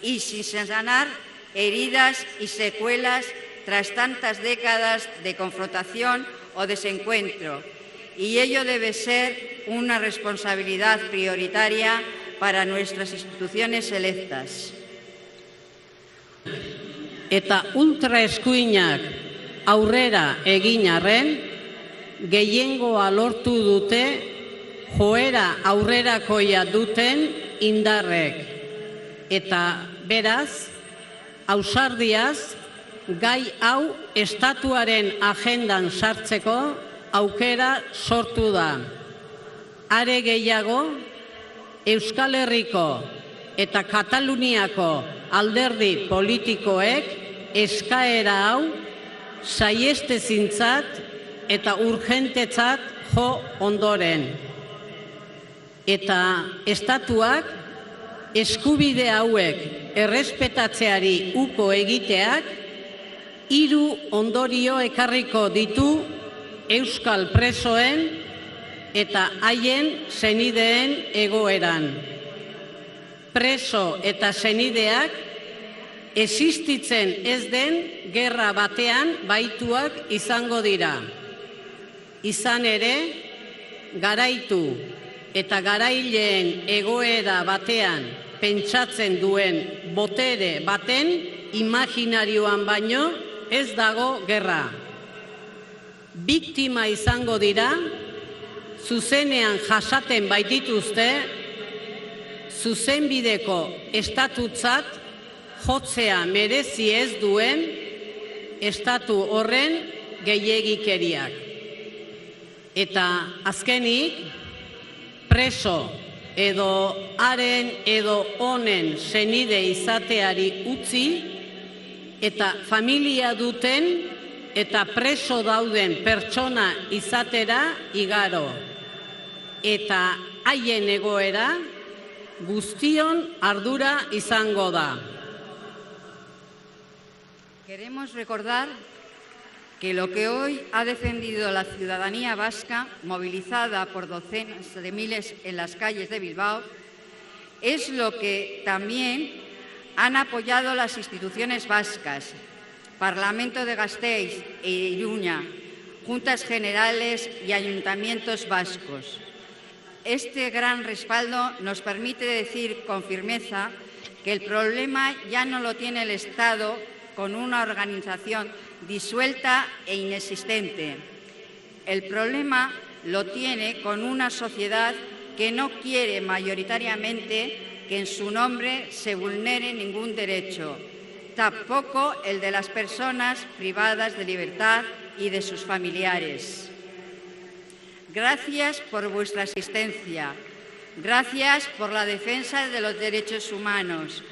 y sin sanar heridas y secuelas tras tantas décadas de confrontación o desencuentro. Y ello debe ser una responsabilidad prioritaria para nuestras instituciones electas. Eta ultraeskuinak aurrera egin arren, gehiengoa lortu dute joera aurrerakoia duten indarrek. Eta beraz, ausardiaz, gai hau estatuaren agendan sartzeko aukera sortu da. Are gehiago, Euskal Herriko eta Kataluniako alderdi politikoek eskaera hau saiestezintzat eta urgentetzat jo ondoren. Eta estatuak eskubide hauek errespetatzeari uko egiteak 3 ondorio ekarriko ditu euskal presoen eta haien senideen egoeran. Preso eta senideak existitzen ez den gerra batean baituak izango dira. Izan ere, garaitu eta garaileen egoera batean pentsatzen duen botere baten imaginarioan baino ez dago gerra. Biktima izango dira, zuzenean jasaten baitituzte, zuzenbideko estatutzat jotzea merezi ez duen estatu horren gehiegikeriak. Eta azkenik, preso edo haren edo honen senide izateari utzi eta familia duten eta preso dauden pertsona izatera igaro. Eta haien egoera guztion ardura izango da. Queremos recordar que lo que hoy ha defendido la ciudadanía vasca, movilizada por docenas de miles en las calles de Bilbao, es lo que también han apoyado las instituciones vascas, Parlamento de Gasteiz e Iruña, Juntas Generales y Ayuntamientos vascos. Este gran respaldo nos permite decir con firmeza que el problema ya no lo tiene el Estado con una organización disuelta e inexistente. El problema lo tiene con una sociedad que no quiere mayoritariamente que en su nombre se vulnere ningún derecho, tampoco el de las personas privadas de libertad y de sus familiares. Gracias por vuestra asistencia, gracias por la defensa de los derechos humanos,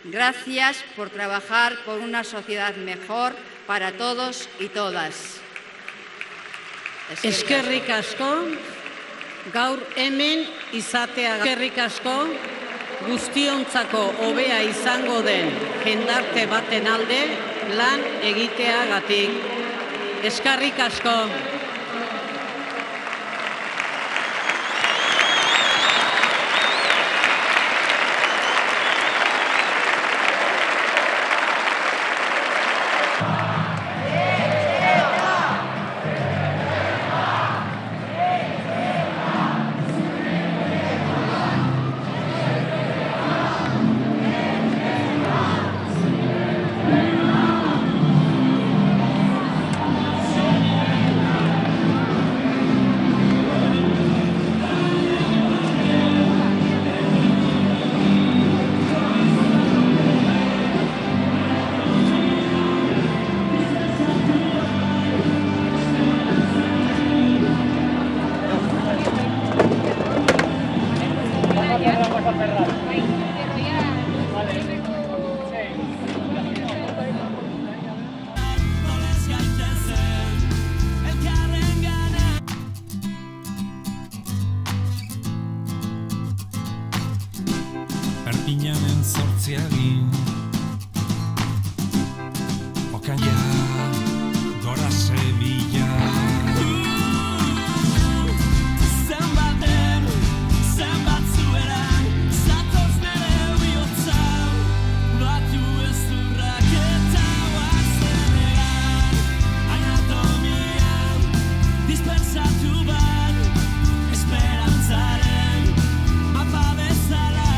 gracias por trabajar por una sociedad mejor para todos y todas. Eskerrik asko, gaur hemen izatea. Eskerrik asko, guztiontzako hobea izango den jendarte baten alde lan egiteagatik. Eskerrik asko. Perpignanen zortziagin Okaia gora Sevilla Zenbaten, zenbat zueran Zatoz nere bihotza Batu ez durrak eta oazenean Anatomian dispersatu bat Esperantzaren mapa bezala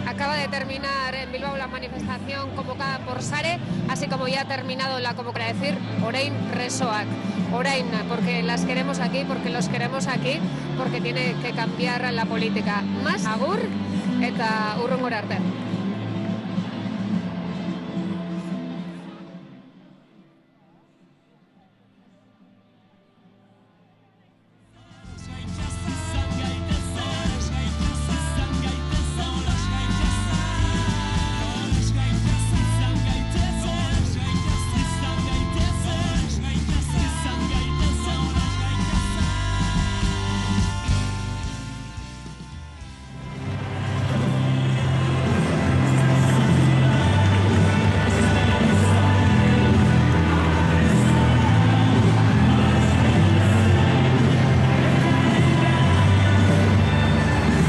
Acaba de terminar en Bilbao la manifestación convocada por Sare, así como ya ha terminado la convocatoria, decir Orain Presoak. Orain, porque las queremos aquí, porque los queremos aquí, porque tiene que cambiar la política. Más agur eta urrungora arte.